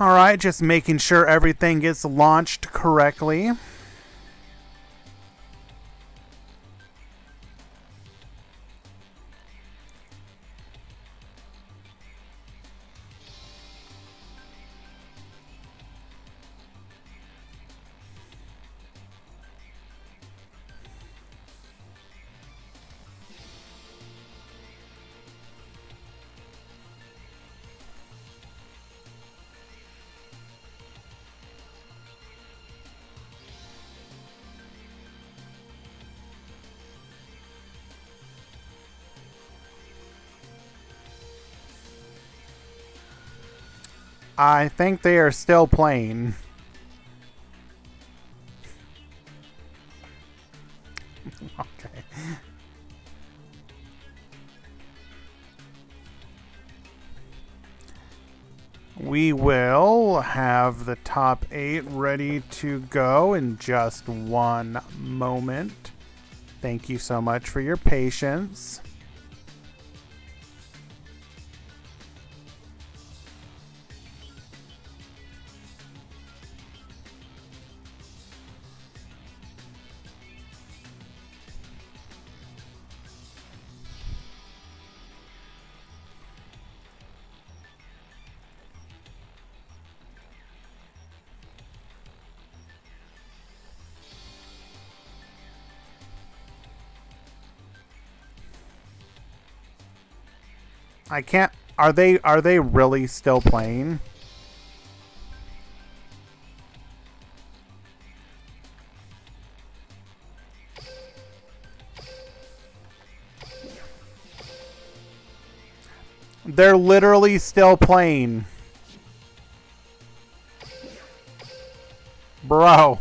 Alright, just making sure everything gets launched correctly. I think they are still playing. Okay. We will have the top 8 ready to go in just one moment. Thank you so much for your patience. I can't. Are they really still playing? They're literally still playing. Bro.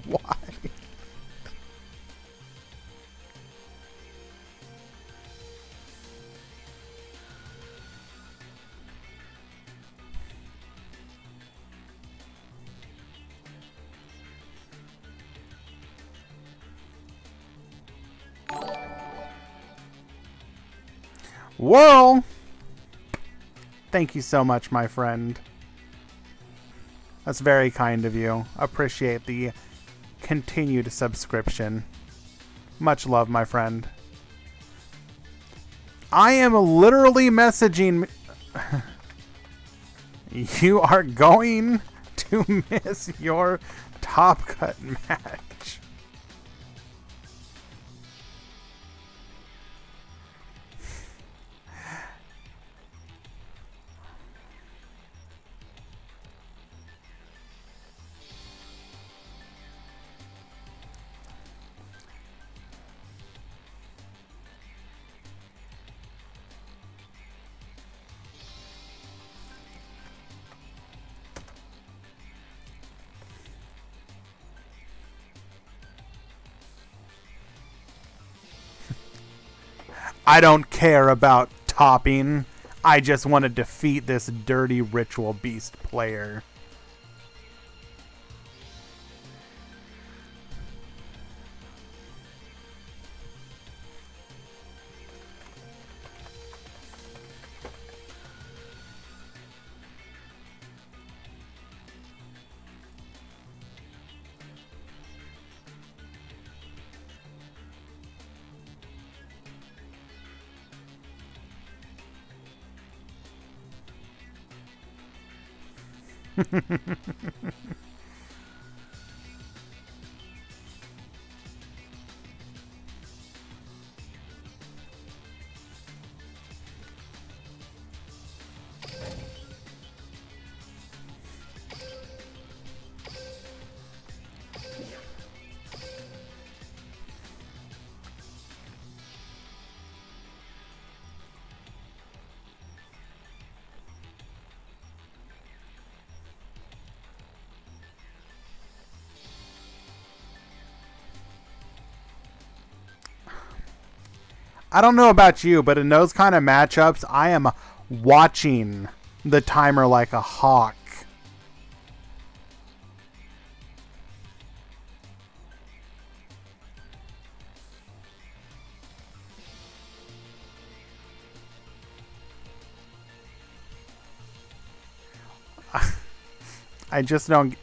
Why? Well, thank you so much, my friend. That's very kind of you. Appreciate the continued subscription. Much love, my friend. I am literally messaging. You are going to miss your Top Cut match. I don't care about topping. I just want to defeat this dirty ritual beast player. I don't know about you, but in those kind of matchups, I am watching the timer like a hawk. I just don't...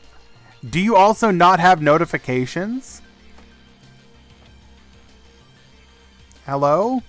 Do you also not have notifications? Hello?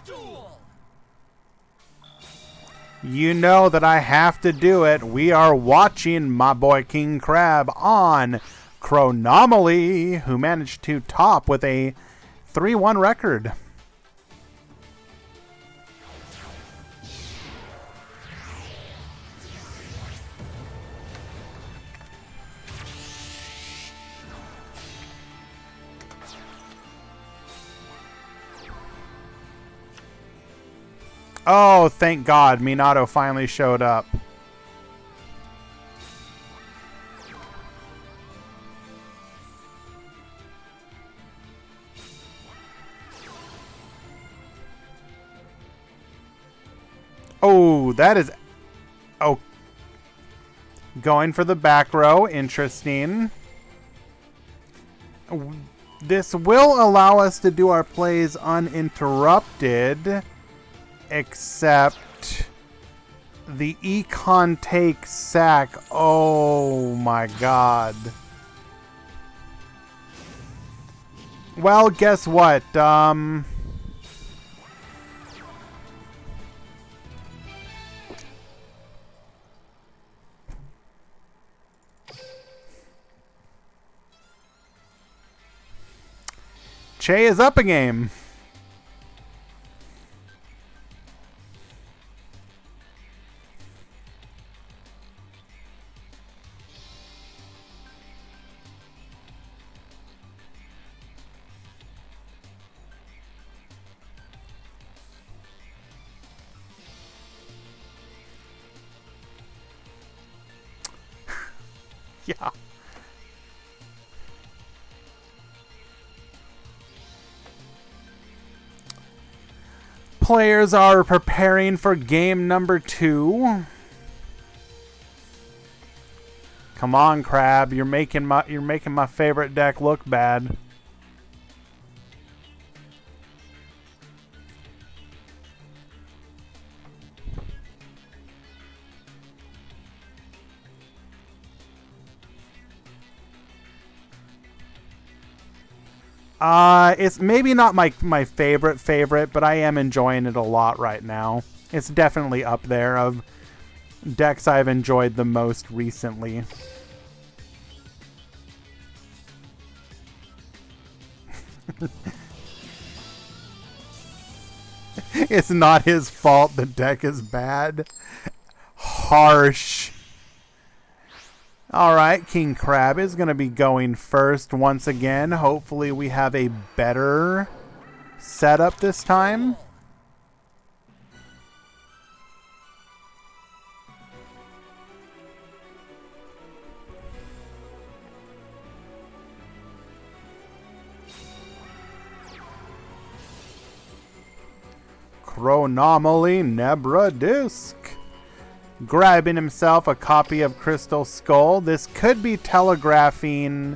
Duel! You know that I have to do it. We are watching my boy King Crab on Chronomaly, who managed to top with a 3-1 record. Oh, thank God, Minato finally showed up. Oh, that is... Oh. Going for the back row. Interesting. This will allow us to do our plays uninterrupted. Except the econ take sack. Oh my God. Well, guess what? Che is up a game. Yeah. Players are preparing for game number 2. Come on, Crab. You're making my favorite deck look bad. It's maybe not my favorite, but I am enjoying it a lot right now. It's definitely up there of decks I've enjoyed the most recently. It's not his fault the deck is bad. Harsh. Alright, King Crab is going to be going first once again. Hopefully we have a better setup this time. Chronomaly Nebra Disc. Grabbing himself a copy of Crystal Skull. This could be telegraphing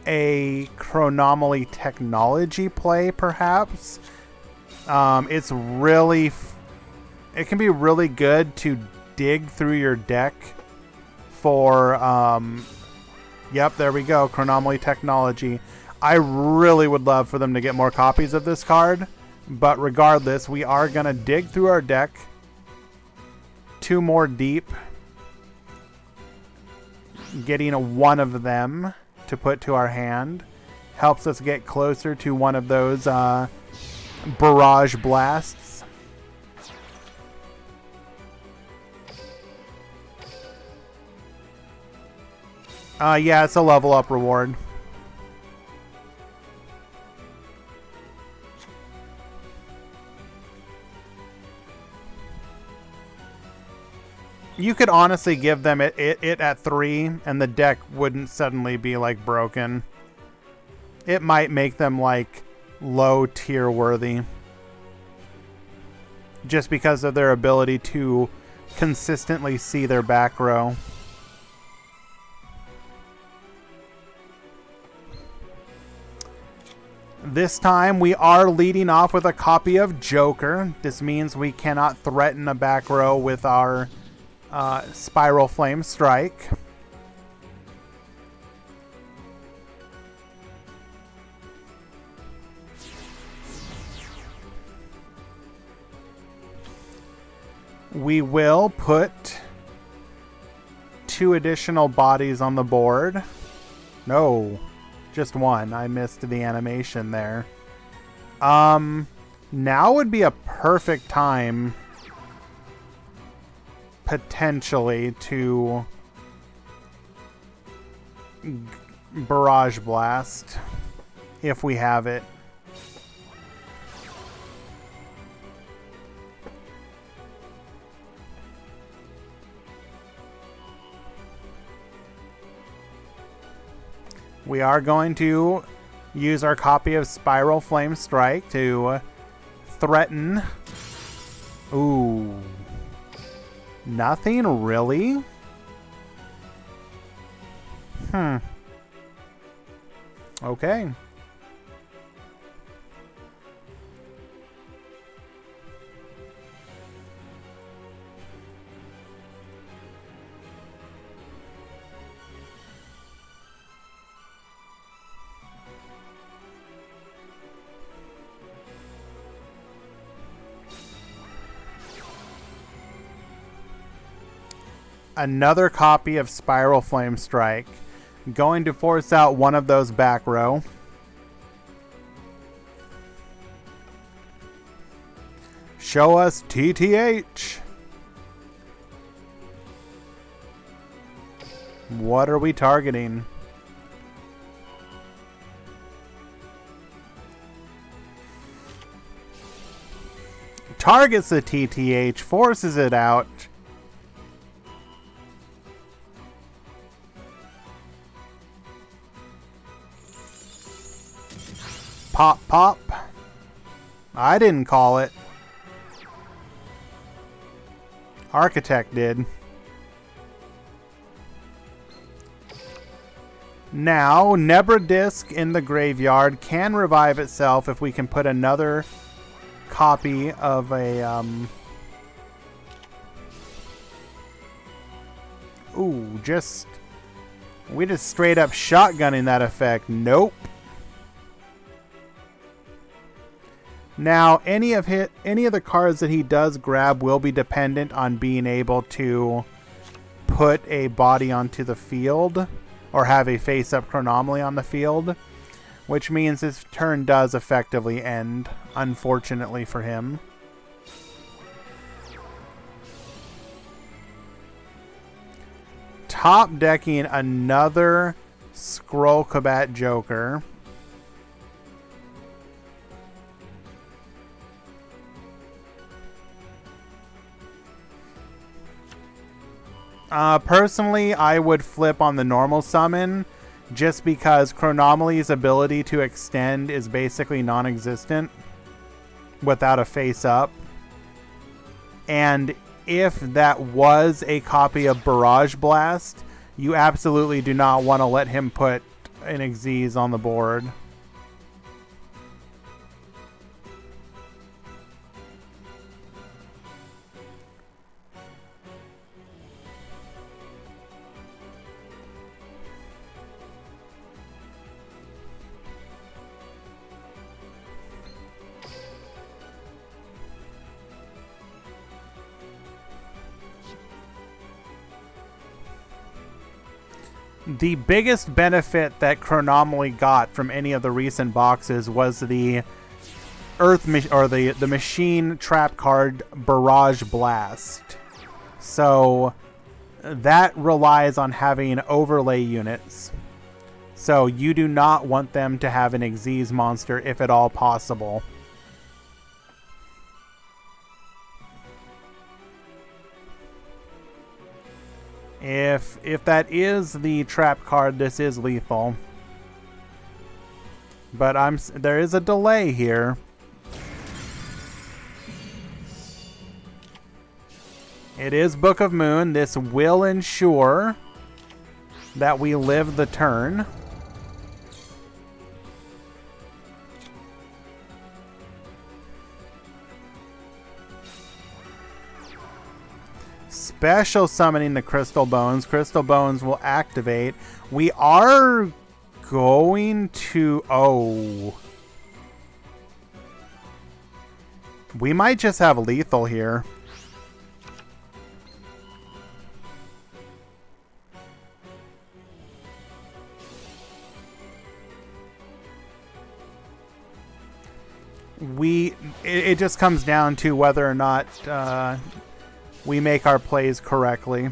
a Chronomaly technology play, perhaps. It's really... It can be really good to dig through your deck for... Yep, there we go. Chronomaly technology. I really would love for them to get more copies of this card. But regardless, we are going to dig through our deck 2 more deep. Getting one of them to put to our hand helps us get closer to one of those barrage blasts. Yeah, it's a level up reward. You could honestly give them it at 3, and the deck wouldn't suddenly be like broken. It might make them like low tier worthy, just because of their ability to consistently see their back row. This time we are leading off with a copy of Joker. This means we cannot threaten a back row with our Spiral Flame Strike. We will put 2 additional bodies on the board. No, just 1. I missed the animation there. Now would be a perfect time potentially to Barrage Blast if we have it. We are going to use our copy of Spiral Flame Strike to threaten. Ooh. Nothing really? Okay. Another copy of Spiral Flame Strike. Going to force out one of those back row. Show us TTH. What are we targeting? Targets the TTH, forces it out. Pop, pop. I didn't call it. Architect did. Now, Nebra Disc in the graveyard can revive itself if we can put another copy of a... Ooh, just... We just straight up shotgunning that effect. Nope. Now, any of the cards that he does grab will be dependent on being able to put a body onto the field or have a face-up Chronomaly on the field, which means his turn does effectively end, unfortunately for him. Top decking another Scroll Combat Joker. Personally, I would flip on the normal summon just because Chronomaly's ability to extend is basically non-existent without a face-up. And if that was a copy of Barrage Blast, you absolutely do not want to let him put an Xyz on the board. The biggest benefit that Chronomaly got from any of the recent boxes was the the machine trap card Barrage Blast. So that relies on having overlay units. So you do not want them to have an Xyz monster if at all possible. If that is the trap card, this is lethal. But there is a delay here. It is Book of Moon. This will ensure that we live the turn. Special summoning the Crystal Bones. Crystal Bones will activate. We are going to... Oh. We might just have lethal here. It just comes down to whether or not we make our plays correctly.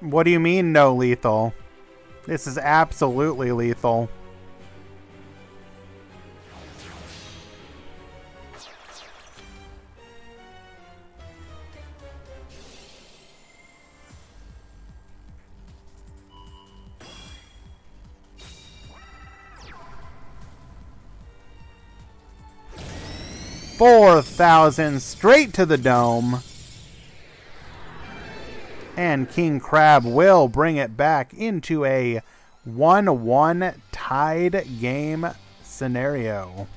What do you mean no lethal? This is absolutely lethal. $4,000 straight to the dome. And King Crab will bring it back into a 1-1 tied game scenario.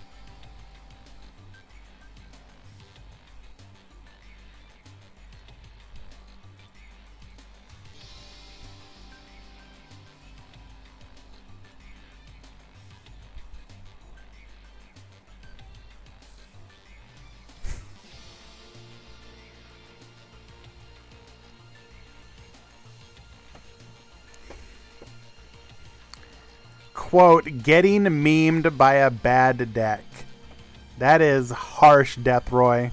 Quote, getting memed by a bad deck. That is harsh, Deathroy.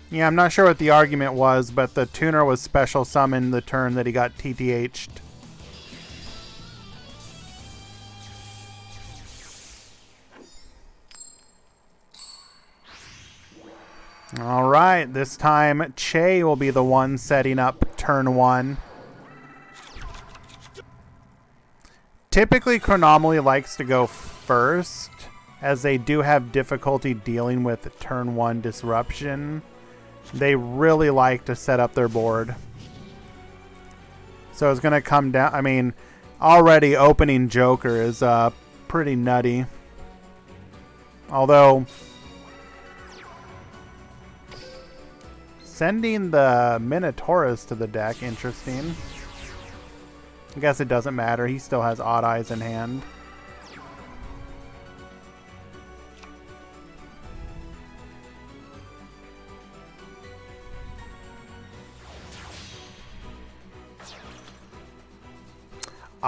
Yeah, I'm not sure what the argument was, but the tuner was special summoned the turn that he got TTH'd. Alright, this time Che will be the one setting up turn 1. Typically, Chronomaly likes to go first, as they do have difficulty dealing with turn 1 disruption. They really like to set up their board. So it's going to come down... I mean, already opening Joker is pretty nutty. Although, sending the Minotaurus to the deck, interesting. I guess it doesn't matter. He still has Odd Eyes in hand.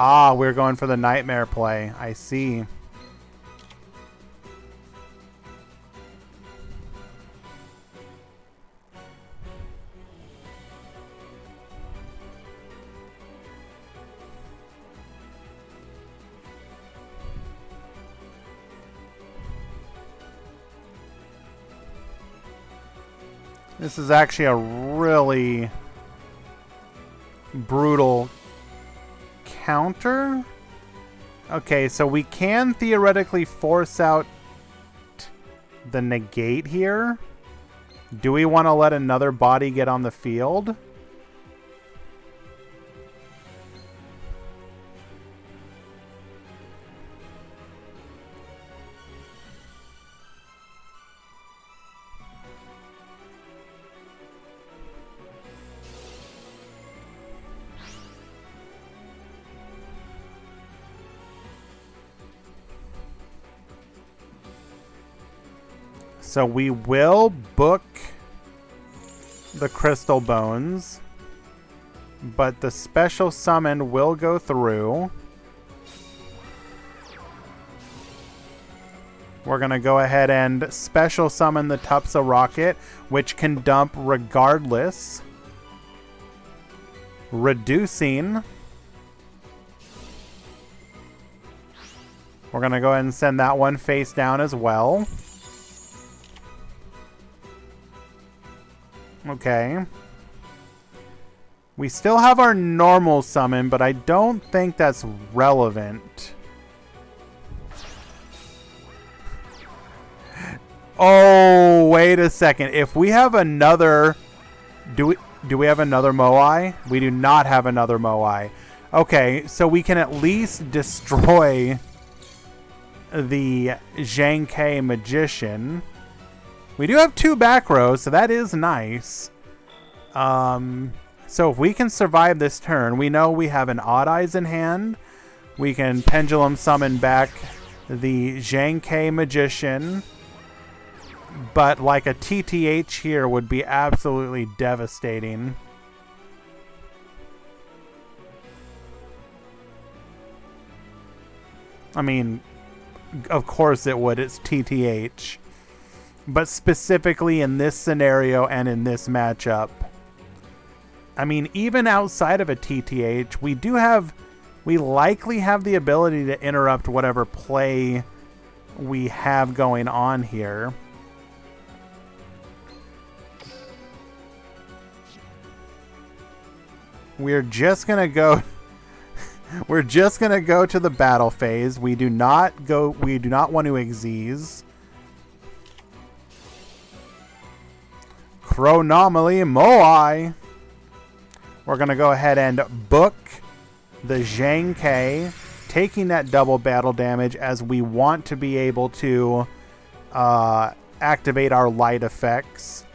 Ah, we're going for the Nightmare play. I see. This is actually a really brutal counter. Okay, so we can theoretically force out the negate here. Do we want to let another body get on the field? So we will book the crystal bones, but the special summon will go through. We're going to go ahead and special summon the Tupsa rocket, which can dump regardless, reducing. We're going to go ahead and send that one face down as well. Okay. We still have our normal summon, but I don't think that's relevant. Oh, wait a second. If we have another... Do we have another Moai? We do not have another Moai. Okay, so we can at least destroy the Zhang Magician. We do have 2 back rows, so that is nice. So if we can survive this turn, we know we have an Odd Eyes in hand. We can Pendulum Summon back the Zhang Magician. But like a TTH here would be absolutely devastating. I mean, of course it would. It's TTH. But specifically in this scenario and in this matchup. I mean, even outside of a TTH, we likely have the ability to interrupt whatever play we have going on here. We're just gonna go we're just gonna go to the battle phase. We do not want to Xyz. Chronomaly Moai. We're going to go ahead and book the Zhang Ke, taking that double battle damage as we want to be able to activate our light effects.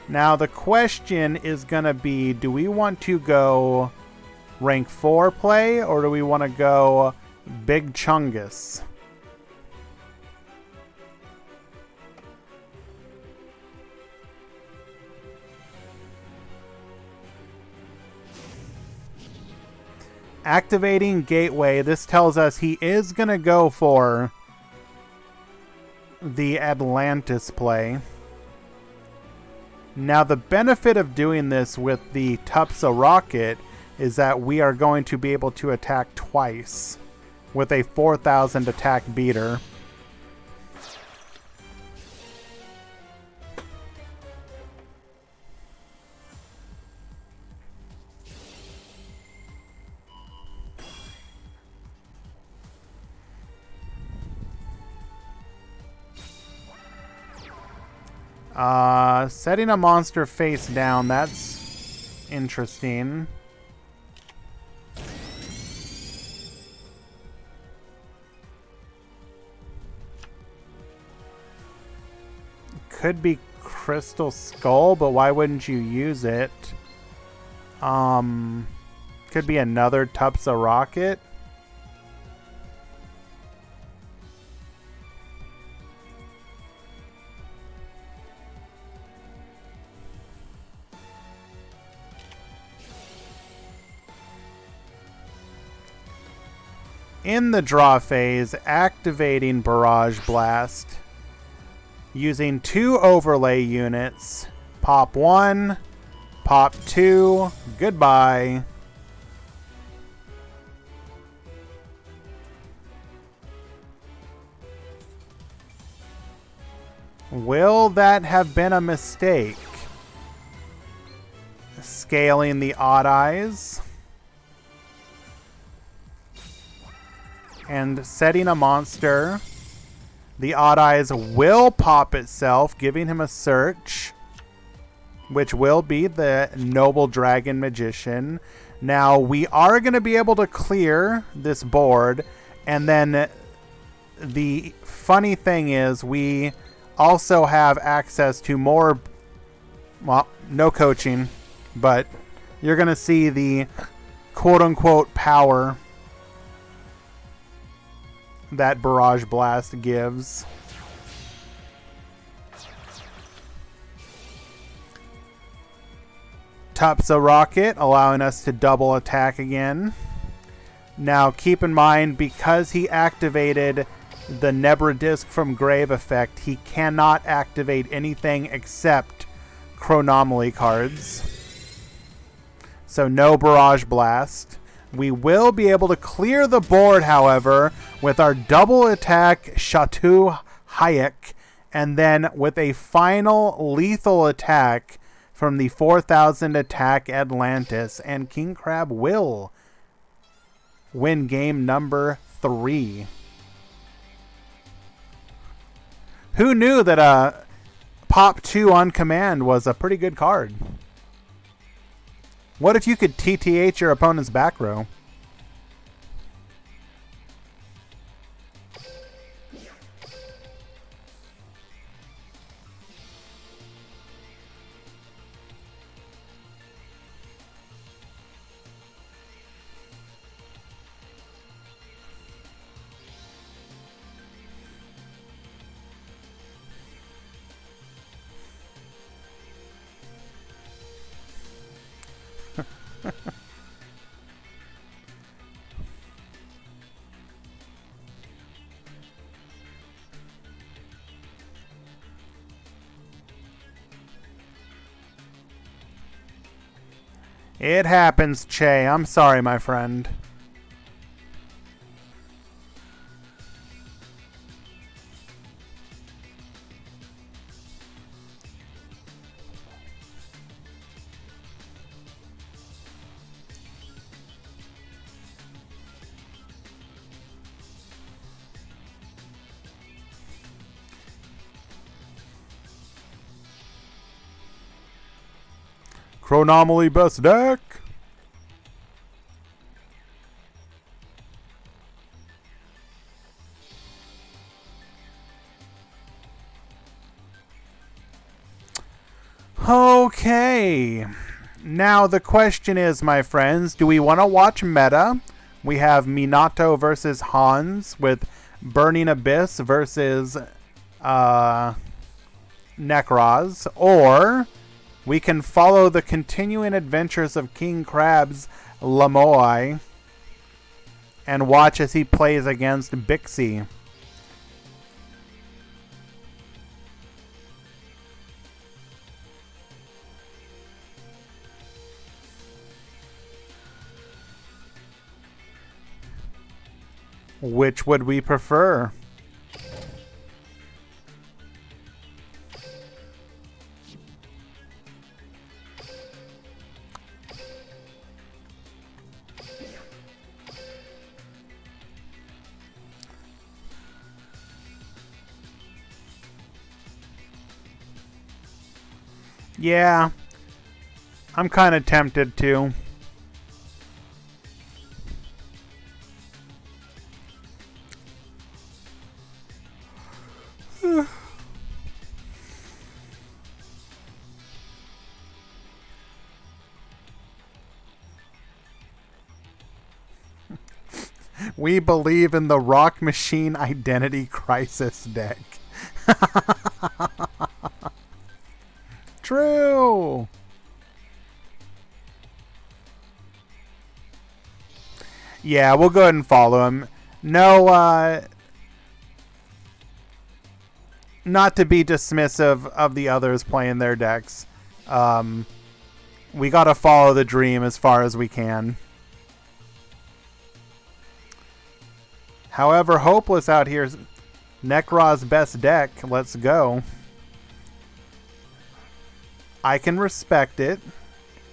Now the question is going to be, do we want to go rank 4 play, or do we want to go Big Chungus? Activating Gateway. This tells us he is going to go for the Atlantis play. Now the benefit of doing this with the Tupsa rocket is that we are going to be able to attack twice with a 4,000 attack beater. Setting a monster face down, that's interesting. Could be Crystal Skull, but why wouldn't you use it? Could be another Tupsa rocket. In the draw phase, activating Barrage Blast. Using 2 overlay units. Pop 1, pop 2, goodbye. Will that have been a mistake? Scaling the odd eyes. And setting a monster. The odd eyes will pop itself, giving him a search, which will be the Noble Dragon Magician. Now, we are going to be able to clear this board, and then the funny thing is we also have access to more, well, no coaching, but you're going to see the quote-unquote power that Barrage Blast gives. Tupsa Rocket, allowing us to double attack again. Now, keep in mind, because he activated the Nebra Disc from Grave effect, he cannot activate anything except Chronomaly cards. So no Barrage Blast. We will be able to clear the board, however, with our double attack Chateau Hayek, and then with a final lethal attack from the 4000 attack Atlantis, and King Crab will win game number 3. Who knew that Pop 2 on command was a pretty good card? What if you could TTH your opponent's back row? It happens, Che. I'm sorry, my friend. Chronomaly best deck. Okay. Now the question is, my friends, do we want to watch meta? We have Minato versus Hans with Burning Abyss versus Necroz, or we can follow the continuing adventures of King Crab's Lamoai and watch as he plays against Bixie. Which would we prefer? Yeah, I'm kind of tempted to. We believe in the Rock Machine Identity Crisis deck. True. Yeah, we'll go ahead and follow him. No, not to be dismissive of the others playing their decks. We gotta follow the dream as far as we can. However, Hopeless out here, Necroz's best deck. Let's go. I can respect it.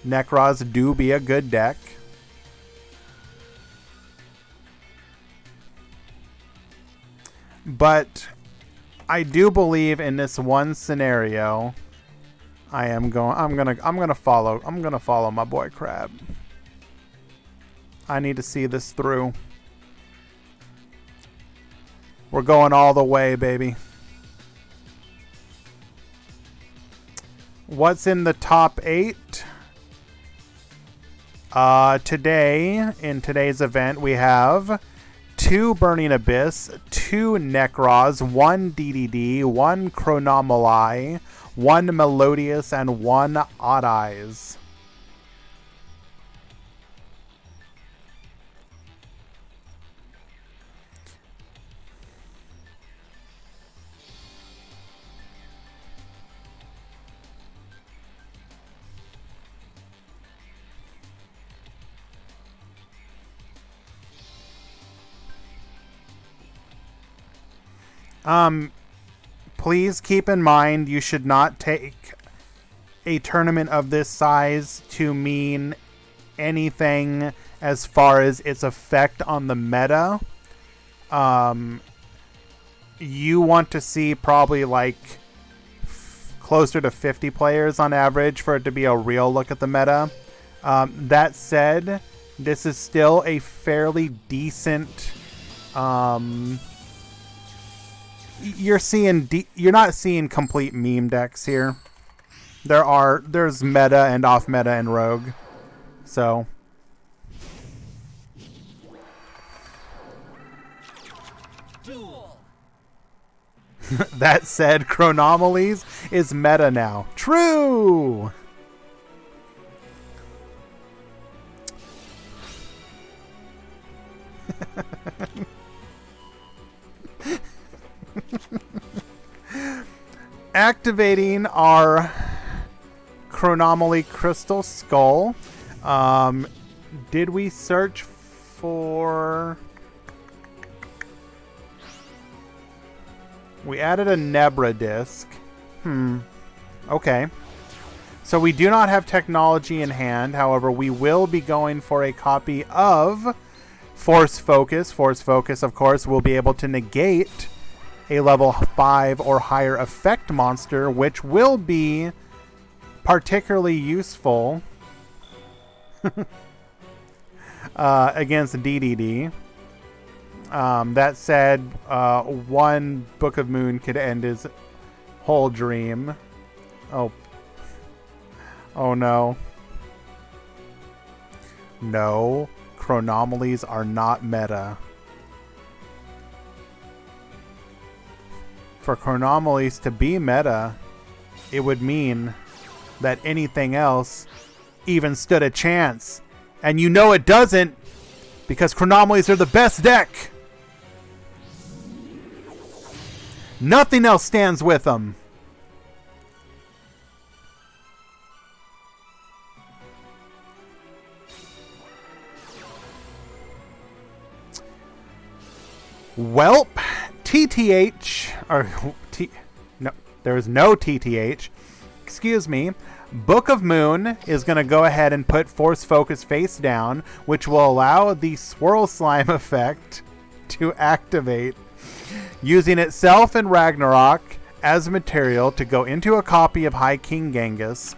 Necros do be a good deck. But I do believe in this one scenario I'm gonna follow my boy Crab. I need to see this through. We're going all the way, baby. What's in the top 8? Today, in today's event, we have 2 Burning Abyss, 2 Necros, 1 DDD, 1 Chronomali, 1 Melodious, and 1 Odd Eyes. Please keep in mind you should not take a tournament of this size to mean anything as far as its effect on the meta. You want to see probably like closer to 50 players on average for it to be a real look at the meta. That said, this is still a fairly decent... you're not seeing complete meme decks here. There's meta and off meta and rogue. So Duel. that said, Chronomalies is meta now. True. Activating our Chronomaly Crystal Skull. Did we search for... We added a Nebra disc. Okay. So we do not have technology in hand. However, we will be going for a copy of Force Focus. Force Focus, of course, will be able to negate a level 5 or higher effect monster, which will be particularly useful against DDD. That said, one Book of Moon could end his whole dream. Oh no. No, Chronomalies are not meta. For Chronomalies to be meta, it would mean that anything else even stood a chance. And you know it doesn't, because Chronomalies are the best deck. Nothing else stands with them. Welp, TTH, or no, there is no TTH. Excuse me. Book of Moon is going to go ahead and put Force Focus face down, which will allow the Swirl Slime effect to activate, using itself and Ragnarok as material to go into a copy of High King Genghis.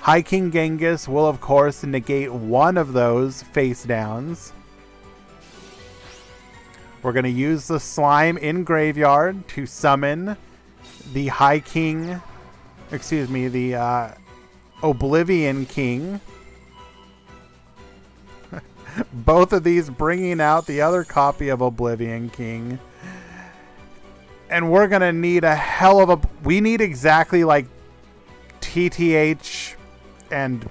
High King Genghis will, of course, negate one of those face downs. We're going to use the slime in graveyard to summon the High King, excuse me, the Oblivion King. Both of these bringing out the other copy of Oblivion King. And we're going to need a hell of a... We need exactly like TTH and...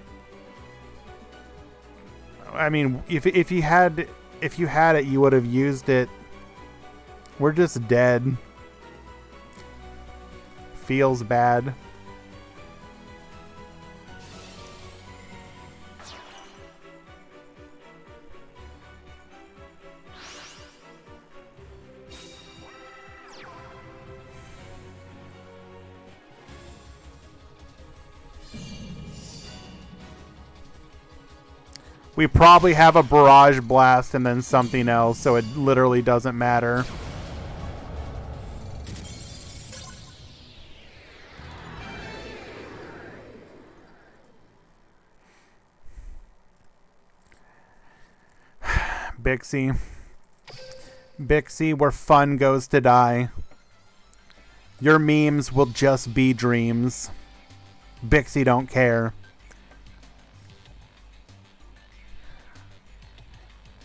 I mean, if you had it, you would have used it. We're just dead. Feels bad. We probably have a barrage blast and then something else, so it literally doesn't matter. Bixie. Bixie, where fun goes to die. Your memes will just be dreams. Bixie don't care.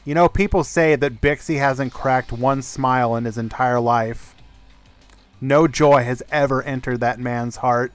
You know, people say that Bixie hasn't cracked one smile in his entire life. No joy has ever entered that man's heart.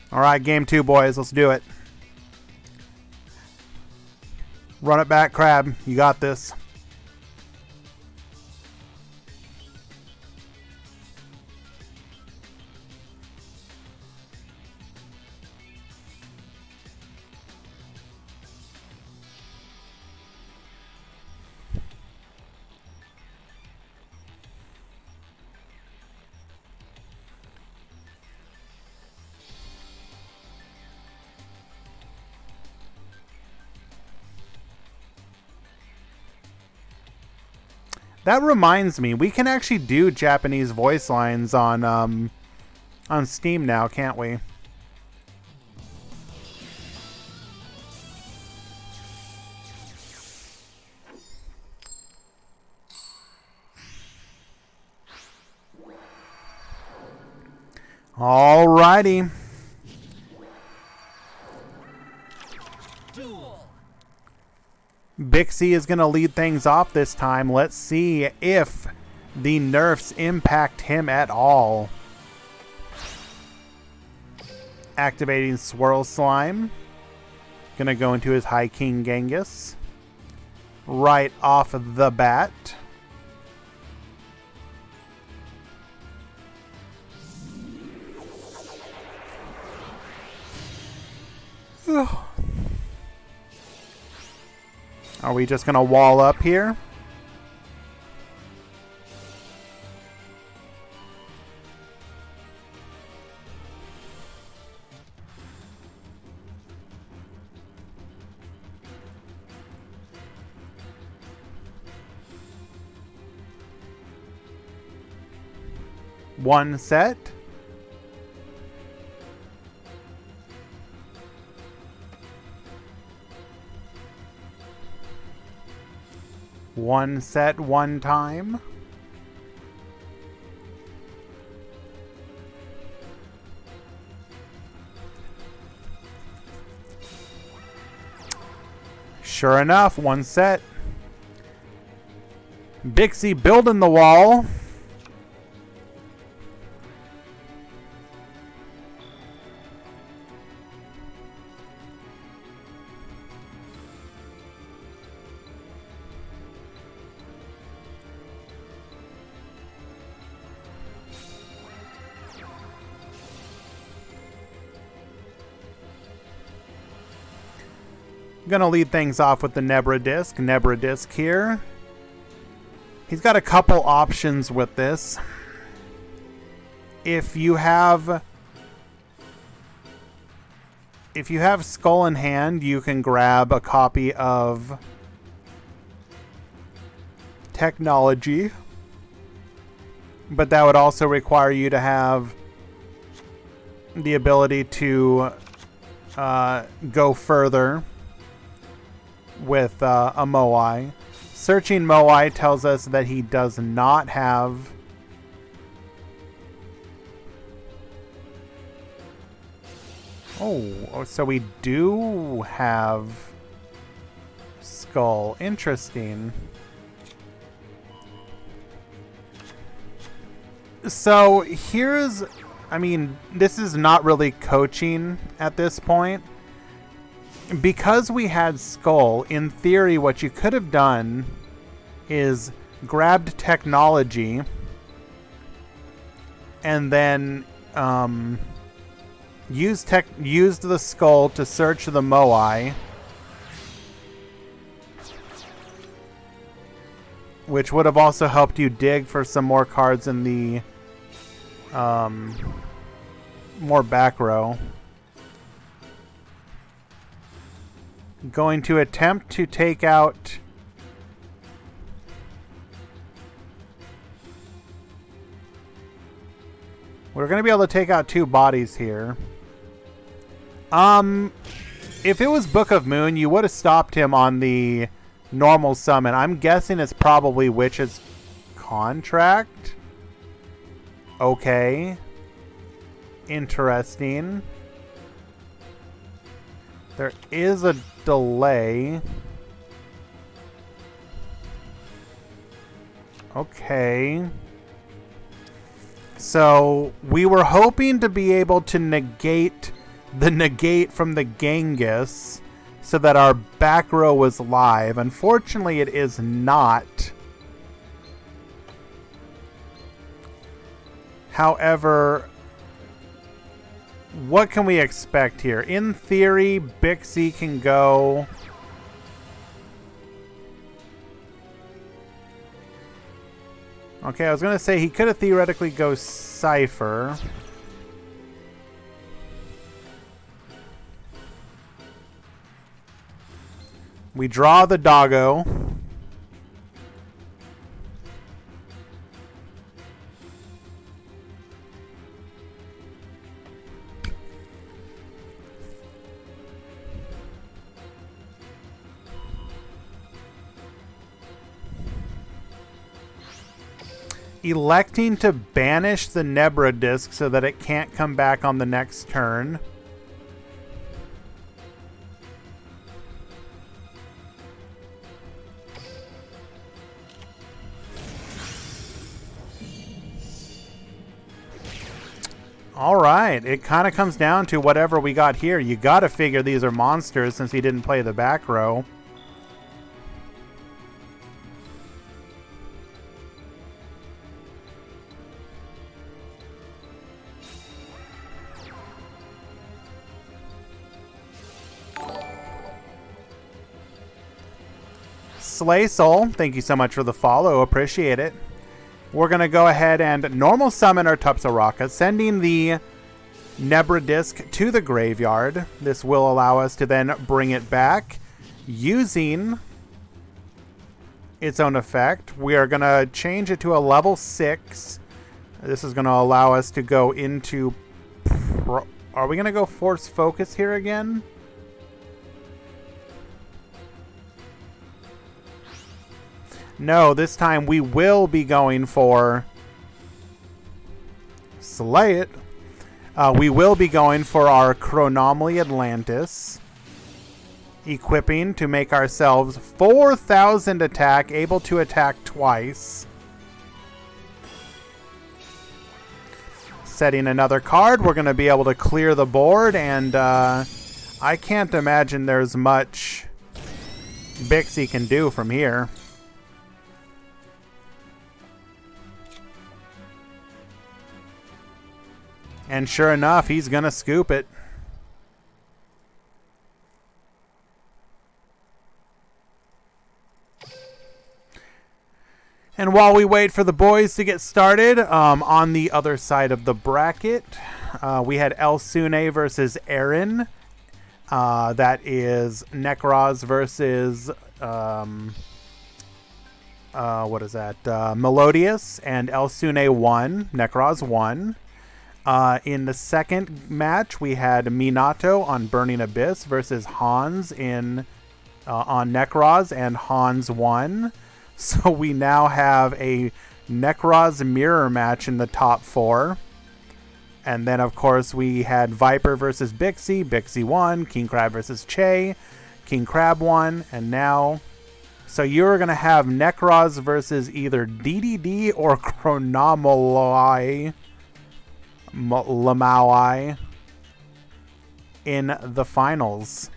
Alright, game 2, boys. Let's do it. Run it back, Crab. You got this. That reminds me, we can actually do Japanese voice lines on Steam now, can't we? Alrighty. Bixie is going to lead things off this time. Let's see if the nerfs impact him at all. Activating Swirl Slime. Going to go into his High King Genghis. Right off the bat. Ugh. Are we just going to wall up here? One set. One set, one time. Sure enough, one set. Bixie building the wall. Gonna lead things off with the Nebra Disc. Nebra Disc here. He's got a couple options with this. If you have Skull in hand, you can grab a copy of Technology. But that would also require you to have the ability to go further with a Moai. Searching Moai tells us that he does not have so we do have skull. Interesting. So here's, I mean, this is not really coaching at this point. Because we had skull, in theory, what you could have done is grabbed technology and then used the skull to search the Moai, which would have also helped you dig for some more cards in the more back row. Going to attempt to take out we're going to be able to take out 2 bodies here. If it was Book of Moon, you would have stopped him on the normal summon. I'm guessing it's probably Witch's Contract. Okay. Interesting. There is a delay. Okay. So we were hoping to be able to negate the negate from the Genghis so that our back row was live. Unfortunately, it is not. However, what can we expect here? In theory, Bixie can go... Okay, I was going to say he could have theoretically go Cypher. We draw the doggo. Electing to banish the Nebra disc so that it can't come back on the next turn. Alright, it kind of comes down to whatever we got here. You gotta figure these are monsters since he didn't play the back row. Slay Soul, thank you so much for the follow. Appreciate it. We're going to go ahead and normal summon our Tupsaraka, sending the Nebra disc to the graveyard. This will allow us to then bring it back using its own effect. We are going to change it to a level 6. This is going to allow us to go into... Are we going to go Force Focus here again? No, this time we will be going for Slay It. We will be going for our Chronomaly Atlantis. Equipping to make ourselves 4,000 attack, able to attack twice. Setting another card, we're going to be able to clear the board, and I can't imagine there's much Bixie can do from here. And sure enough, he's going to scoop it. And while we wait for the boys to get started, on the other side of the bracket, we had Elsune versus Aaron. That is Nekroz versus, what is that? Melodious, and Elsune won. Nekroz won. In the second match, we had Minato on Burning Abyss versus Hans on Nekroz, and Hans won. So we now have a Nekroz mirror match in the top 4. And then, of course, we had Viper versus Bixie. Bixie won. King Crab versus Che. King Crab won. And now So you're going to have Necros versus either DDD or Chronomoloi Lamaoi in the finals.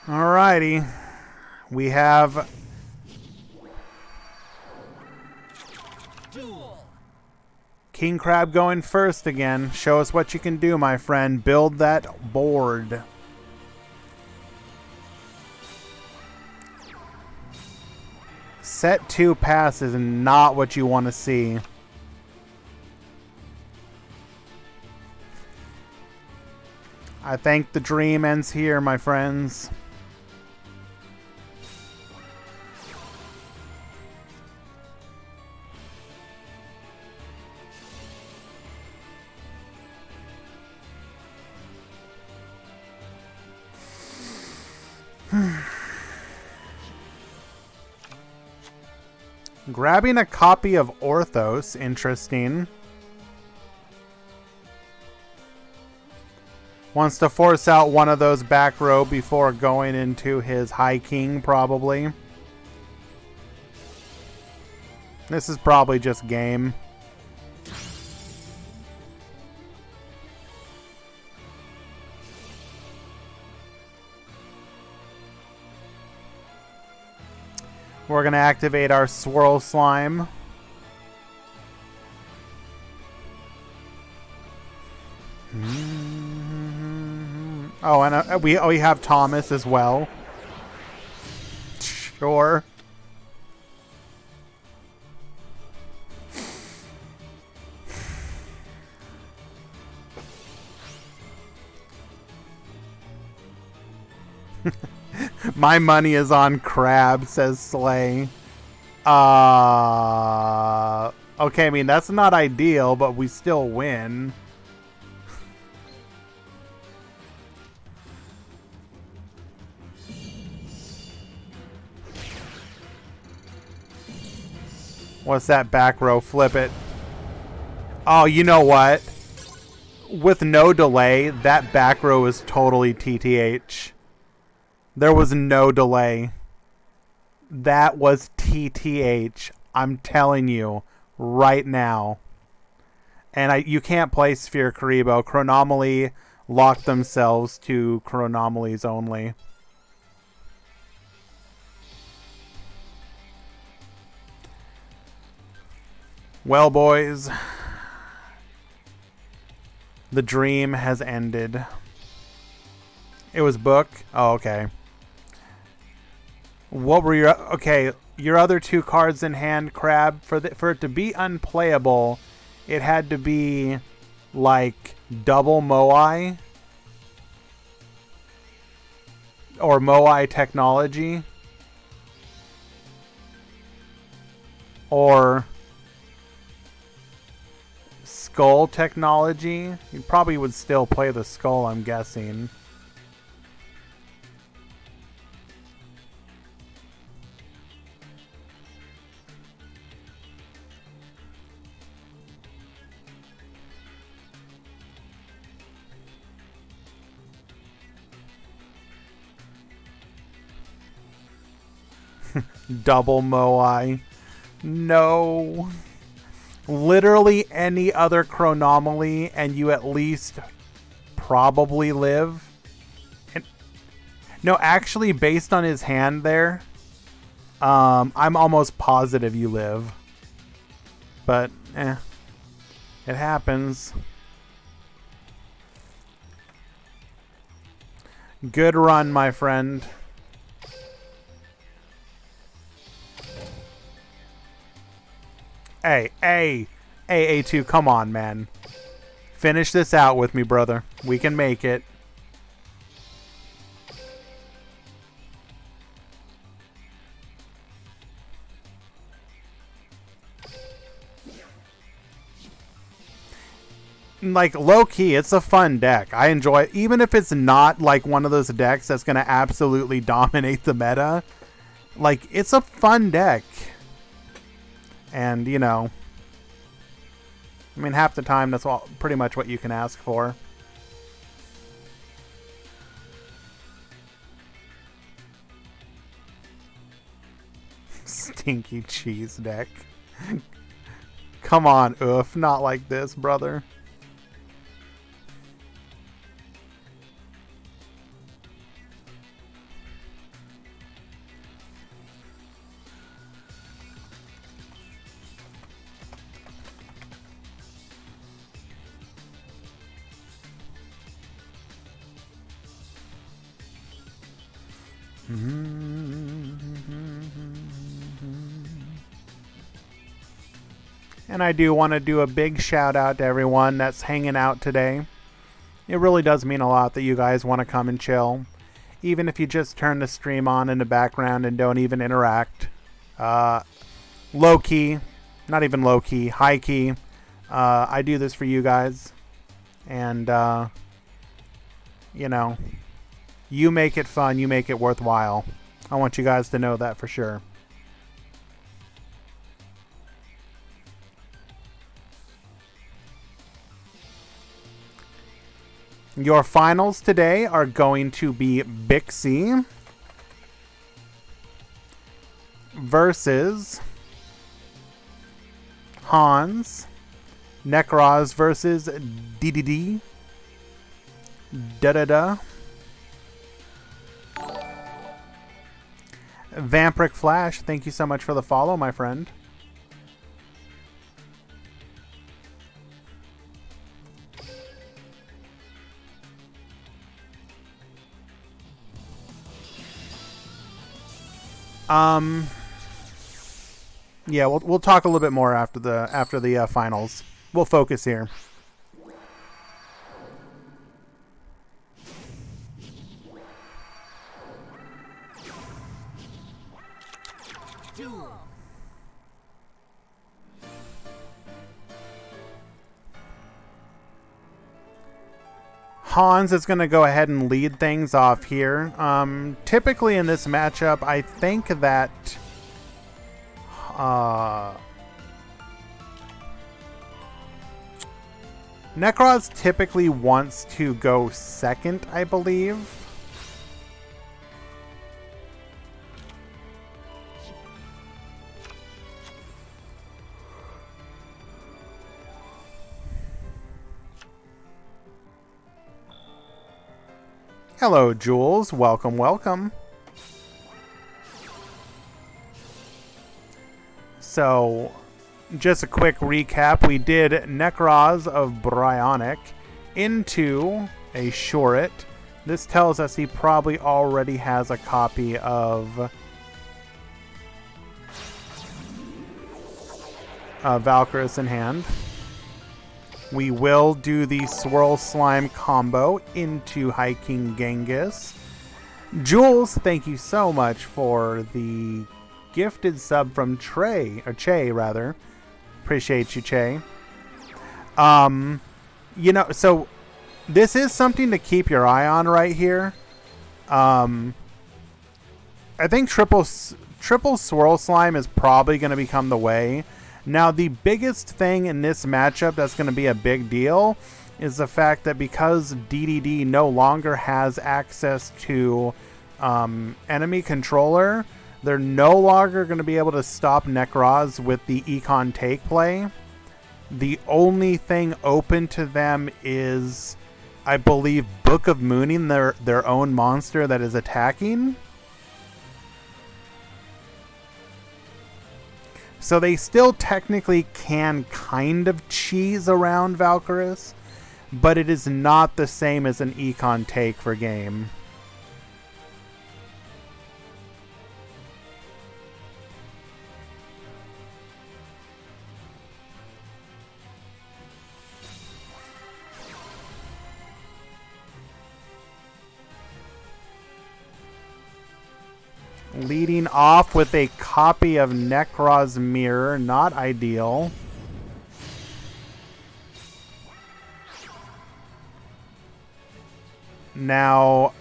Alrighty. We have Duel. King Crab going first again. Show us what you can do, my friend. Build that board. Set 2 pass is not what you want to see. I think the dream ends here, my friends. Grabbing a copy of Orthos, interesting. Wants to force out one of those back row before going into his High King, probably. This is probably just game. We're going to activate our Swirl Slime. Oh, and we have Thomas as well. Sure. My money is on Crab, says Slay. Okay, I mean, that's not ideal, but we still win. What's that back row? Flip it. Oh, you know what? With no delay, that back row is totally TTH. There was no delay. That was TTH. I'm telling you right now. And you can't play Sphere Karibo. Chronomaly locked themselves to Chronomalies only. Well, boys, the dream has ended. It was book? Oh, okay. What were your other 2 cards in hand, Crab? For it to be unplayable, it had to be like double Moai or Moai technology or Skull technology. You probably would still play the Skull, I'm guessing. Double Moai. No. Literally any other Chronomaly and you at least probably live. And, no, actually, based on his hand there, I'm almost positive you live. But, it happens. Good run, my friend. Hey, A2, come on, man. Finish this out with me, brother. We can make it. like, low-key, it's a fun deck. I enjoy it. Even if it's not, like, one of those decks that's going to absolutely dominate the meta. Like, it's a fun deck. And, you know, I mean, half the time, that's all, pretty much what you can ask for. Stinky cheese deck. Come on, oof. Not like this, brother. And I do want to do a big shout out to everyone that's hanging out today. It really does mean a lot that you guys want to come and chill. Even if you just turn the stream on in the background and don't even interact. Low key, not even low key, high key. I do this for you guys. And, you know, you make it fun, you make it worthwhile. I want you guys to know that for sure. Your finals today are going to be Bixie versus Hans. Necros versus DDD. Da-da-da. Vampiric Flash, thank you so much for the follow, my friend. Yeah, we'll talk a little bit more after the finals. We'll focus here. Duel. Hans is going to go ahead and lead things off here. Typically in this matchup, I think that Necros typically wants to go second, I believe. Hello, Jules. Welcome, welcome. So, just a quick recap. We did Necros of Bryonic into a Shorit. This tells us he probably already has a copy of Valkyris in hand. We will do the Swirl Slime combo into High King Genghis. Jules, thank you so much for the gifted sub from Che rather. Appreciate you, Che. You know, so this is something to keep your eye on right here. I think triple Swirl Slime is probably going to become the way. Now, the biggest thing in this matchup that's going to be a big deal is the fact that because DDD no longer has access to enemy controller, they're no longer going to be able to stop Necros with the Econ Take play. The only thing open to them is, I believe, Book of Mooning, their own monster that is attacking. So they still technically can kind of cheese around Valkyris, but it is not the same as an Econ Take for game. Leading off with a copy of Necros Mirror, not ideal. Now,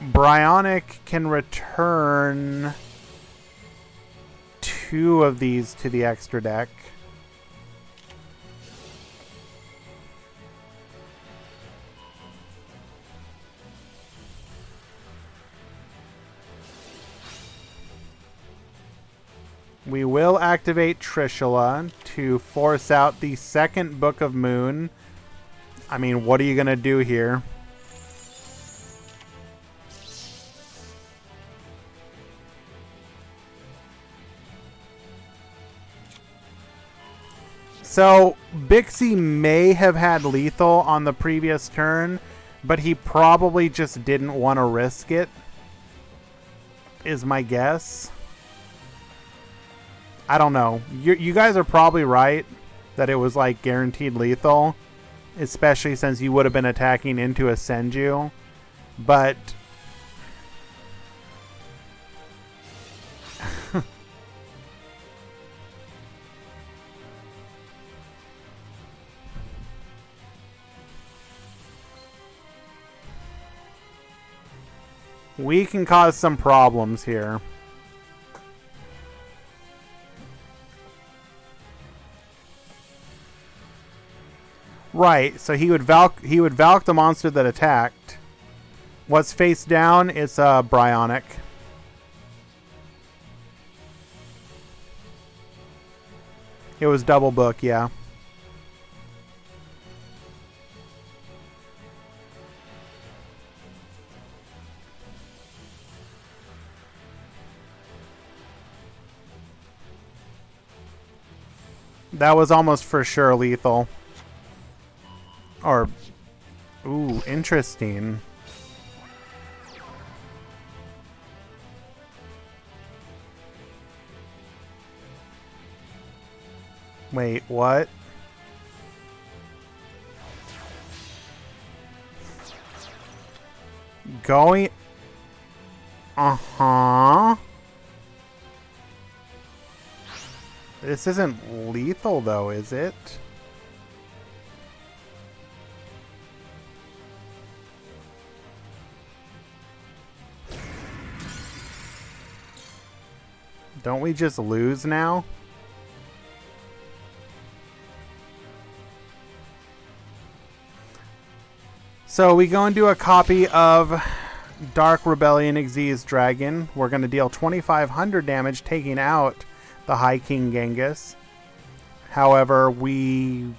Bryonic can return 2 of these to the extra deck. We will activate Trishula to force out the second Book of Moon. I mean, what are you going to do here? So, Bixie may have had lethal on the previous turn, but he probably just didn't want to risk it, is my guess. I don't know. You guys are probably right that it was like guaranteed lethal, especially since you would have been attacking into a Senju. But we can cause some problems here. Right, so he would Valk the monster that attacked. What's face down is Bryonic. It was double book, yeah. That was almost for sure lethal. Or, ooh, interesting. Wait, what? Going... Uh-huh. This isn't lethal, though, is it? Don't we just lose now? So we go and do a copy of Dark Rebellion Xyz Dragon. We're going to deal 2,500 damage, taking out the High King Genghis. However, we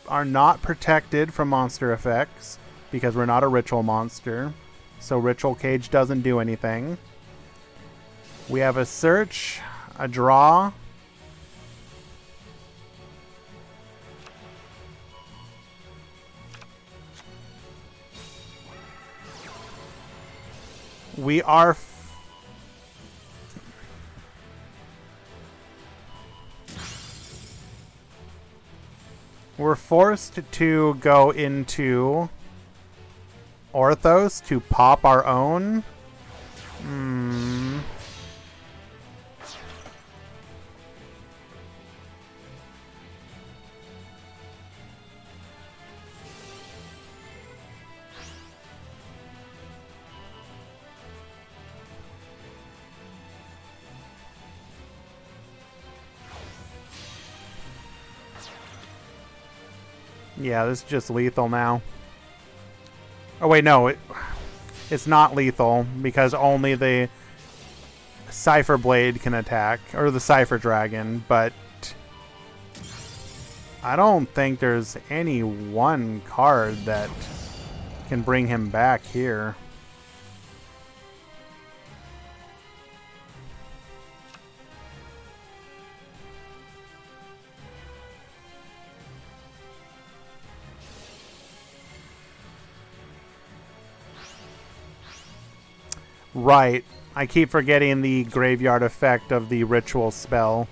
are not protected from monster effects because we're not a ritual monster. So Ritual Cage doesn't do anything. We have a search, a draw. We are... We're forced to go into Orthos to pop our own. Yeah, this is just lethal now. Oh wait, no, it's not lethal because only the Cypher Blade can attack, or the Cypher Dragon, but I don't think there's any one card that can bring him back here. Right. I keep forgetting the graveyard effect of the ritual spell.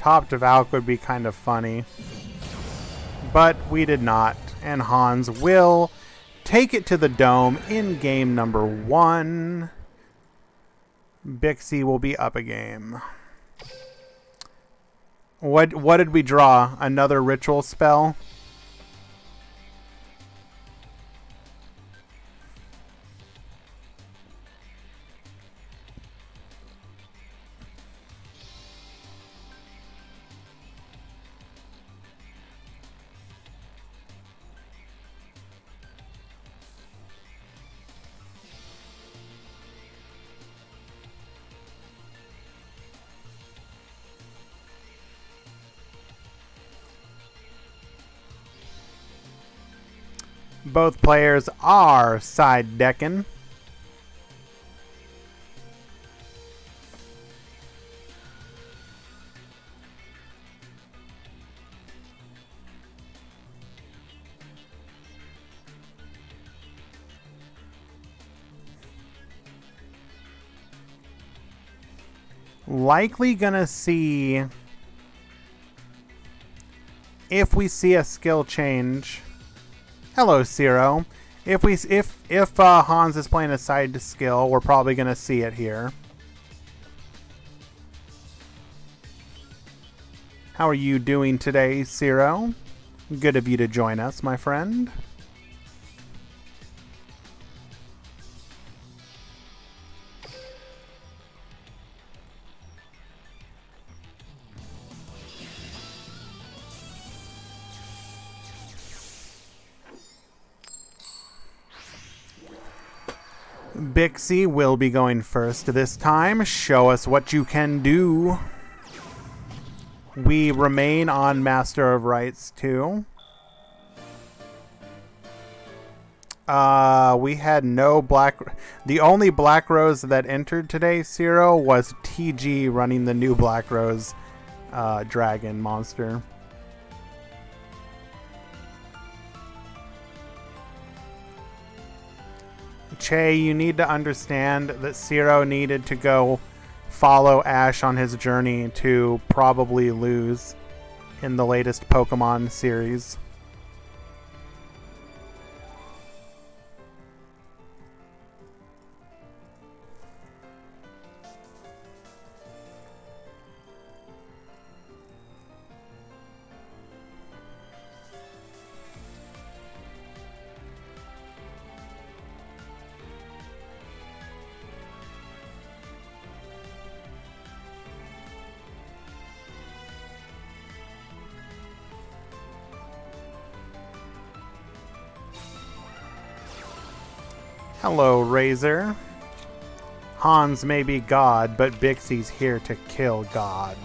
Top to Valk would be kind of funny. But we did not. And Hans will take it to the dome in game number 1. Bixie will be up a game. What did we draw? Another ritual spell? Both players are side decking. Likely gonna see if we see a skill change. Hello, Zero. If Hans is playing a side skill, we're probably gonna see it here. How are you doing today, Zero? Good of you to join us, my friend. Bixie will be going first this time. Show us what you can do. We remain on Master of Rights 2. We had no black... The only Black Rose that entered today, Zero, was TG running the new Black Rose dragon monster. Che, you need to understand that Zero needed to go follow Ash on his journey to probably lose in the latest Pokemon series. Hello, Razor. Hans may be God, but Bixie's here to kill God.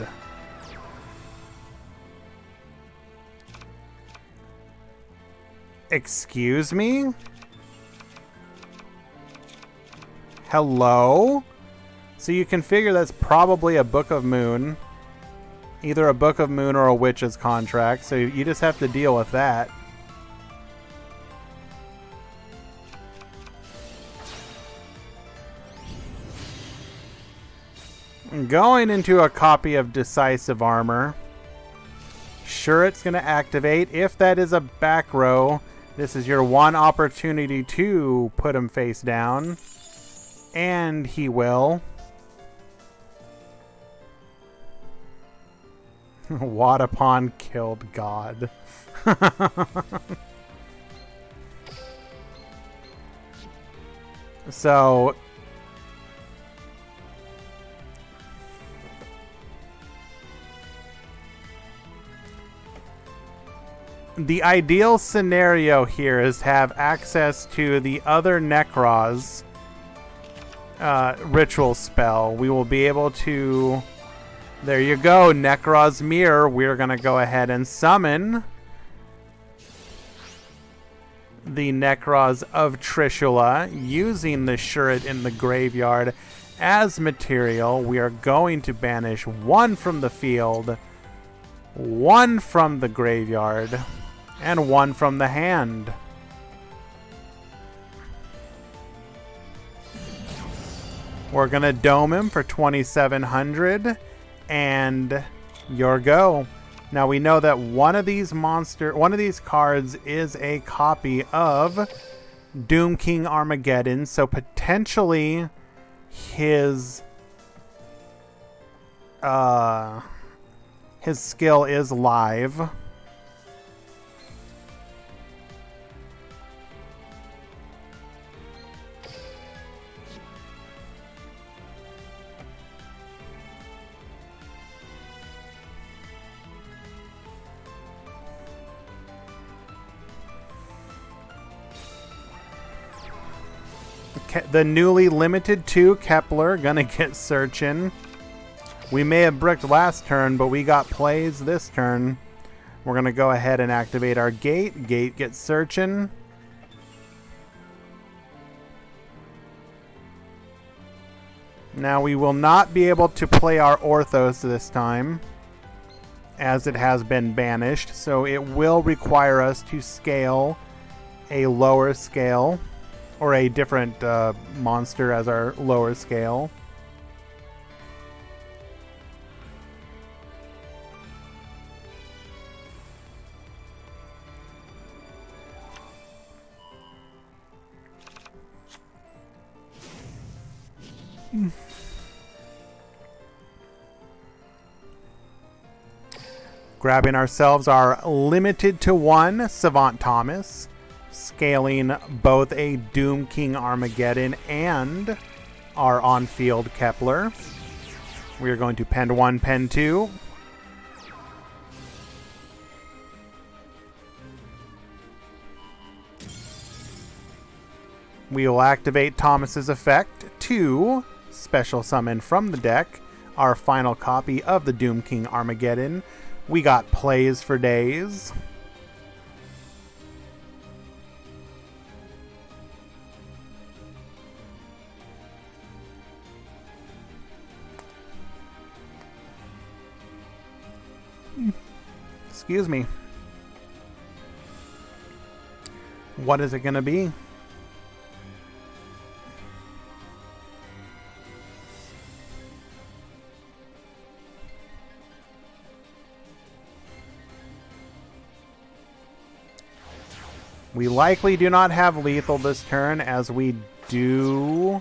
Excuse me? Hello? So you can figure that's probably a Book of Moon. Either a Book of Moon or a Witch's contract, so you just have to deal with that. Going into a copy of Decisive Armor. Sure, it's going to activate. If that is a back row, this is your one opportunity to put him face down. And he will. Wadapon killed God. So... the ideal scenario here is to have access to the other Necros ritual spell. We will be able to... There you go, Necros Mirror. We're going to go ahead and summon the Necros of Trishula using the Shuret in the graveyard as material. We are going to banish one from the field, one from the graveyard, and one from the hand. We're going to dome him for 2,700 and Your go. Now we know that one of these cards is a copy of Doom King Armageddon, so potentially his skill is live. The newly limited 2 Kepler gonna get searching. We may have bricked last turn, but we got plays this turn. We're gonna go ahead and activate our gate. Gate gets searching. Now we will not be able to play our Orthos this time, as it has been banished, so it will require us to scale a lower scale, or a different monster as our lower scale. Grabbing ourselves our limited to 1 Savant Thomas, scaling both a Doom King Armageddon and our on-field Kepler. We are going to pen 1, pen 2. We will activate Thomas's effect to special summon from the deck our final copy of the Doom King Armageddon. We got plays for days. Excuse me. What is it going to be? We likely do not have lethal this turn, as we do...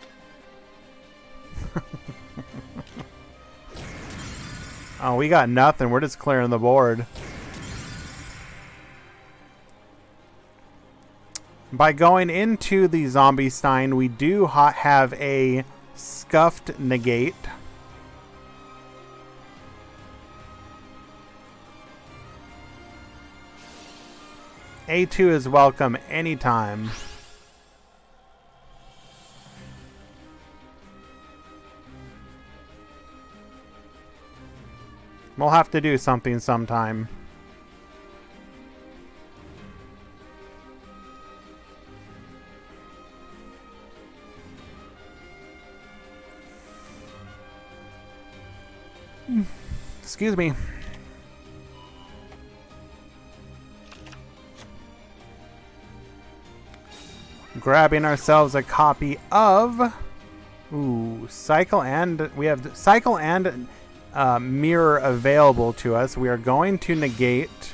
Oh, we got nothing. We're just clearing the board. By going into the Zombie Stein, we do have a Scuffed Negate. A2 is welcome anytime. We'll have to do something sometime. Excuse me. Grabbing ourselves a copy of Cycle, and we have Cycle and Mirror available to us. We are going to negate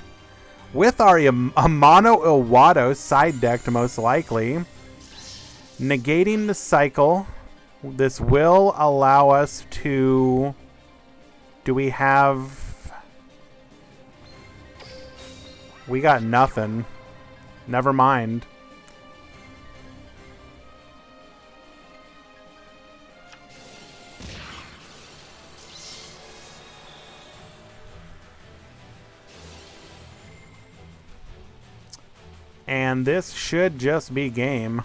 with our Amano Iwado side decked, most likely. Negating the Cycle. This will allow us to... Do we have... We got nothing. Never mind. And this should just be game.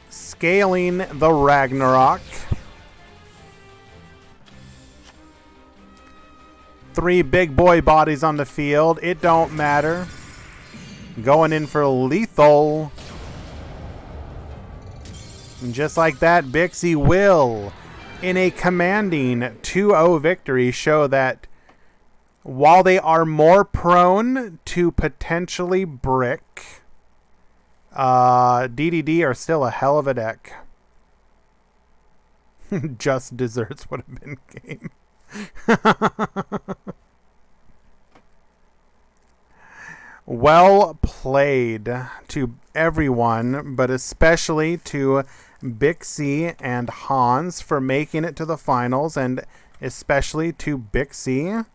Scaling the Ragnarok. 3 big boy bodies on the field. It don't matter. Going in for lethal. And just like that, Bixie will, in a commanding 2-0 victory, show that While they are more prone to potentially brick, DDD are still a hell of a deck. Just desserts would have been game. Well played to everyone, but especially to Bixie and Hans for making it to the finals, and especially to Bixie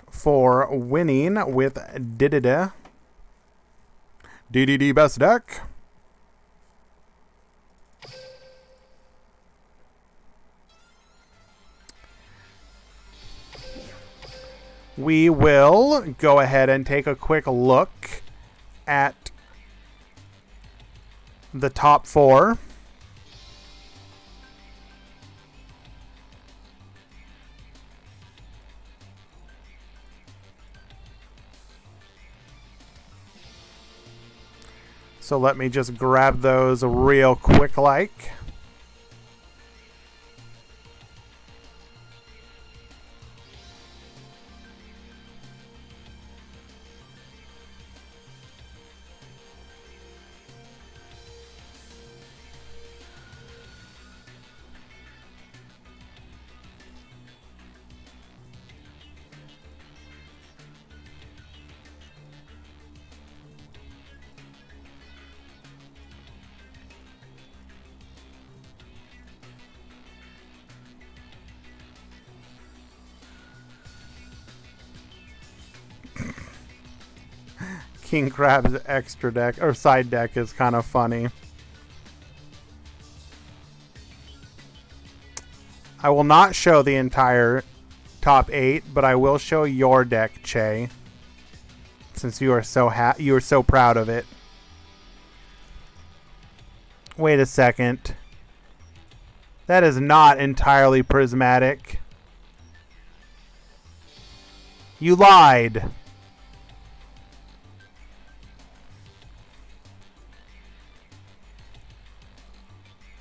for winning with DDD. DDD best deck. We will go ahead and take a quick look at the top 4. So let me just grab those real quick like. King Crab's extra deck or side deck is kind of funny. I will not show the entire top 8, but I will show your deck, Che, since you are so proud of it. Wait a second. That is not entirely prismatic. You lied.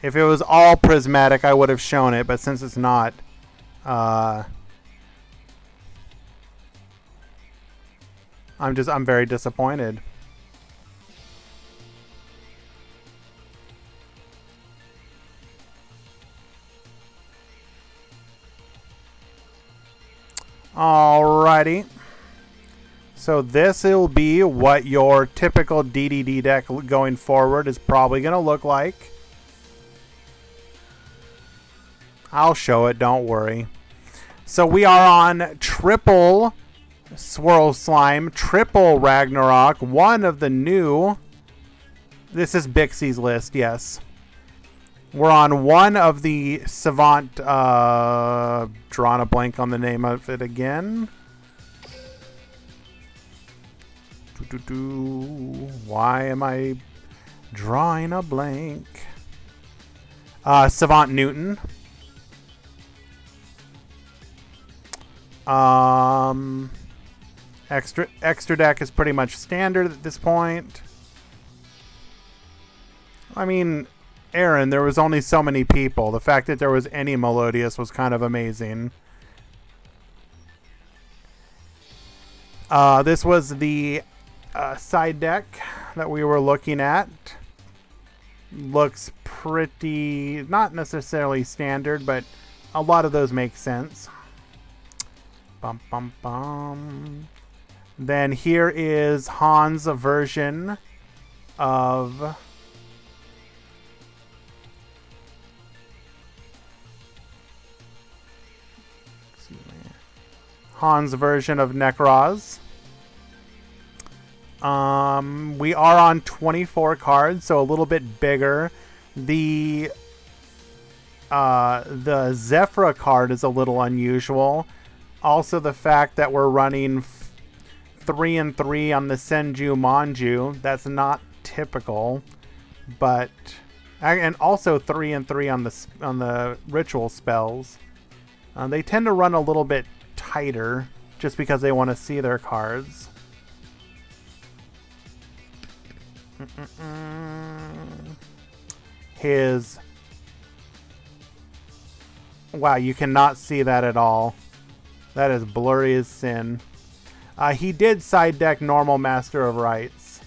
If it was all prismatic, I would have shown it, but since it's not, I'm very disappointed. Alrighty. So this will be what your typical DDD deck going forward is probably going to look like. I'll show it, don't worry. So we are on triple Swirl Slime, triple Ragnarok, one of the new... This is Bixie's list, yes. We're on one of the Savant... drawing a blank on the name of it again. Why am I drawing a blank? Savant Newton. Extra deck is pretty much standard at this point. I mean, Aaron, there was only so many people. The fact that there was any Melodious was kind of amazing. This was the side deck that we were looking at. Looks pretty, not necessarily standard, but a lot of those make sense. Bum, bum, bum. Then here is Hans' version of... Hans' version of Necroz. We are on 24 cards, so a little bit bigger. The Zephyra card is a little unusual. Also, the fact that we're running 3 and 3 on the Senju Manju, that's not typical. But and also 3 and 3 on the ritual spells. They tend to run a little bit tighter just because they want to see their cards. Wow, you cannot see that at all. That is blurry as sin. He did side deck normal Master of Rites.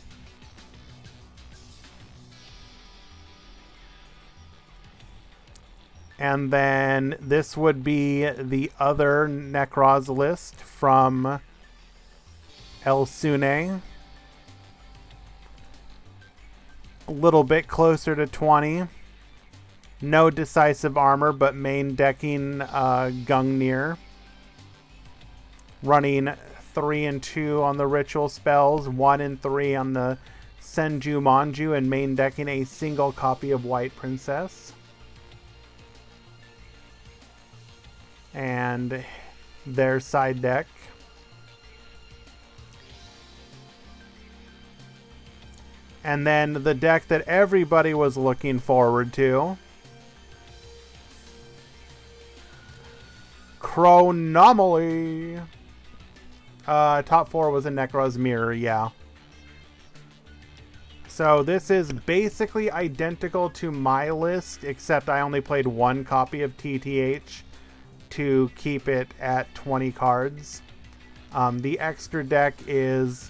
And then this would be the other Necroz list from El Sune. A little bit closer to 20. No decisive armor, but main decking Gungnir. Running 3 and 2 on the ritual spells, 1 and 3 on the Senju Manju, and main decking a single copy of White Princess. And their side deck. And then the deck that everybody was looking forward to. Chronomaly. Top 4 was a Necro's Mirror, yeah. So this is basically identical to my list, except I only played 1 copy of TTH to keep it at 20 cards. The extra deck is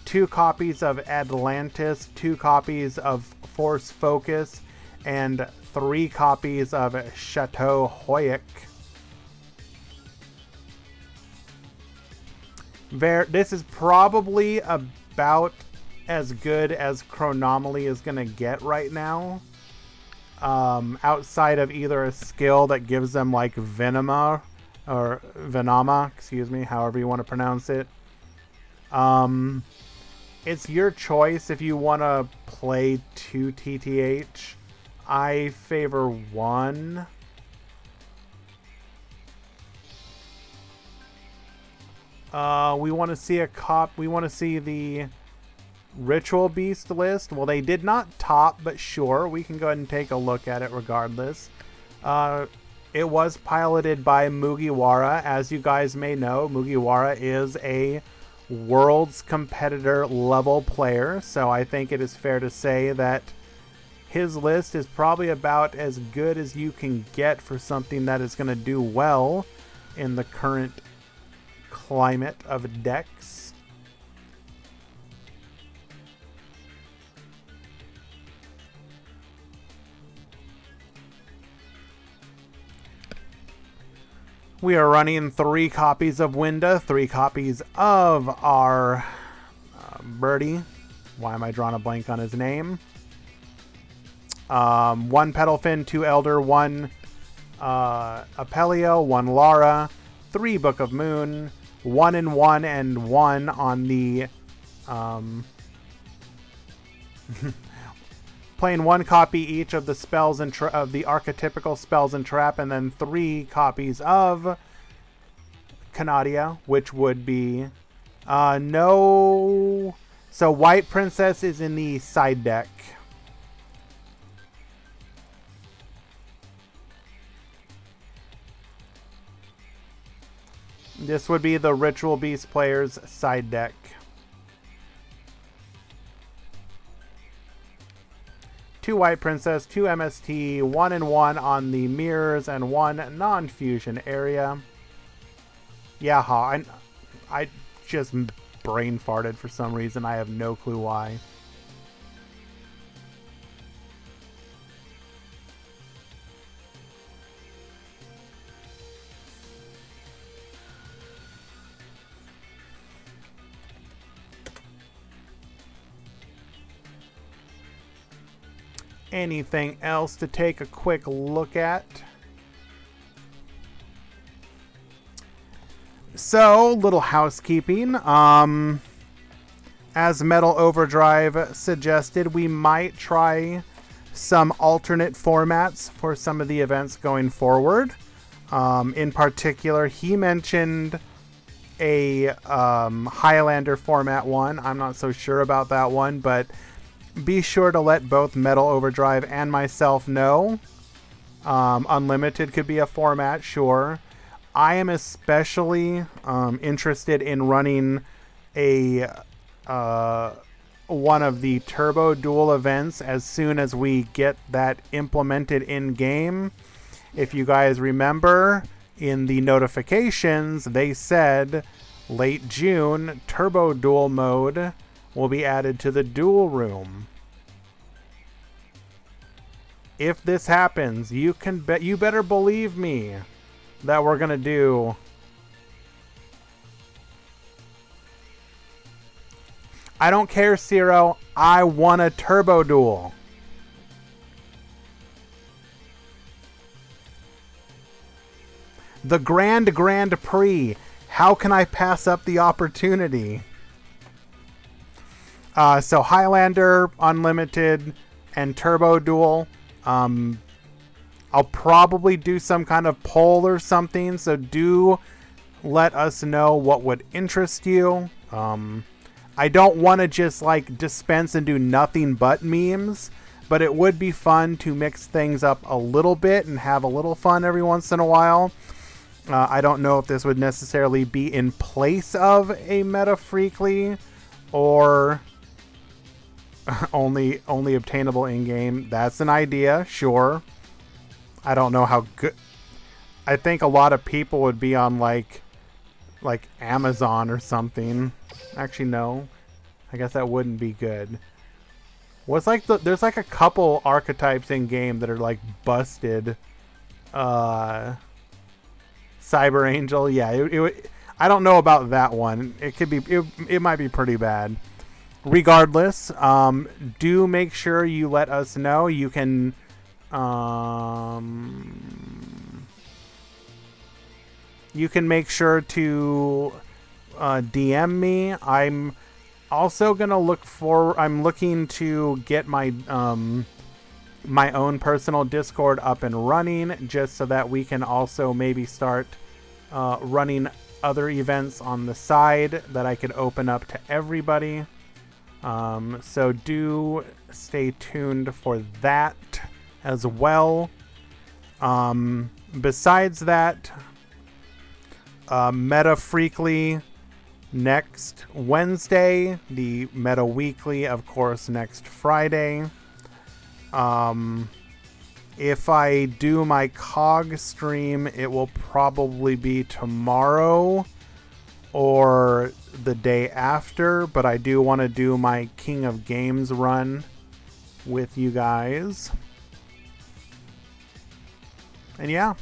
2 copies of Atlantis, 2 copies of Force Focus, and 3 copies of Chateau Hoyok. This is probably about as good as Chronomaly is going to get right now. Outside of either a skill that gives them like Venoma, excuse me, however you want to pronounce it. It's your choice if you want to play 2 TTH. I favor 1. We want to see we want to see the Ritual Beast list. Well, they did not top, but sure, we can go ahead and take a look at it regardless. It was piloted by Mugiwara. As you guys may know, Mugiwara is a Worlds competitor level player, so I think it is fair to say that his list is probably about as good as you can get for something that is going to do well in the current climate of decks. We are running 3 copies of Winda, 3 copies of our Birdie. Why am I drawing a blank on his name? 1 Petalfin, 2 Elder, 1 Apelio, 1 Lara, 3 Book of Moon, 1 and 1 and 1 on the playing 1 copy each of the spells and of the archetypical spells and trap, and then 3 copies of Canadia, which would be no. So White Princess is in the side deck. This would be the Ritual Beast player's side deck. Two White Princess, 2 MST, 1 and 1 on the mirrors, and 1 non-fusion area. Yeah, I just brain farted for some reason. I have no clue why. Anything else to take a quick look at? So, little housekeeping. As Metal Overdrive suggested, we might try some alternate formats for some of the events going forward. In particular, he mentioned a Highlander format one. I'm not so sure about that one, but be sure to let both Metal Overdrive and myself know. Unlimited could be a format, sure. I am especially interested in running a one of the Turbo Duel events as soon as we get that implemented in game. If you guys remember, in the notifications, they said late June, Turbo Duel mode will be added to the Duel Room. If this happens, you better believe me that we're gonna do I don't care, Zero. I want a Turbo Duel. The Grand Prix. How can I pass up the opportunity? So Highlander, Unlimited, and Turbo Duel. I'll probably do some kind of poll or something, so do let us know what would interest you. I don't want to just like dispense and do nothing but memes, but it would be fun to mix things up a little bit and have a little fun every once in a while. I don't know if this would necessarily be in place of a Meta Freakly or only obtainable in-game. That's an idea, sure. I don't know how good. I think a lot of people would be on like Amazon or something. Actually, no. I guess that wouldn't be good. What's like there's like a couple archetypes in game that are like busted. Cyber Angel, yeah. I don't know about that one. It could be. It might be pretty bad. Regardless, do make sure you let us know. You can. You can make sure to DM me. I'm also gonna I'm looking to get my my own personal Discord up and running, just so that we can also maybe start running other events on the side that I could open up to everybody. So do stay tuned for that as well. Besides that, Meta Freakly next Wednesday, the Meta Weekly, of course, next Friday. If I do my COG stream, it will probably be tomorrow or the day after, but I do want to do my King of Games run with you guys. And yeah.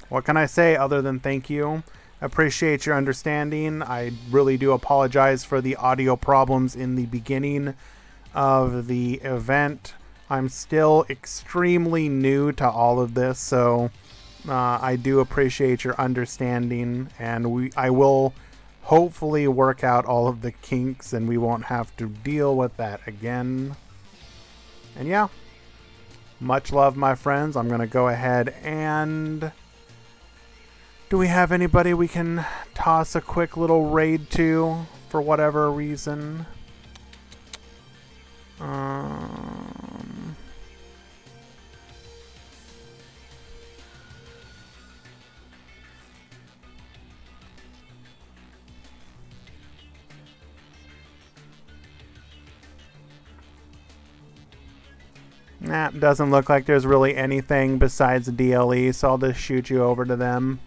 What can I say other than thank you? Appreciate your understanding. I really do apologize for the audio problems in the beginning of the event. I'm still extremely new to all of this, so I do appreciate your understanding, and I will hopefully work out all of the kinks and we won't have to deal with that again. And yeah, much love, my friends. I'm going to go ahead and... Do we have anybody we can toss a quick little raid to for whatever reason? Nah, doesn't look like there's really anything besides DLE, so I'll just shoot you over to them.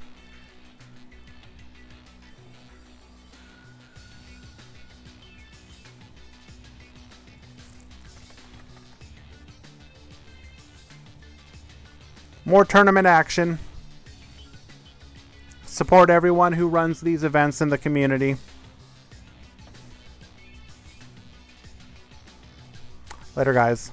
More tournament action. Support everyone who runs these events in the community. Later, guys.